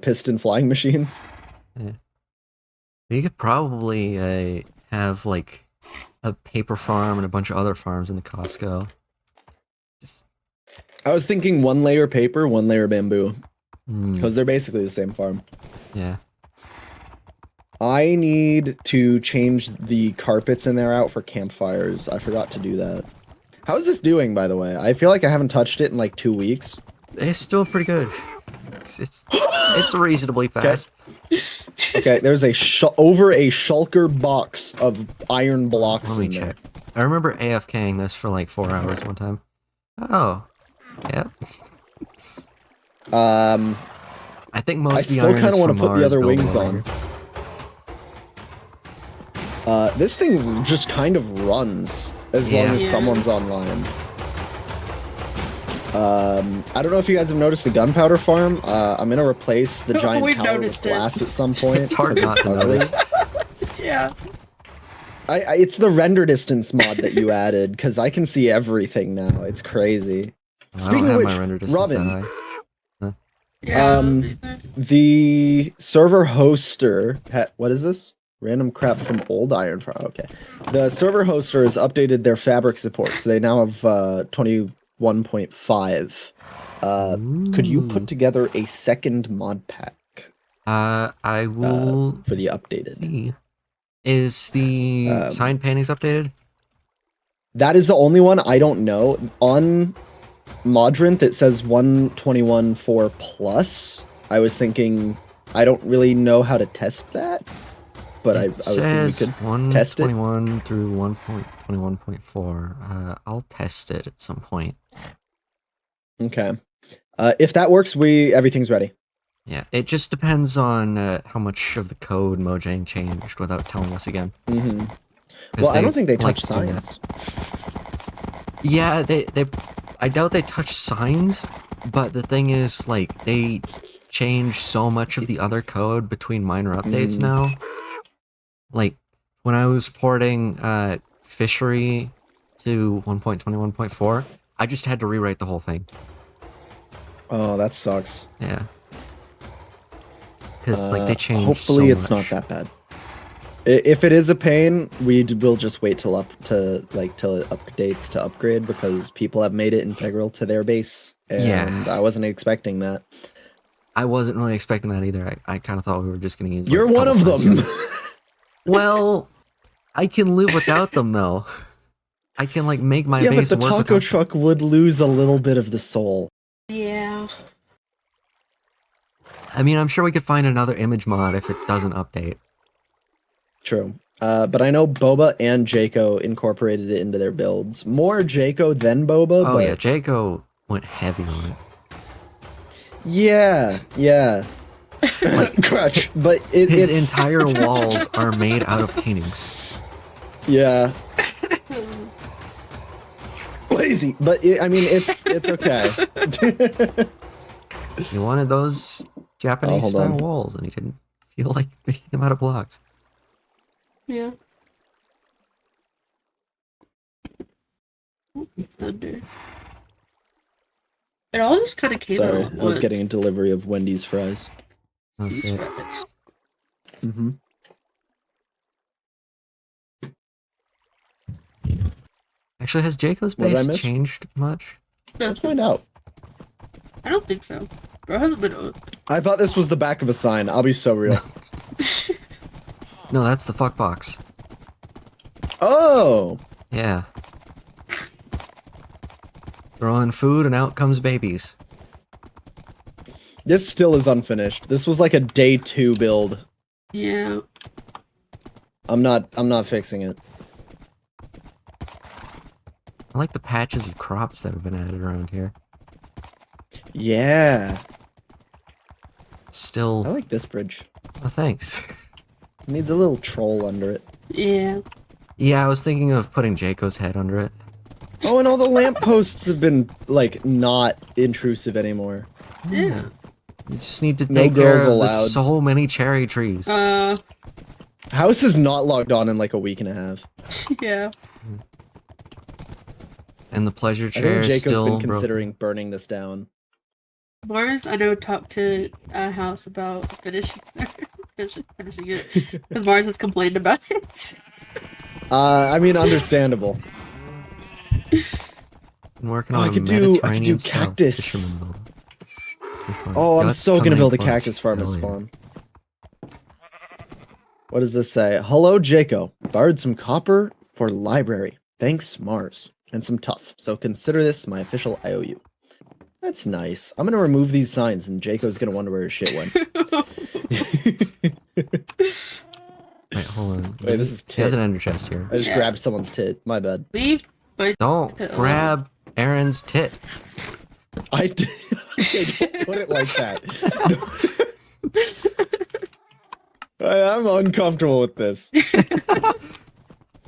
piston flying machines.
You could probably have like a paper farm and a bunch of other farms in the Costco. Just
I was thinking one layer paper, one layer bamboo.
mm,
Because they're basically the same farm.
yeah.
I need to change the carpets in there out for campfires. I forgot to do that. How's this doing, by the way? I feel like I haven't touched it in like 2 weeks.
It's still pretty good. It's reasonably fast.
Okay, there's over a shulker box of iron blocks
Let me
in there.
check. I remember AFKing this for like 4 hours one time. Oh. Yep. I think most
I
of the
still
iron
kind
is
of want
from
to put the
Mars
other
building
wings on. This thing just kind of runs as long
Yeah.
as
Yeah.
someone's online. I don't know if you guys have noticed the gunpowder farm. I'm gonna replace the giant
We've
tower with
noticed it.
glass at some point.
It's hard
'cause
not to
ugly.
notice.
Yeah.
It's the render distance mod that you added because I can see everything now. It's crazy.
I
Speaking
don't
of
have
which,
my render distance that
Robin,
high.
Yeah.
the server hoster. What is this? Random crap from old Iron Farm. Okay, the server hoster has updated their fabric support, so they now have 21.5. Could you
Ooh.
put together a second mod pack
I will
for the updated?
see. Is the sign paintings updated?
That is the only one I don't know. On Modrinth, it says 121.4 plus. I was thinking, I don't really know how to test that, but I was thinking we could test it.
121 through 1.21.4. I'll test it at some point.
Okay. If that works, everything's ready.
Yeah, it just depends on how much of the code Mojang changed without telling us again.
Mm-hmm. Well, I don't think they touch
doing
signs.
that. Yeah, I doubt they touch signs, but the thing is, like, they change so much of the other code between minor updates now. Like, when I was porting fishery to 1.21.4, I just had to rewrite the whole thing.
Oh, that sucks.
Yeah. Because, like, they changed
Hopefully
so
it's
much.
not that bad. If it is a pain, we'll just wait till it updates to upgrade because people have made it integral to their base, and
Yeah.
I wasn't expecting that.
I wasn't really expecting that either. I kind of thought we were just going to use.
You're
like,
one of
double
them.
signs. Well, I can live without them though. I can like make my
Yeah, but
base
the
work
taco
without
truck would lose a little bit of the soul.
Yeah.
I mean, I'm sure we could find another image mod if it doesn't update.
True. But I know Boba and Jaco incorporated it into their builds. More Jaco than Boba,
Oh
but
yeah, Jaco went heavy on it.
yeah. Like crutch, but
His
it's
entire walls are made out of paintings.
yeah. Lazy, but I mean it's okay.
He wanted those Japanese
hold
style
on.
walls, and he didn't feel like making them out of blocks.
Yeah. Thunder. It all just kind of came
Sorry,
out.
I was getting a delivery of Wendy's fries.
That's it.
Mm-hmm.
Actually, has Jaco's
What did I
base
miss?
changed much?
Let's find out.
I don't think so. Bro hasn't been.
I thought this was the back of a sign. I'll be so real.
No, that's the fuck box.
Oh,
Yeah. Throw in food and out comes babies.
this still is unfinished. This was like a day 2 build.
Yeah.
I'm not fixing it.
I like the patches of crops that have been added around here.
Yeah,
Still,
I like this bridge.
oh, thanks.
It needs a little troll under it.
Yeah.
Yeah, I was thinking of putting Jaco's head under it.
Oh, and all the lampposts have been like not intrusive anymore.
Yeah.
You just need to
No
take care
girls
of the
allowed.
so many cherry trees.
House is not logged on in like a week and a half.
Yeah.
And the pleasure
I
chair
think
is
Jacob's
still
been
broken.
considering burning this down.
Mars, I know, talked to House about finishing it because Mars has complained about it.
I mean, understandable.
Been working
Oh,
on
I
a
could do
Mediterranean-style
cactus.
fisherman build.
Oh, I'm
Guts
so gonna
coming
build a
clutch.
cactus farm at
Hell yeah.
spawn. What does this say? Hello, Jaco. Borrowed some copper for library. Thanks, Mars. And some tough. So consider this my official IOU. That's nice. I'm gonna remove these signs and Jaco's gonna wonder where his shit went.
Wait, hold on.
Wait, this is
He has
tit.
an ender chest here.
I just
Yeah.
grabbed someone's tit. My bad.
Leave, but
Don't grab Aaron's tit.
I did. Don't put it like that. I'm uncomfortable with this.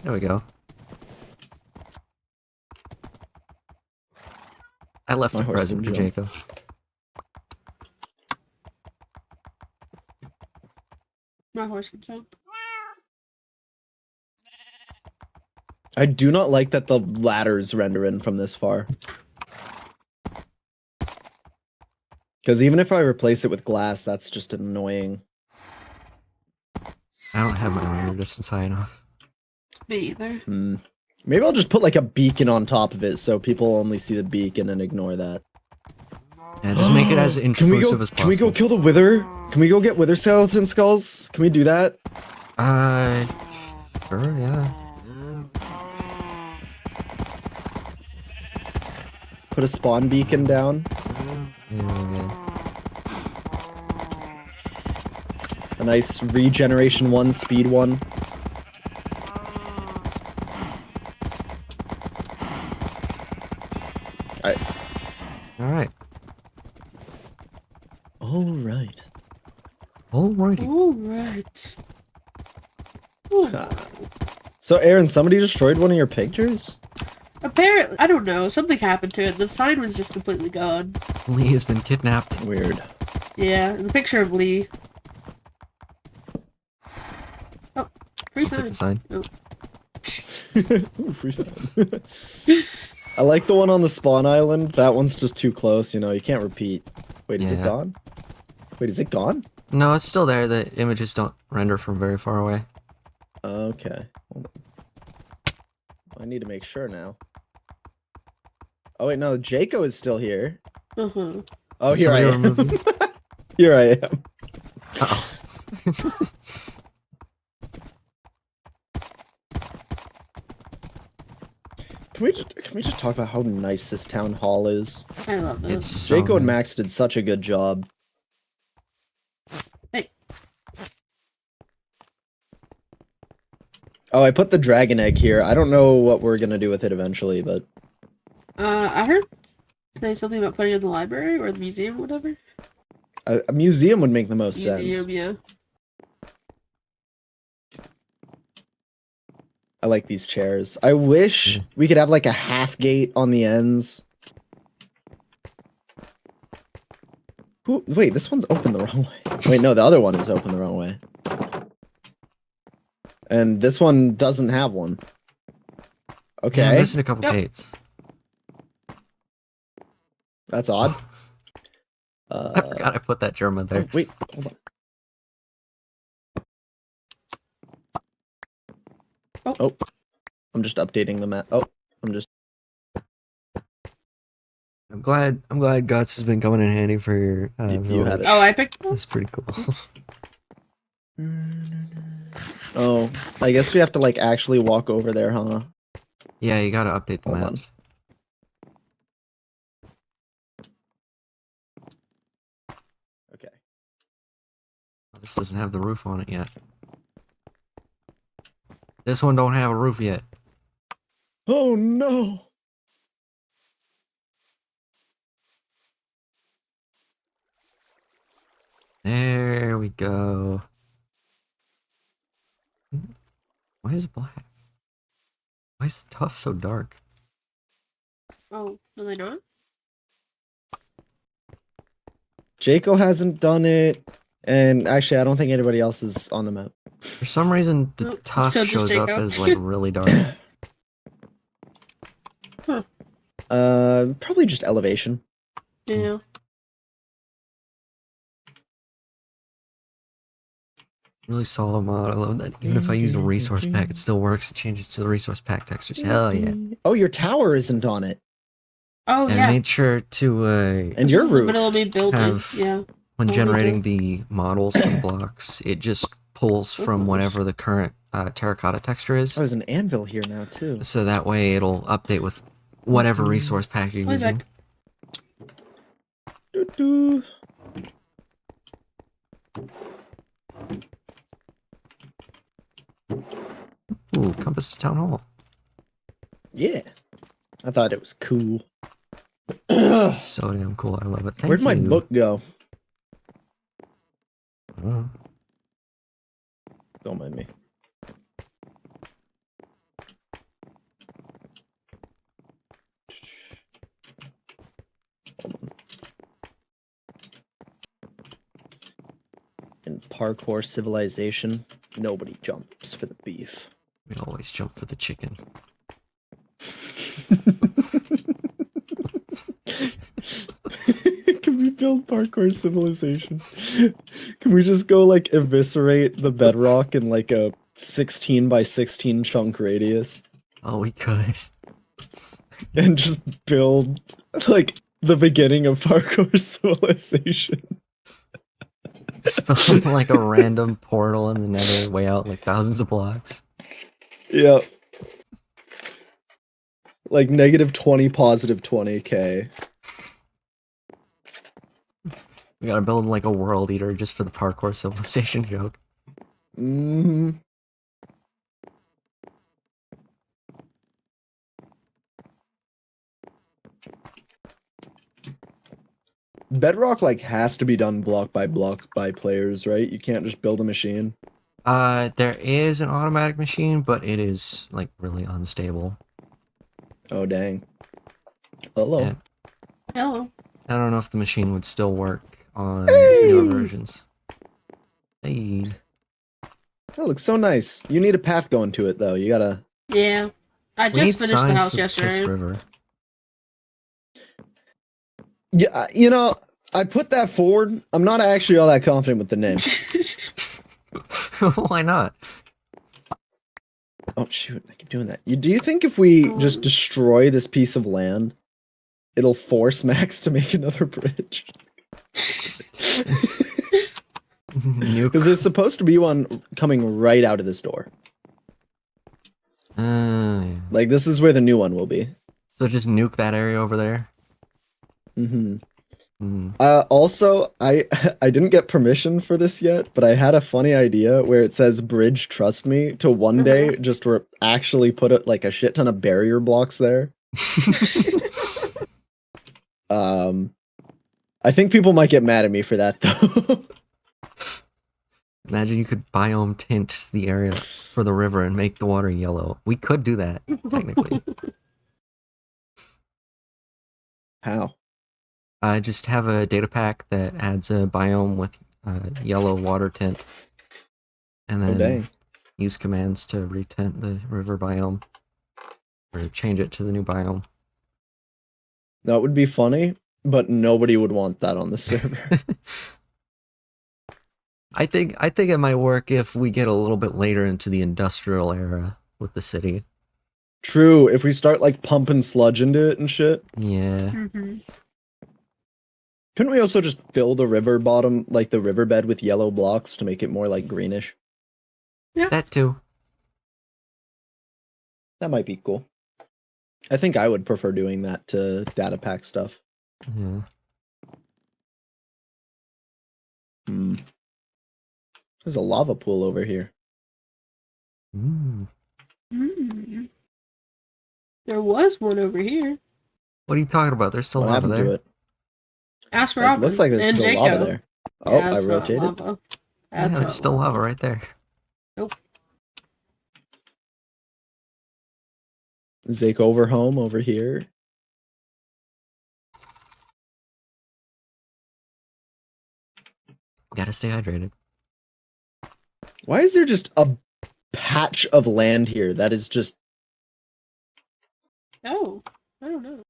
There we go. I left
My
a
horse
present for
can jump.
Jacob.
my horse can jump.
I do not like that the ladders render in from this far. Because even if I replace it with glass, that's just annoying.
I don't have my render distance high enough.
Me either.
Maybe I'll just put like a beacon on top of it so people only see the beacon and ignore that.
Yeah, just make it as intrusive as possible.
Can we go kill the wither? Can we go get wither skeleton skulls? Can we do that?
Sure, yeah.
Put a spawn beacon down.
Yeah.
A nice regeneration 1, speed 1.
Alright.
Alright.
Alrighty.
Alright. Ooh.
So, Aaron, somebody destroyed one of your pictures?
Apparently, I don't know. Something happened to it. The sign was just completely gone.
Lee has been kidnapped.
Weird.
Yeah, the picture of Lee. Oh, free
I'll take the
sign.
sign.
Oh.
Ooh, free sign. I like the one on the spawn island. That one's just too close, you know, you can't repeat. Wait, is it
Yeah.
gone? Wait, is it gone?
No, it's still there. The images don't render from very far away.
Okay. I need to make sure now. Oh wait, no, Jaco is still here.
Uh-huh.
Oh,
Did
here I
somebody
am.
remove you?
Here I am.
Uh-oh.
Can we just talk about how nice this town hall is?
I love it.
It's so
Jaco and
nice.
Max did such a good job.
Hey.
Oh, I put the dragon egg here. I don't know what we're gonna do with it eventually, but
I heard say something about putting it in the library or the museum, whatever.
a museum would make the most
Museum,
sense.
yeah.
I like these chairs. I wish we could have like a half gate on the ends. Wait, this one's open the wrong way. Wait, no, the other one is open the wrong way. And this one doesn't have one. Okay.
Yeah, I'm missing a couple
Yep.
gates.
That's odd.
I forgot I put that German there.
Oh, wait, hold on. Oh, I'm just updating the map. Oh, I'm just.
I'm glad Guts has been coming in handy for your
You have
village.
it.
Oh, I picked one?
That's pretty cool.
Oh, I guess we have to like actually walk over there, huh?
Yeah, you gotta update the
Hold on.
maps.
Okay.
This doesn't have the roof on it yet. This one don't have a roof yet.
Oh no.
There we go. Why is it black? Why is the tuff so dark?
Oh, no, they not?
Jaco hasn't done it, and actually, I don't think anybody else is on the map.
For some reason, the
Nope,
tuff
so just
shows up
Jaco.
as like really dark.
Probably just elevation.
Yeah.
Really solid mod. I love that. Even if I use a resource pack, it still works. It changes to the resource pack textures. Hell yeah.
Oh, your tower isn't on it,
Oh,
And I
yeah.
made sure to
and your
In the
roof.
middle of me building.
have-
Yeah.
when
Oh, we
generating the models for the blocks, it just pulls from whatever the current terracotta texture is.
Oh, there's an anvil here now too.
So that way it'll update with whatever resource pack you're
Way
using.
back.
Doo-doo.
Ooh, compass to town hall.
Yeah, I thought it was cool.
So damn cool. I love it. Thank
Where'd my
you.
book go?
Oh.
Don't mind me. Hold on. In parkour civilization, nobody jumps for the beef.
We always jump for the chicken.
Can we build parkour civilization? Can we just go like eviscerate the bedrock in like a 16 by 16 chunk radius
Oh, we could.
and just build like the beginning of parkour civilization?
Just build like a random portal in the nether way out like thousands of blocks.
Yeah. Like -20, +20k.
We gotta build like a world eater just for the parkour civilization joke.
Mm-hmm. Bedrock like has to be done block by block by players, right? You can't just build a machine.
There is an automatic machine, but it is like really unstable.
Oh dang. Hello.
And
Hello.
I don't know if the machine would still work on
Hey!
newer versions. Hey.
That looks so nice. You need a path going to it though. You gotta.
Yeah. I
We need
just finished the
signs
house
for the Piss
yesterday.
River.
Yeah, you know, I put that forward. I'm not actually all that confident with the name.
Why not?
Oh shoot, I keep doing that. Do you think if we just destroy this piece of land, it'll force Max to make another bridge? Because there's supposed to be one coming right out of this door.
Yeah.
Like this is where the new one will be.
So just nuke that area over there.
Mm-hmm.
Mm.
Also, I didn't get permission for this yet, but I had a funny idea where it says "Bridge, trust me" to one day just actually put it like a shit ton of barrier blocks there. I think people might get mad at me for that though.
Imagine you could biome tint the area for the river and make the water yellow. We could do that, technically.
How?
I just have a data pack that adds a biome with yellow water tint. And
Oh
then
dang.
use commands to retint the river biome. Or change it to the new biome.
That would be funny, but nobody would want that on the server.
I think it might work if we get a little bit later into the industrial era with the city.
True, if we start like pumping sludge into it and shit.
Yeah.
Couldn't we also just fill the river bottom, like the riverbed with yellow blocks to make it more like greenish?
That too.
That might be cool. I think I would prefer doing that to data pack stuff.
Yeah.
Hmm. There's a lava pool over here.
Mm.
There was one over here.
What are you talking about? There's still
What
lava
happened
there.
to it?
Ask
It
Robin.
looks like there's
and
still
Jacob.
lava there. Oh,
Yeah,
I
it's not
rotated.
lava.
Yeah,
That's
there's
not
still lava right there.
Zake over home over here.
Gotta stay hydrated.
Why is there just a patch of land here that is just...
Oh, I don't know.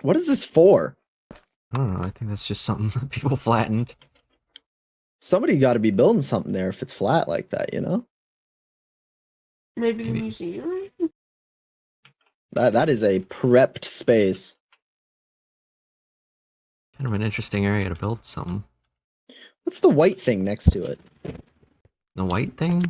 What is this for?
I don't know. I think that's just something that people flattened.
Somebody got to be building something there if it's flat like that, you know?
Maybe a
Maybe.
museum?
That is a prepped space.
Kind of an interesting area to build something.
What's the white thing next to it?
The white thing?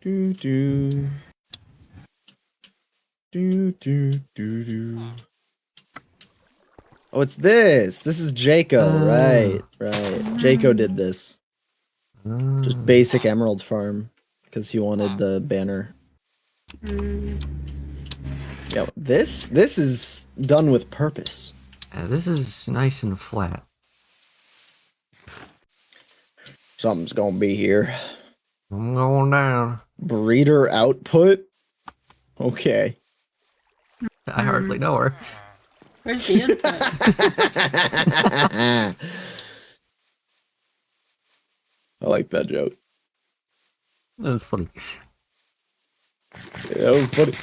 Do do. Do do do do. Oh, it's this. This is Jaco. Right, right. Jaco did this. Just basic emerald farm because he wanted the banner. Yeah, this is done with purpose.
Yeah, this is nice and flat.
Something's gonna be here.
I'm going down.
Breeder output? Okay.
I hardly know her.
Where's the input?
I like that joke.
That was funny.
Yeah, that was funny.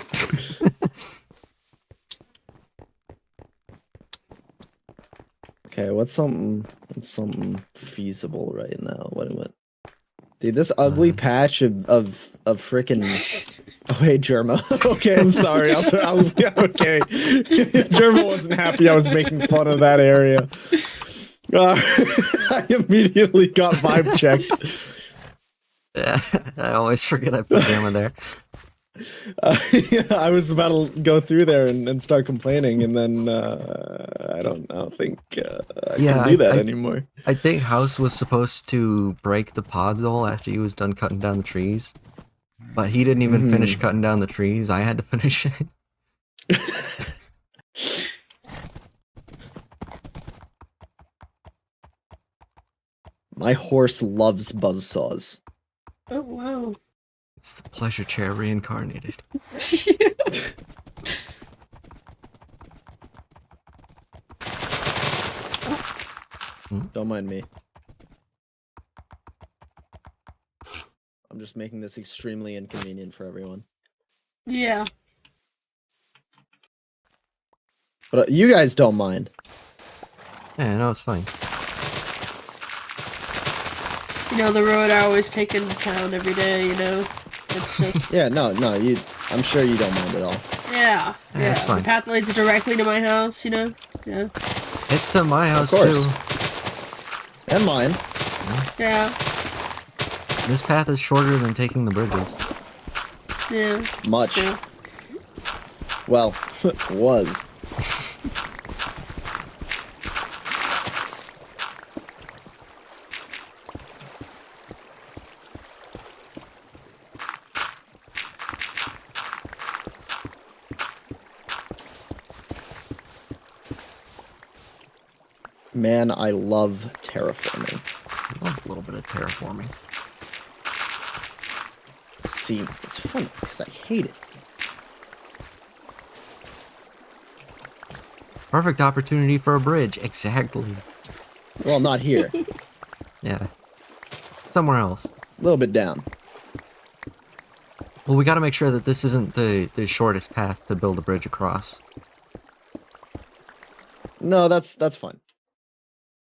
Okay, what's something feasible right now? What? Dude, this ugly patch of frickin' oh hey Germa. Okay, I'm sorry. I was yeah, okay. Germa wasn't happy I was making fun of that area. I immediately got vibe checked.
Yeah, I always forget I put Gamma there.
Yeah, I was about to go through there and start complaining, and then I don't think I
Yeah,
can do that anymore.
I think House was supposed to break the podzol after he was done cutting down the trees, but he didn't even finish cutting down the trees. I had to finish it.
My horse loves buzzsaws.
Oh wow.
It's the pleasure chair reincarnated.
Don't mind me. I'm just making this extremely inconvenient for everyone.
Yeah.
But you guys don't mind.
Yeah, no, it's fine.
You know, the road I always take into town every day, you know? It's just...
Yeah, no, I'm sure you don't mind at all.
Yeah.
Yeah, it's fine.
The path leads directly to my house, you know? Yeah.
It's to my house
course.
too.
And mine.
Yeah.
This path is shorter than taking the bridges.
Yeah.
Much.
Yeah.
Well, was. Man, I love terraforming.
I love a little bit of terraforming.
See, it's fun because I hate it.
Perfect opportunity for a bridge. Exactly.
Well, not here.
Yeah. Somewhere else.
A little bit down.
Well, we gotta make sure that this isn't the shortest path to build a bridge across.
No, that's fine.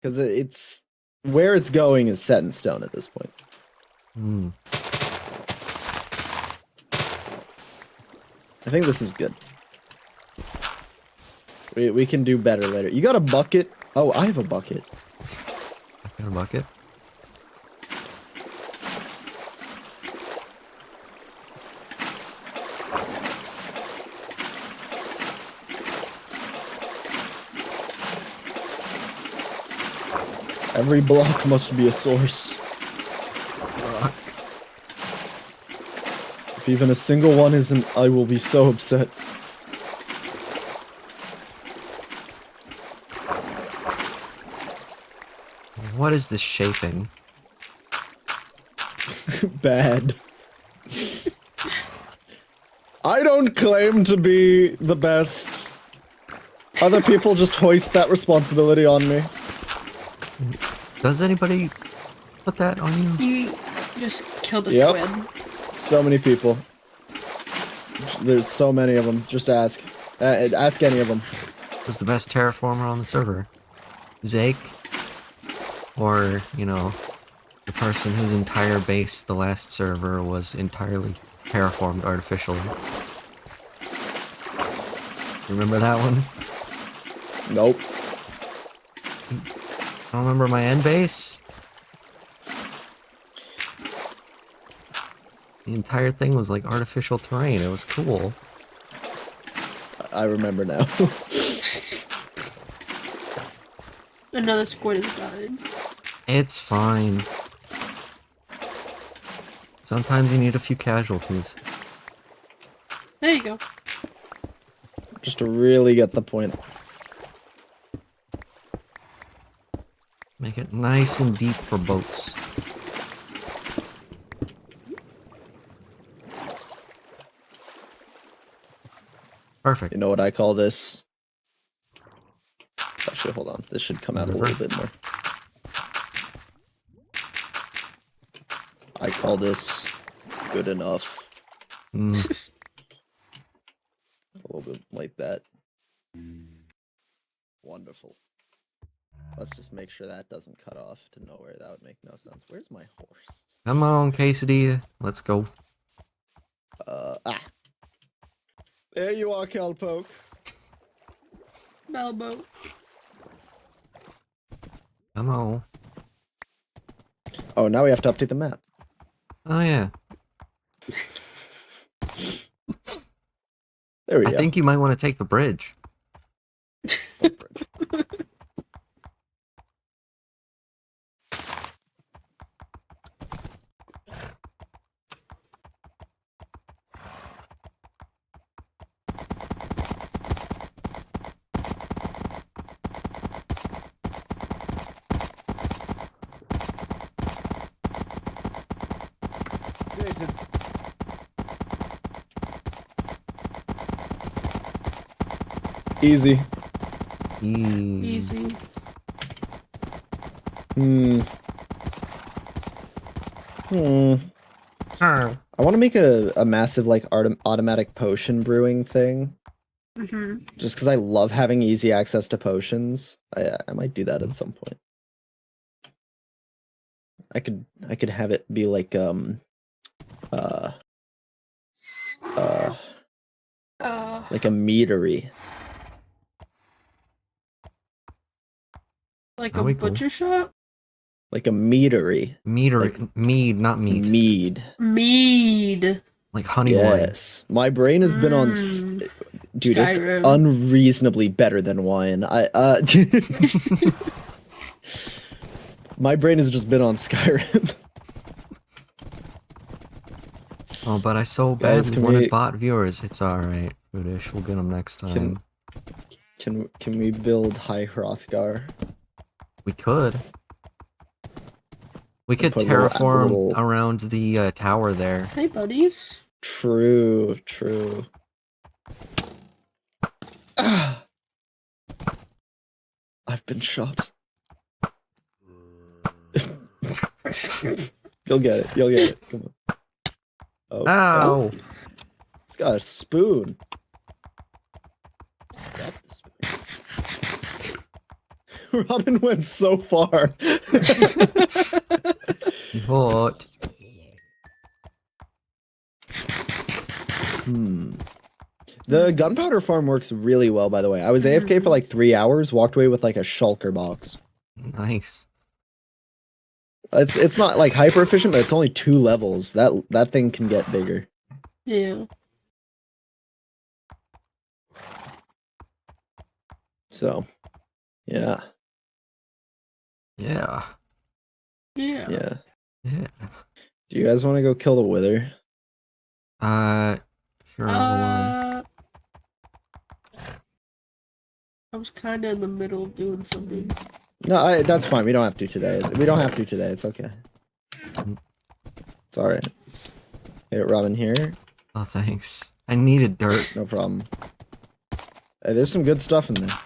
Because it's where it's going is set in stone at this point.
Hmm.
I think this is good. We can do better later. You got a bucket? Oh, I have a bucket.
I got a bucket.
Every block must be a source. If even a single one isn't, I will be so upset.
What is this shaping?
Bad. I don't claim to be the best. Other people just hoist that responsibility on me.
Does anybody put that on you?
You just killed a
Yep.
squid.
So many people. There's so many of them. Just ask. Ask any of them.
Who's the best terraformer on the server? Zake? Or, you know, the person whose entire base, the last server, was entirely terraformed artificially? Remember that one?
Nope.
I don't remember my end base? The entire thing was like artificial terrain. It was cool.
I remember now.
Another squid has died.
It's fine. Sometimes you need a few casualties.
There you go.
Just to really get the point.
Make it nice and deep for boats. Perfect.
You know what I call this? Actually, hold on. This should come out a little bit more. I call this Good enough.
Mm.
A little bit like that. Wonderful. Let's just make sure that doesn't cut off to nowhere. That would make no sense. Where's my horse?
Come on, quesadilla. Let's go.
There you are, Cowpoke.
Melbo.
Come on.
Oh, now we have to update the map.
Oh yeah.
There we
I
go.
think you might want to take the bridge.
Easy.
Easy.
I want to make a massive like automatic potion brewing thing. Just because I love having easy access to potions. I might do that at some point. I could have it be like like a meadery.
Like
That'd
a
be cool.
butcher shop?
Like a meadery.
Mead, not meat.
Mead.
Like honeywood.
Yes. My brain has been on dude,
Skyrim.
it's unreasonably better than wine. My brain has just been on Skyrim.
Oh, but I so
Guys,
badly wanted bot viewers. It's alright, Foodish. We'll get them next time.
Can we build High Hrothgar?
We could. We could
Put a
terraform
little-
around the tower there.
Hey, buddies.
True. Ah! I've been shot. You'll get it. Come on. Oh.
Ow!
It's got a spoon. Grab the spoon. Robin went so far.
What?
The gunpowder farm works really well, by the way. I was AFK for like 3 hours, walked away with like a shulker box.
Nice.
It's not like hyper efficient, but it's only 2 levels. That thing can get bigger.
Yeah.
So, yeah.
Yeah.
Yeah.
Yeah.
Do you guys want to go kill the wither?
Sure, hold on.
I was kind of in the middle of doing something.
No, that's fine. We don't have to today. It's okay. It's alright. Hey, Robin here.
Oh, thanks. I needed dirt.
No problem. Hey, there's some good stuff in there.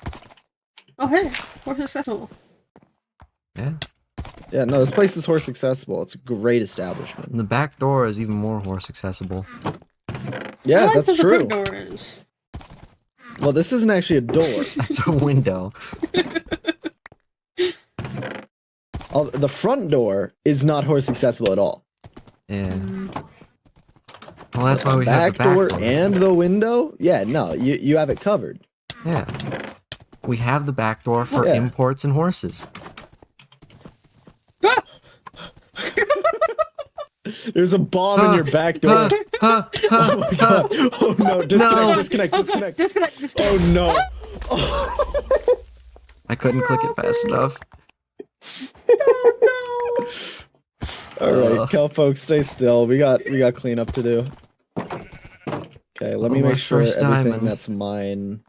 Oh, hey, horse accessible.
Yeah.
Yeah, no, this place is horse accessible. It's a great establishment.
And the back door is even more horse accessible.
Yeah,
I like
that's
where the
true.
front door is.
Well, this isn't actually a door.
That's a window.
The front door is not horse accessible at all.
Yeah. Well, that's why we have the back door.
And the window? Yeah, no, you have it covered.
Yeah. We have the back door for
Yeah.
imports and horses.
There's a bomb in your back door. Oh my god. Oh no, disconnect.
Disconnect.
Oh no.
I couldn't click it fast enough.
Alright, Kel folks, stay still. We got cleanup to do. Okay, let me
my
make sure
first
everything
diamond.
that's mine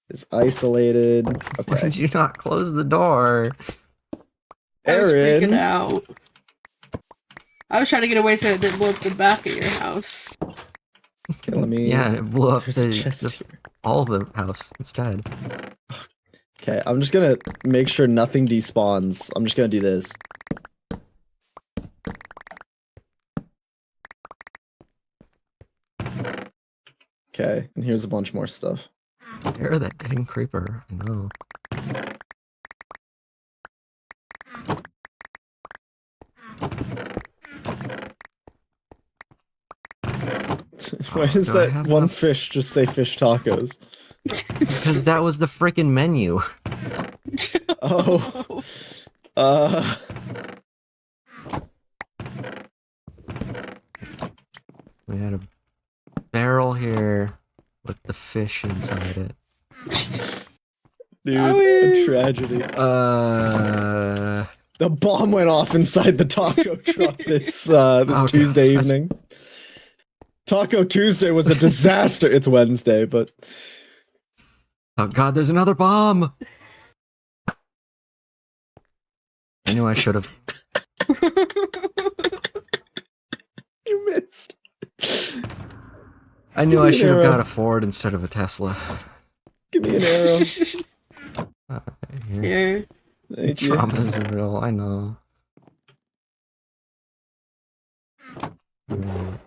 is isolated.
Why
Okay.
did you not close the door?
I was freaking
Aaron.
out. I was trying to get away so it didn't blow up the back of your house.
Okay, let me
Yeah, it blew up
There's a chest here.
all the house instead.
Okay, I'm just gonna make sure nothing despawns. I'm just gonna do this. Okay, and here's a bunch more stuff.
There, that dang creeper. I know.
Why does
do I
that
have
one
enough?
fish just say fish tacos?
Because that was the freaking menu.
Oh. Uh.
We had a barrel here with the fish inside it.
Dude, a tragedy. The bomb went off inside the taco truck this
Oh,
Tuesday
gosh.
evening. Taco Tuesday was a disaster. It's Wednesday, but
Oh god, there's another bomb! I knew I should have.
you missed.
I knew
Give me
I
an
should have
arrow.
got a Ford instead of a Tesla.
Give me an arrow.
Here.
Here.
Thank
It's
you.
from Israel, I know. Alright.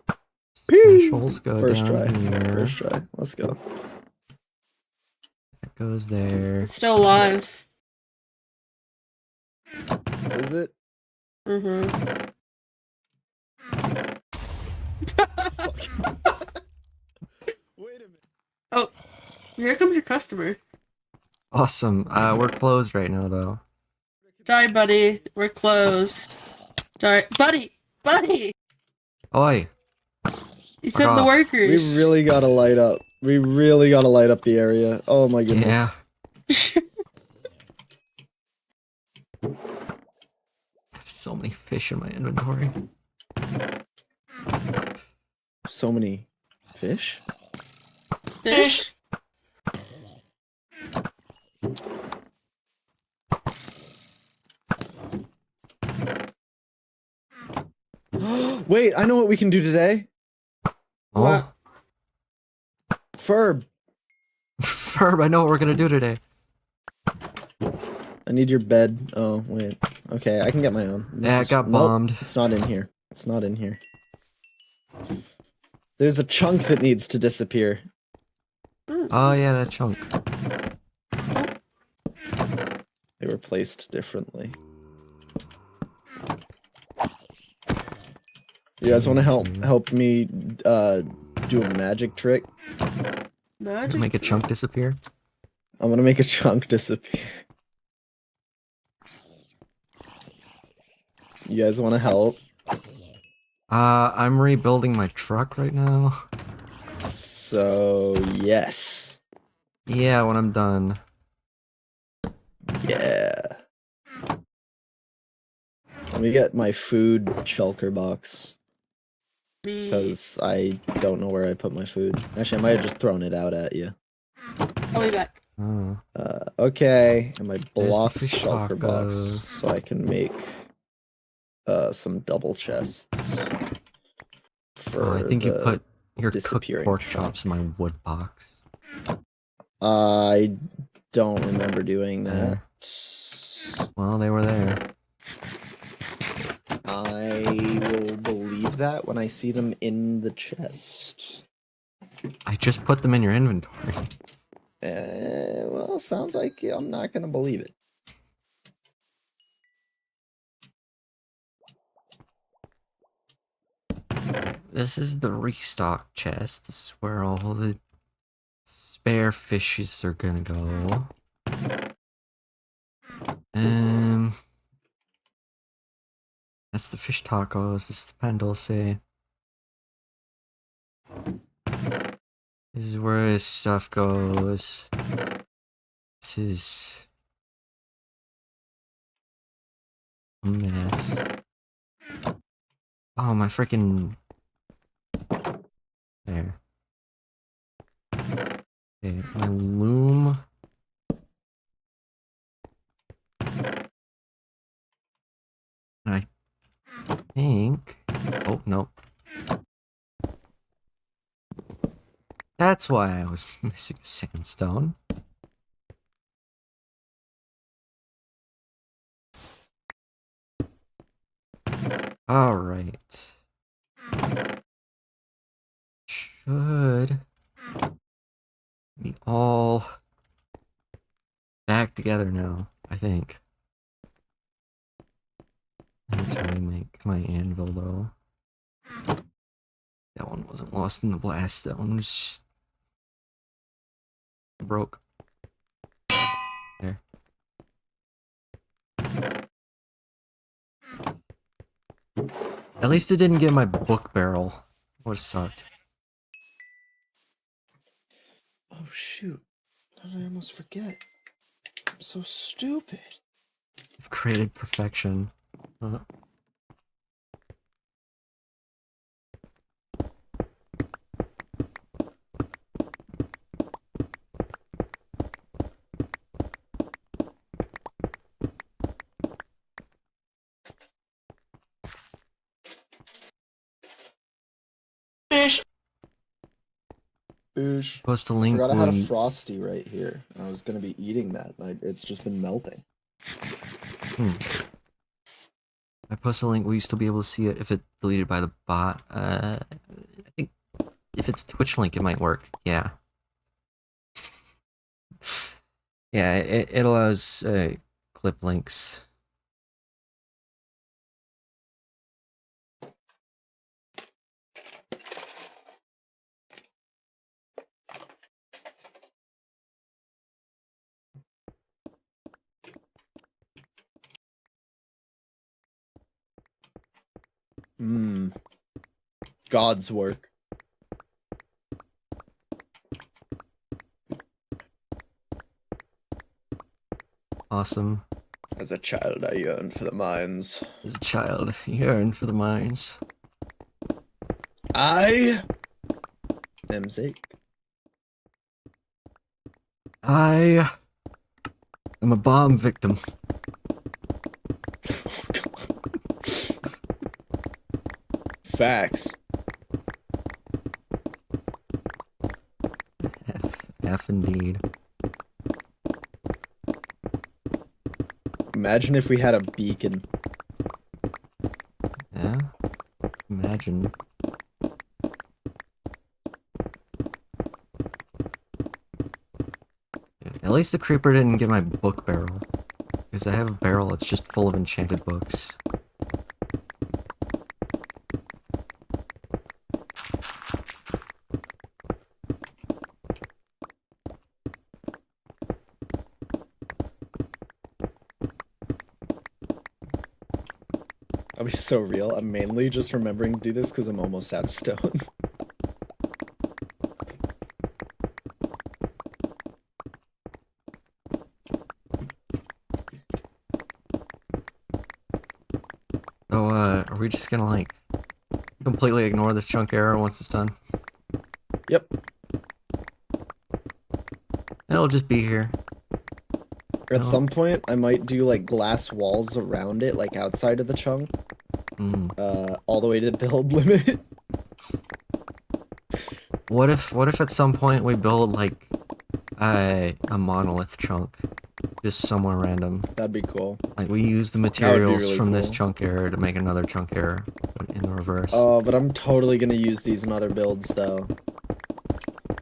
Specials go
First
down
try.
here.
First try. Let's go.
That goes there.
It's still alive.
Is it?
Mm-hmm.
Wait a minute.
Oh, here comes your customer.
Awesome. We're closed right now, though.
Sorry, buddy. We're closed. Sorry. Buddy! Buddy!
Oi!
He
Fuck
said the
off.
We
workers.
really gotta light up. We really gotta light up the area. Oh my goodness.
Yeah. I have so many fish in my inventory.
So many fish?
Fish?
Wait, I know what we can do today.
Oh?
Ferb,
Ferb, I know what we're gonna do today.
I need your bed. Oh, wait. Okay, I can get my own.
Yeah, it got
Nope,
bombed.
it's not in here. It's not in here. There's a chunk that needs to disappear.
Oh yeah, that chunk.
They were placed differently. You guys want to help me do a magic trick?
Magic?
Make a chunk disappear?
I'm gonna make a chunk disappear. You guys want to help?
I'm rebuilding my truck right now.
So, yes.
Yeah, when I'm done.
Yeah. Let me get my food shulker box. Because I don't know where I put my food. Actually, I might have just thrown it out at you.
I'll be back.
Oh.
Okay, and my
There's the
block
fish
shulker box,
tacos.
so I can make some double chests. For
Oh, I think you
the
put your cooked
disappearing
pork
truck.
chops in my wood box.
I don't remember doing that.
Well, they were there.
I will believe that when I see them in the chest.
I just put them in your inventory.
Well, sounds like I'm not gonna believe it.
This is the restock chest. This is where all the spare fishes are gonna go. That's the fish tacos. This is the pan dulce. This is where his stuff goes. This is a mess. Oh, my freaking. There. Okay, my loom. And I think. Oh, no. That's why I was missing a sandstone. Alright. Should We all back together now, I think. Let's remake my anvil though. That one wasn't lost in the blast, that one was just broke. There. At least it didn't get my book barrel. Would have sucked.
Oh shoot. How did I almost forget? I'm so stupid.
I've created perfection.
Boosh.
Supposed to link
Forgot I had a
when
Frosty right here. I was gonna be eating that. It's just been melting.
I post a link, will you still be able to see it if it's deleted by the bot? I think if it's Twitch link, it might work. Yeah. Yeah, it allows clip links.
God's work.
Awesome.
As a child, I yearned for the mines.
As a child, yearned for the mines.
I am Zeke.
I am a bomb victim.
Facts.
F indeed.
Imagine if we had a beacon.
Yeah? Imagine. At least the creeper didn't get my book barrel. Because I have a barrel that's just full of enchanted books.
I'll be so real. I'm mainly just remembering to do this because I'm almost out of stone.
So, are we just gonna, like, completely ignore this chunk error once it's done?
Yep.
It'll just be here.
At some point, I might do like glass walls around it, like outside of the chunk. All the way to the build limit.
What if at some point we build, like, a monolith chunk? Just somewhere random.
That'd be cool.
Like, we use the materials
really
from this
cool.
chunk error to make another chunk error, but in the reverse.
Oh, but I'm totally gonna use these in other builds, though.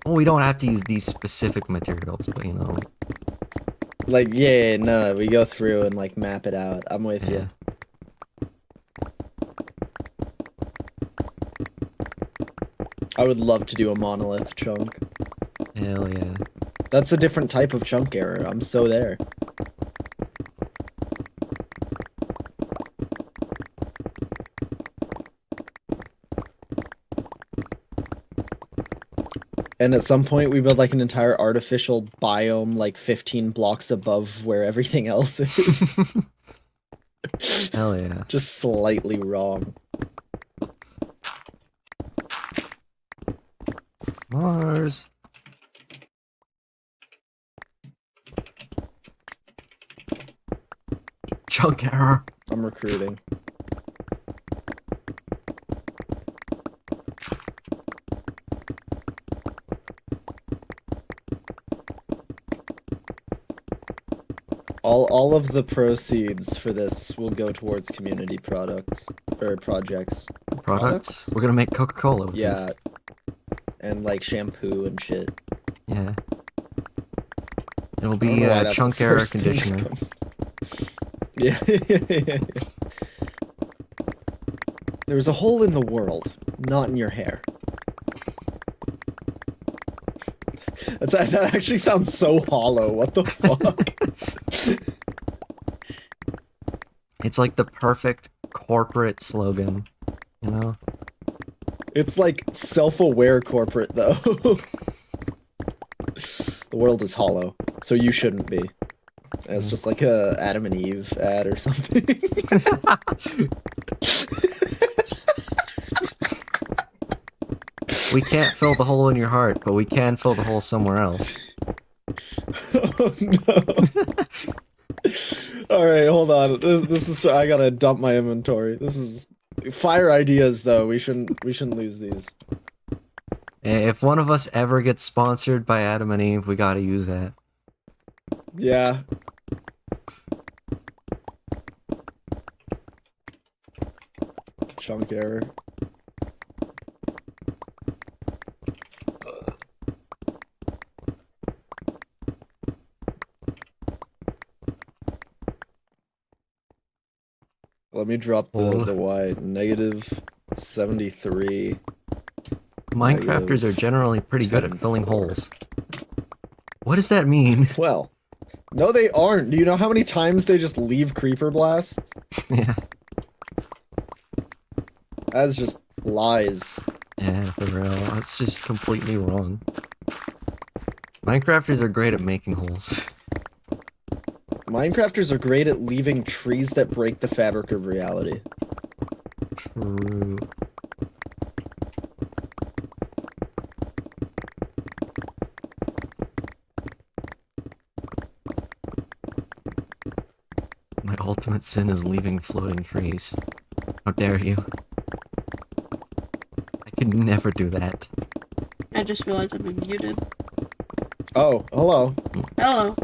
Well, we don't have to use these specific materials, but, you know.
Like, yeah, no, we go through and, like, map it out. I'm with
Yeah.
you. I would love to do a monolith chunk.
Hell yeah.
That's a different type of chunk error. I'm so there. And at some point, we build like an entire artificial biome, like 15 blocks above where everything else is.
Hell yeah.
Just slightly wrong.
Mars. Chunk error.
I'm recruiting. All of the proceeds for this will go towards community products or projects.
Products? We're gonna make Coca-Cola with
Yeah.
this.
And like shampoo and shit.
Yeah. It'll
I don't
be
know why that's the
chunk air
first thing that
conditioner.
comes- Yeah. There's a hole in the world, not in your hair. That actually sounds so hollow. What the fuck?
It's like the perfect corporate slogan, you know?
It's like self-aware corporate, though. The world is hollow, so you shouldn't be. It's just like a Adam and Eve ad or something.
We can't fill the hole in your heart, but we can fill the hole somewhere else.
Oh no. Alright, hold on. This is I gotta dump my inventory. This is fire ideas though. We shouldn't lose these.
If one of us ever gets sponsored by Adam and Eve, we gotta use that.
Yeah. Chunk error. Let me drop the Y. Negative 73.
Minecrafters are generally pretty good at filling holes. What does that mean?
Well, no, they aren't. Do you know how many times they just leave creeper blasts?
Yeah.
That's just lies.
Yeah, for real. That's just completely wrong. Minecrafters are great at making holes.
Minecrafters are great at leaving trees that break the fabric of reality.
True. My ultimate sin is leaving floating trees. How dare you? I could never do that.
I just realized I've been muted.
Oh, hello.
Hello.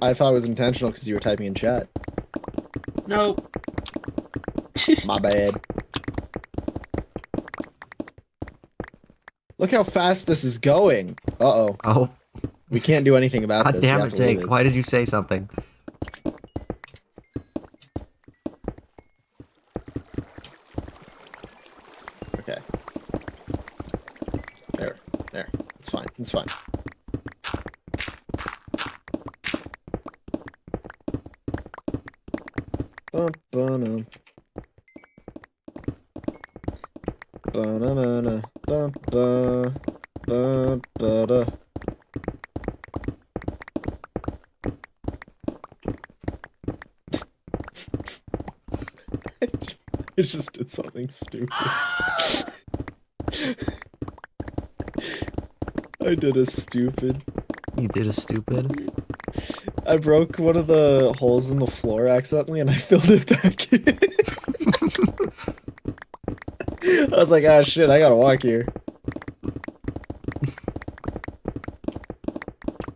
I thought it was intentional because you were typing in chat.
Nope.
My bad. Look how fast this is going. Uh-oh.
Oh,
We can't do anything about
god
this.
damn
We
it,
have to leave
Zake. Why did you say something?
Okay. There. It's fine. It's fine. Ba-ba-na. Ba-na-na-na. Ba-ba. Ba-ba-da. I just did something stupid. I did a stupid.
You did a stupid?
I broke one of the holes in the floor accidentally and I filled it back in. I was like, ah, shit, I gotta walk here.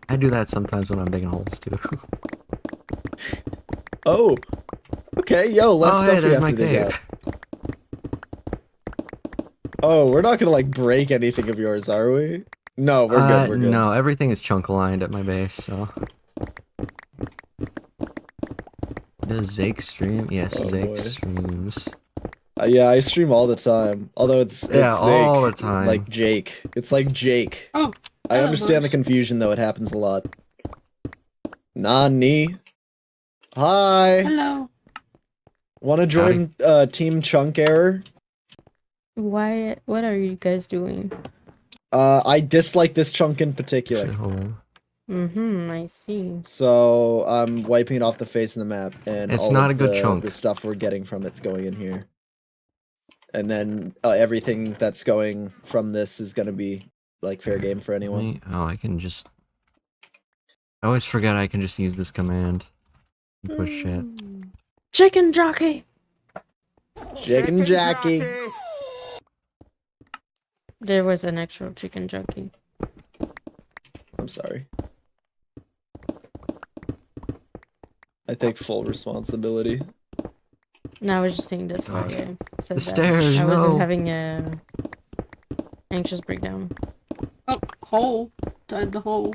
I do that sometimes when I'm digging holes too.
Oh. Okay, yo, less
Oh,
stuff
hey,
we
there's
have
my
to dig out.
cave.
Oh, we're not gonna, like, break anything of yours, are we? No, we're good, we're good.
No, everything is chunk aligned at my base, so. Does Zake stream? Yes,
Oh,
Zake
boy.
streams.
Yeah, I stream all the time. Although it's
Yeah,
Zake,
all the time.
like Jake. It's like Jake.
Oh.
I understand the
Mars.
confusion, though. It happens a lot. Nani. Hi.
Hello.
Want to join Team Chunk Error?
Why? What are you guys doing?
I dislike this chunk in particular.
Shit, hold on.
Mm-hmm, I see.
So I'm wiping it off the face of the map, and
It's
all
not
of
a good
the,
chunk.
the stuff we're getting from it's going in here. And then everything that's going from this is going to be like fair game for anyone.
Oh, I can just. I always forget I can just use this command. And push chat.
Chicken jockey.
Chicken Jackie.
There was an actual chicken jockey.
I'm sorry. I take full responsibility.
No, I was just saying that's why
God.
I said
The
that.
stairs,
I wasn't
no.
having a anxious breakdown.
Oh, hole. Died the hole.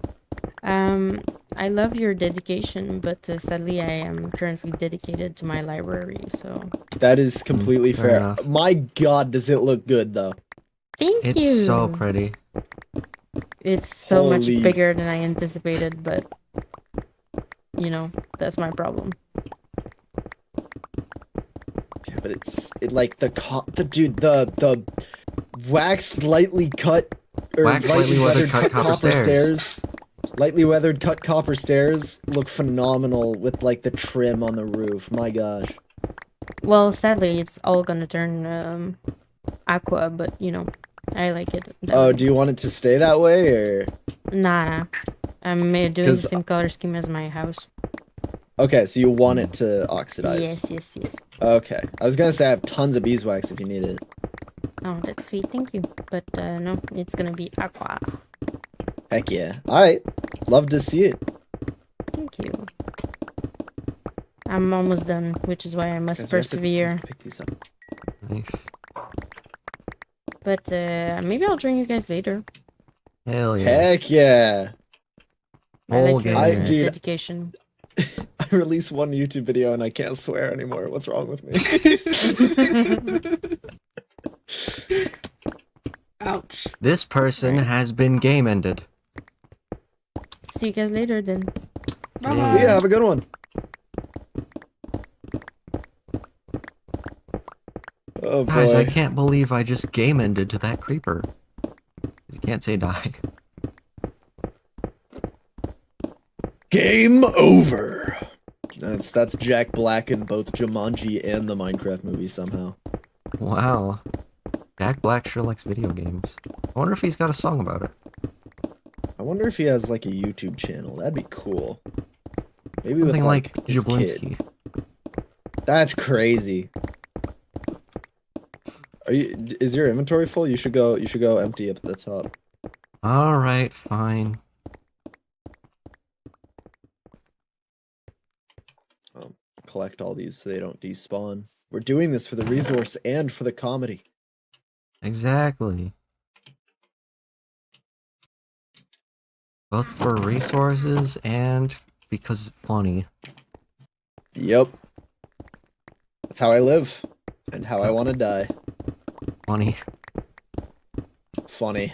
I love your dedication, but sadly, I am currently dedicated to my library, so
That is completely
fair
fair.
enough.
My god, does it look good though.
thank
It's
you.
so pretty.
It's so much
Holy-
bigger than I anticipated, but you know, that's my problem.
Yeah, but it like the waxed lightly cut or
Wax lightly weathered cut copper stairs.
Lightly weathered cut copper stairs look phenomenal with like the trim on the roof. My gosh.
Well, sadly, it's all gonna turn aqua, but you know, I like it. that
Oh,
way.
do you want it to stay that way or?
Nah. I'm doing the
'Cause-
same color scheme as my house.
Okay, so you want it to oxidize.
Yes.
Okay. I was gonna say I have tons of beeswax if you need it.
Oh, that's sweet. Thank you. But no, it's gonna be aqua.
Heck yeah. Alright. Love to see it.
Thank you. I'm almost done, which is why I must
Guys, we have to
persevere.
pick these up.
Nice.
But maybe I'll join you guys later.
Hell yeah.
Heck yeah.
I like your
Okay.
Dude.
dedication.
I released one YouTube video and I can't swear anymore. What's wrong with me?
Ouch.
This person has been game ended.
See you guys later then.
Bye-bye.
See ya, have a good one. Oh boy.
Guys, I can't believe I just game ended to that creeper. You can't say die.
Game over. That's Jack Black in both Jumanji and the Minecraft movie somehow.
Wow. Jack Black sure likes video games. I wonder if he's got a song about it.
I wonder if he has like a YouTube channel. That'd be cool. Maybe with
Something like
his kid.
Jablinski.
That's crazy. Is your inventory full? You should go empty up at the top.
Alright, fine.
Collect all these so they don't despawn. We're doing this for the resource and for the comedy.
Exactly. Both for resources and because it's funny.
Yep. That's how I live. And how I want to die.
Funny.
Funny.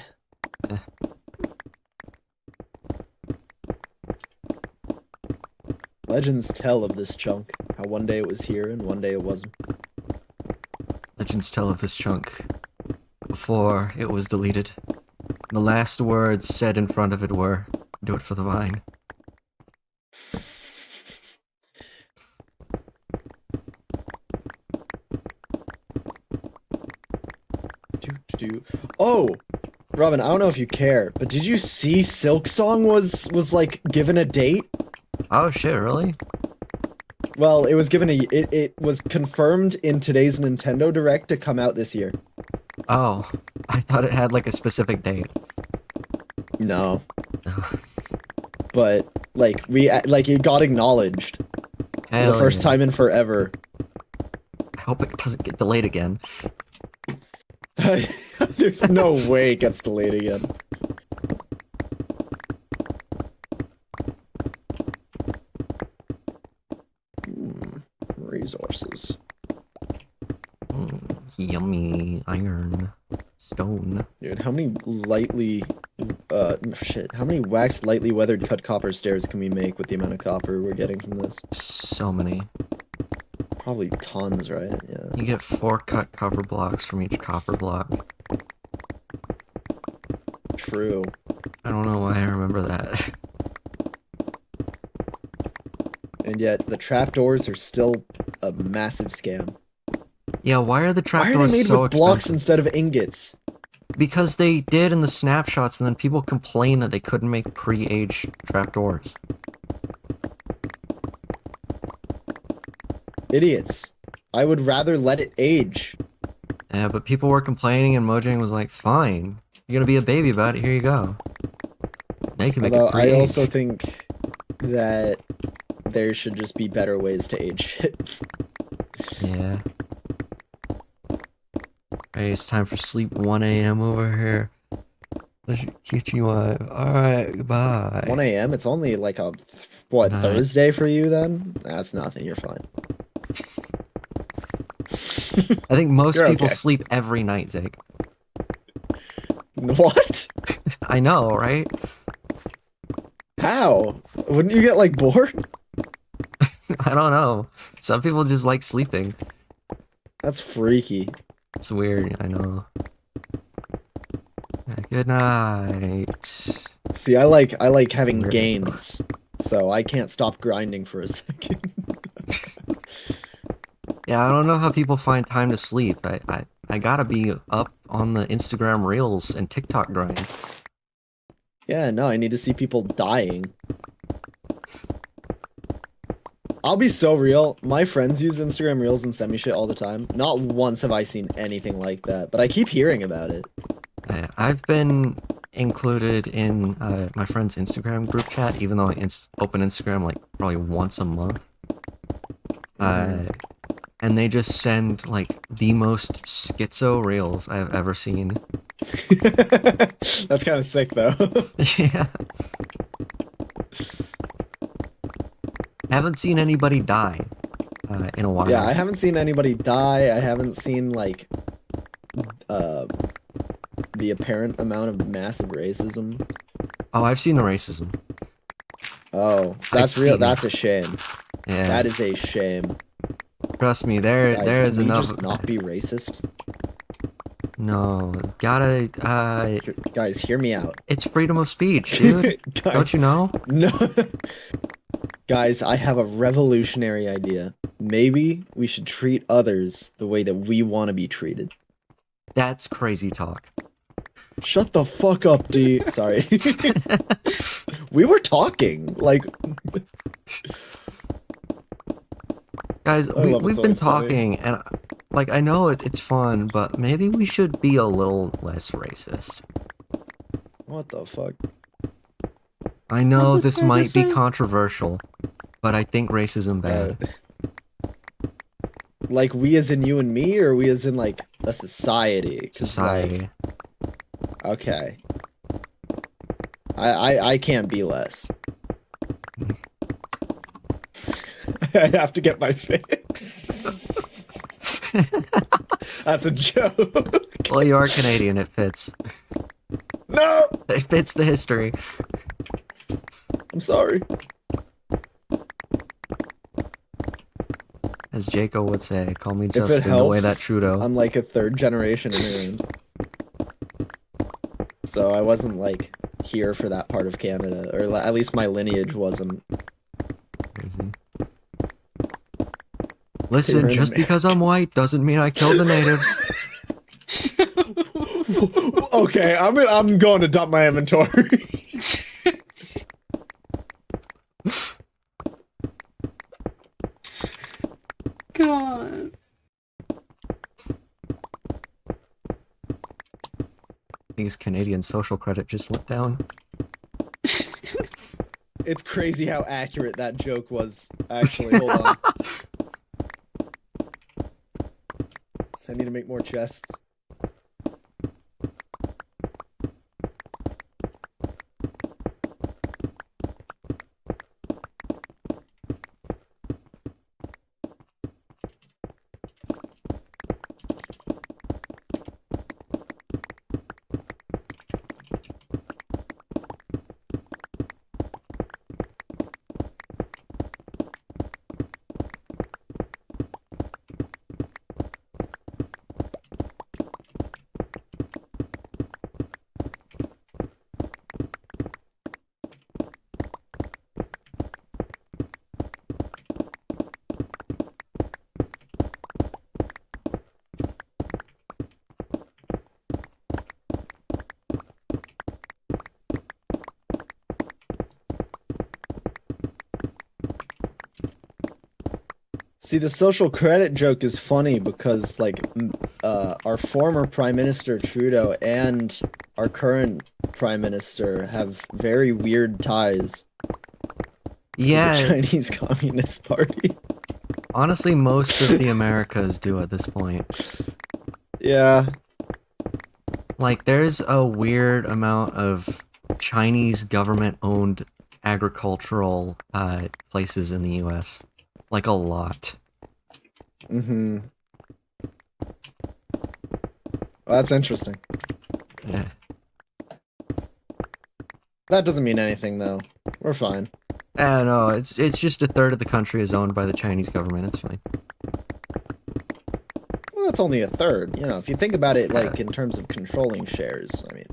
Legends tell of this chunk. How one day it was here and one day it wasn't.
Legends tell of this chunk. Before it was deleted. The last words said in front of it were, "Do it for the vine."
Oh! Robin, I don't know if you care, but did you see Silk Song was like given a date?
Oh shit, really?
Well, it was given it was confirmed in today's Nintendo Direct to come out this year.
Oh, I thought it had like a specific date.
No. But like it got acknowledged for
Hell
the first
yeah.
time in forever.
I hope it doesn't get delayed again.
There's no way it gets delayed again. Resources.
Yummy iron stone.
Dude, how many how many waxed lightly weathered cut copper stairs can we make with the amount of copper we're getting from this?
So many.
Probably tons, right? Yeah.
You get 4 cut copper blocks from each copper block.
True.
I don't know why I remember that.
And yet the trapdoors are still a massive scam.
Yeah, why are the
Why are they
trapdoors
made
so
with blocks
expensive?
instead of ingots?
Because they did in the snapshots, and then people complained that they couldn't make pre-aged trapdoors.
Idiots. I would rather let it age.
Yeah, but people were complaining, and Mojang was like, "Fine, you're gonna be a baby about it. Here you go." They can make
Although
it pre-aged.
I also think that there should just be better ways to age shit.
Yeah. Hey, it's time for sleep 1 a.m. over here. Get you Alright, bye.
1 a.m. It's only like a what
Night.
Thursday for you then? That's nothing. You're fine.
I think most
You're
people
okay.
sleep every night, Zach.
What?
I know, right?
How? Wouldn't you get like bored?
I don't know. Some people just like sleeping.
That's freaky.
It's weird, I know. Good night.
See, I like having
Weird.
gains, so I can't stop grinding for a second.
Yeah, I don't know how people find time to sleep. I gotta be up on the Instagram Reels and TikTok grind.
Yeah, no, I need to see people dying. I'll be so real. My friends use Instagram Reels and send me shit all the time. Not once have I seen anything like that, but I keep hearing about it.
I've been included in my friend's Instagram group chat, even though I open Instagram like probably once a month. And they just send like the most schizo reels I have ever seen.
That's kind of sick, though.
Yeah. I haven't seen anybody die in a while.
Yeah, I haven't seen anybody die. I haven't seen, like, the apparent amount of massive racism.
Oh, I've seen the racism.
Oh, so
I've
that's real.
seen it.
That's a shame.
Yeah.
That is a shame.
Trust me, there
Guys,
is
can we
enough.
just not be racist?
No, gotta.
Guys, hear me out.
It's freedom of speech, dude.
Guys,
Don't you know?
No. Guys, I have a revolutionary idea. Maybe we should treat others the way that we want to be treated.
That's crazy talk.
Shut the fuck up, D. Sorry. We were talking. Like,
Guys,
I love it,
we've
it's
been
always sunny.
talking, and like I know it's fun, but maybe we should be a little less racist.
what the fuck?
I know
was
this
I
might be
saying?
controversial, but I think racism bad.
Like, we as in you and me, or we as in, like, a society? 'Cause,
Society.
like, okay. I can't be less. I have to get my fix. That's a joke.
Well, you are Canadian, it fits.
No!
It fits the history.
I'm sorry.
As Jaco would say, call me
it
Justin the way that
helps,
Trudeau.
I'm like a third generation immigrant. So I wasn't like here for that part of Canada, or at least my lineage wasn't.
Crazy. Listen,
You're in
just because I'm white doesn't mean I killed the natives.
Okay, I'm going to dump my inventory.
God.
These Canadian social credit just went down.
It's crazy how accurate that joke was. Actually, hold on. I need to make more chests. See, the social credit joke is funny because, like, our former Prime Minister Trudeau and our current Prime Minister have very weird ties to the
Yeah,
Chinese Communist Party.
honestly, most of the Americas do at this point.
Yeah,
Like, there's a weird amount of Chinese government-owned agricultural places in the U.S. Like, a lot.
Mm-hmm. Well, that's interesting.
Yeah.
That doesn't mean anything, though. We're fine.
No, it's just a third of the country is owned by the Chinese government. It's fine.
Well, that's only a third. You know, if you think about it, like, in terms of controlling shares, I mean...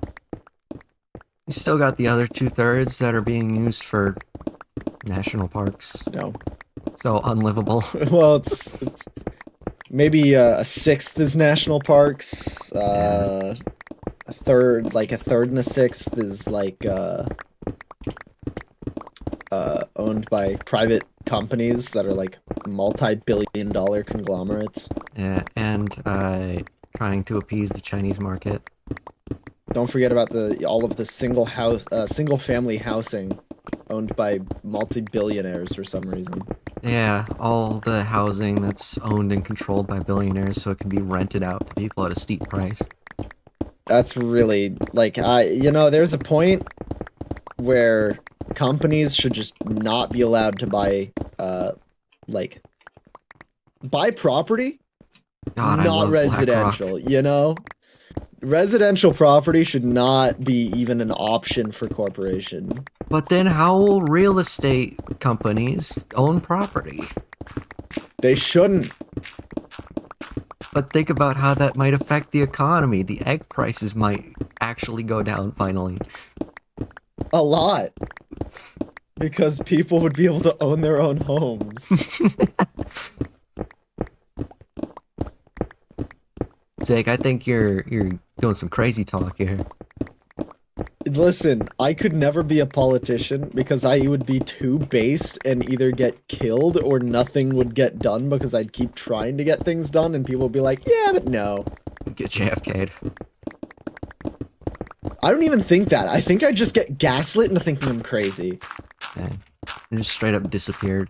You still got the other 2/3 that are being used for national parks.
No.
So unlivable.
Well, it's maybe a sixth is national parks. A third and a sixth is like owned by private companies that are like multi-billion-dollar conglomerates.
Yeah, and trying to appease the Chinese market.
Don't forget about all of the single family housing owned by multi-billionaires for some reason.
Yeah, all the housing that's owned and controlled by billionaires so it can be rented out to people at a steep price.
That's really, like, there's a point where companies should just not be allowed to buy property,
God, I
not
love
residential, you know? Residential property should not be even an option for corporation.
But then how will real estate companies own property?
They shouldn't.
But think about how that might affect the economy. The egg prices might actually go down finally.
A lot. Because people would be able to own their own homes.
Zach, I think you're doing some crazy talk here.
Listen, I could never be a politician because I would be too based and either get killed or nothing would get done because I'd keep trying to get things done and people would be like, yeah, but no.
Get JFK'd.
I don't even think that. I think I just get gaslit into thinking I'm crazy.
Yeah. And just straight up disappeared.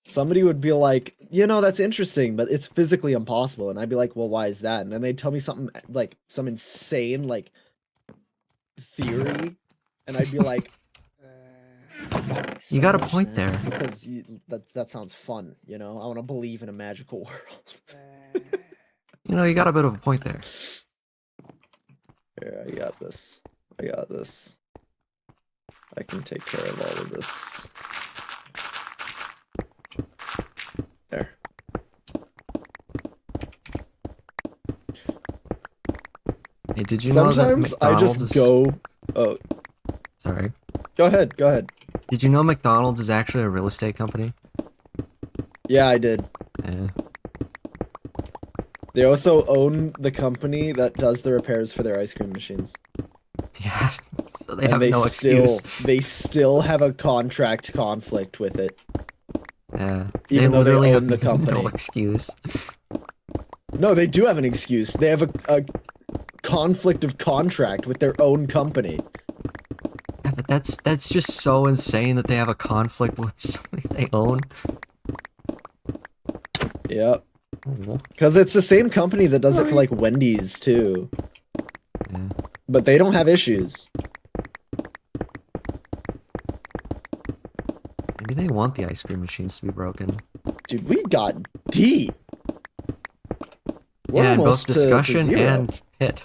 Somebody would be like, that's interesting, but it's physically impossible. And I'd be like, well, why is that? And then they'd tell me something like some insane like theory. And I'd be like,
You got a point there.
Because that sounds fun, I want to believe in a magical world.
You got a bit of a point there.
Here, I got this. I can take care of all of this. There.
Hey, did you know that
Sometimes I
McDonald's
just
is...
go... Oh,
Sorry.
go ahead.
Did you know McDonald's is actually a real estate company?
Yeah, I did.
Yeah.
They also own the company that does the repairs for their ice cream machines.
Yeah. So they
And
have
they
no excuse.
They still have a contract conflict with it.
Yeah.
Even though they
literally
own
have
the company.
no excuse.
No, they do have an excuse. They have a conflict of contract with their own company.
Yeah, but that's just so insane that they have a conflict with something they own.
Yep.
Oh,
Because it's the same company that does it for like Wendy's too.
yeah.
But they don't have issues.
Maybe they want the ice cream machines to be broken.
Dude, we got deep. We're
Yeah, in both
almost to
discussion
zero.
and hit.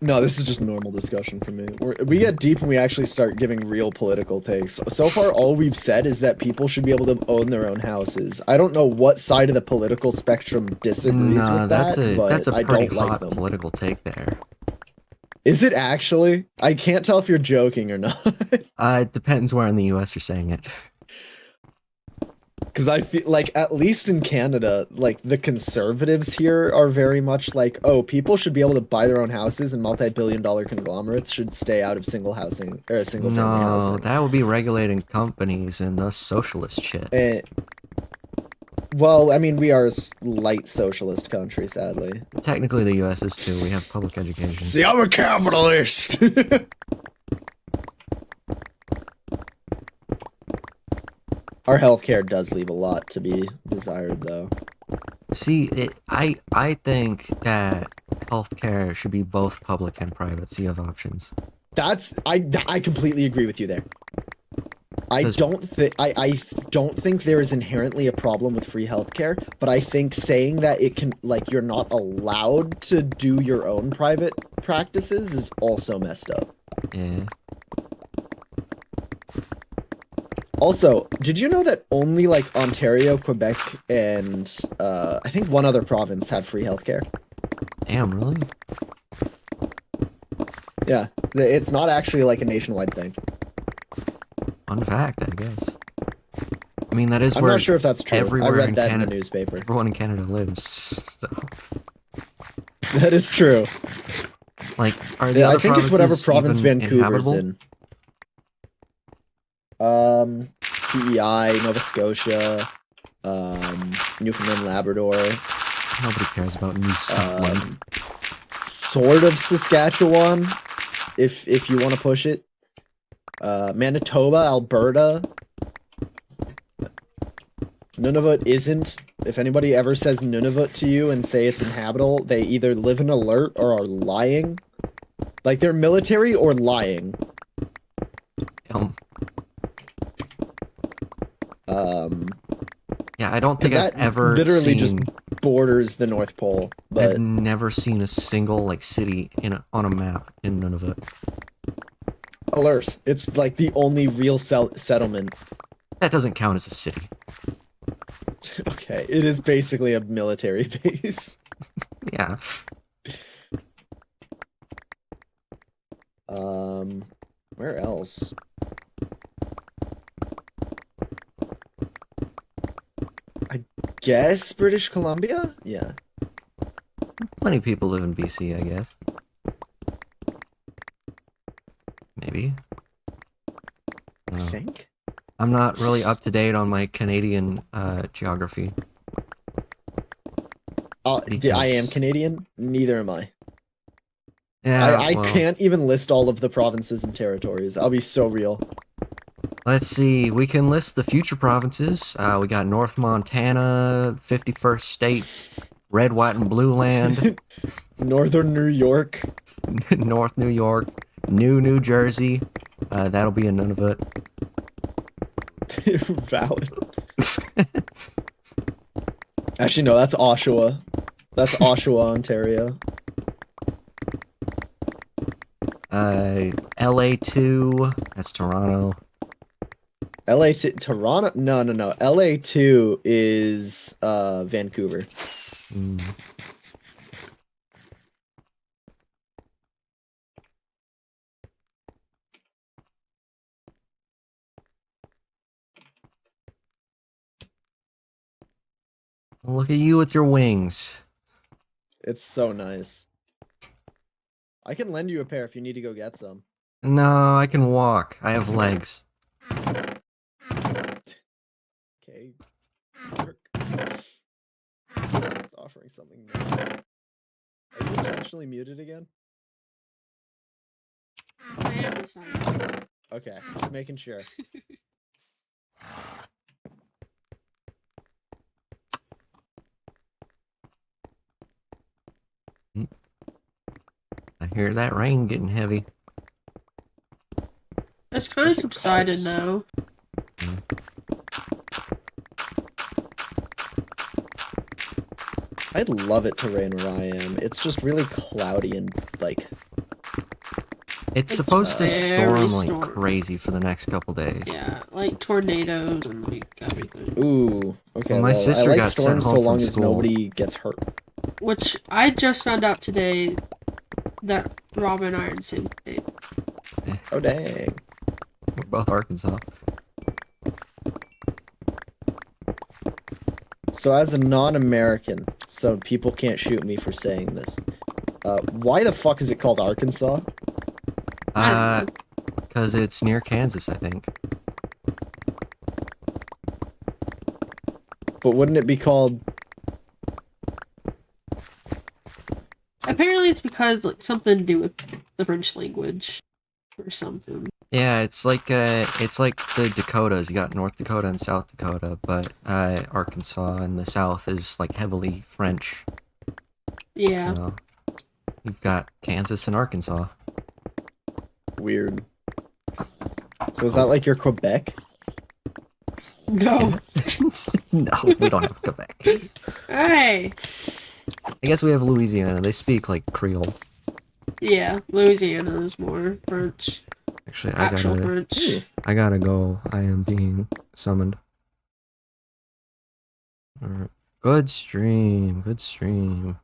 No, this is just normal discussion for me. We get deep when we actually start giving real political takes. So far, all we've said is that people should be able to own their own houses. I don't know what side of the political spectrum disagrees
Nah,
with
that's
that, but
that's a
I
pretty
don't like
hot
them.
political take there.
Is it actually? I can't tell if you're joking or not.
It depends where in the US you're saying it.
Because I feel like, at least in Canada, like, the conservatives here are very much like, oh, people should be able to buy their own houses and multi-billion-dollar conglomerates should stay out of single housing, or single-family
No,
housing.
that would be regulating companies and thus socialist shit.
Well, I mean, we are a light socialist country, sadly.
Technically, the US is too. We have public education.
See, I'm a capitalist! Our healthcare does leave a lot to be desired, though.
See, I think that healthcare should be both public and private, so you have options.
I completely agree with you there. I
'Cause-
I don't think there is inherently a problem with free healthcare, but I think saying that it can, like, you're not allowed to do your own private practices is also messed up.
Yeah.
Also, did you know that only like Ontario, Quebec, and I think one other province have free healthcare?
Damn, really?
Yeah, it's not actually like a nationwide thing.
Fun fact, I guess. I mean, that is
I'm
where
not sure if that's true. I
everywhere
read
in
that in
Canada,
the newspaper.
everyone in Canada lives. So,
That is true.
like, are the
Yeah, I
other
think it's whatever
provinces
province
even
Vancouver's
inhabitable?
in. PEI, Nova Scotia, Newfoundland, Labrador,
Nobody cares about New Scotland.
sort of Saskatchewan, if you want to push it. Manitoba, Alberta. Nunavut isn't. If anybody ever says Nunavut to you and say it's inhabitable, they either live in alert or are lying. Like, they're military or lying.
Yeah, I don't think
'Cause
I've
that
ever
literally
seen.
just borders the North Pole. But
I've never seen a single like city on a map in Nunavut.
alert. It's like the only real settlement.
That doesn't count as a city.
Okay, it is basically a military base.
Yeah.
Where else? I guess British Columbia? Yeah.
Plenty of people live in BC, I guess. Maybe. I don't
I
know.
think.
I'm not really up to date on my Canadian geography.
I am
Because-
Canadian. Neither am I.
Yeah,
I
well,
can't even list all of the provinces and territories. I'll be so real.
let's see. We can list the future provinces. We got North Montana, 51st state, Red, White, and Blue Land,
Northern New York.
North New York, New Jersey. That'll be in Nunavut.
Valid. Actually, no, that's Oshawa. That's Oshawa, Ontario.
LA2. That's Toronto.
Toronto? No. LA2 is Vancouver.
Mm. Look at you with your wings.
It's so nice. I can lend you a pair if you need to go get some.
No, I can walk. I have legs.
Okay. It's offering something new. Are you intentionally muted again?
I am deciding.
Okay, just making sure.
I hear that rain getting heavy.
It's kind of subsided now.
I'd love it to rain where I am. It's just really cloudy and like
It's
It's
supposed to
very
storm like
stormy.
crazy for the next couple days.
Yeah, like tornadoes and like everything.
ooh. Okay,
Well, my
I
sister
like
got sent
storms
home
so
from
long as
school.
nobody gets hurt.
Which I just found out today that Rob and I are in the same state.
Oh dang.
We're both Arkansas.
So as a non-American, so people can't shoot me for saying this. Why the fuck is it called Arkansas?
I don't know.
Because it's near Kansas, I think.
But wouldn't it be called
Apparently it's because like something to do with the French language. or something.
Yeah, it's like the Dakotas. You got North Dakota and South Dakota, but Arkansas in the South is like heavily French.
Yeah.
So you've got Kansas and Arkansas.
Weird. So is that like your Quebec?
No.
No, we don't have Quebec.
Hey.
I guess we have Louisiana. They speak like Creole.
Yeah, Louisiana is more French.
Actually,
Actual French.
I gotta go. I am being summoned. Alright. Good stream. Good stream.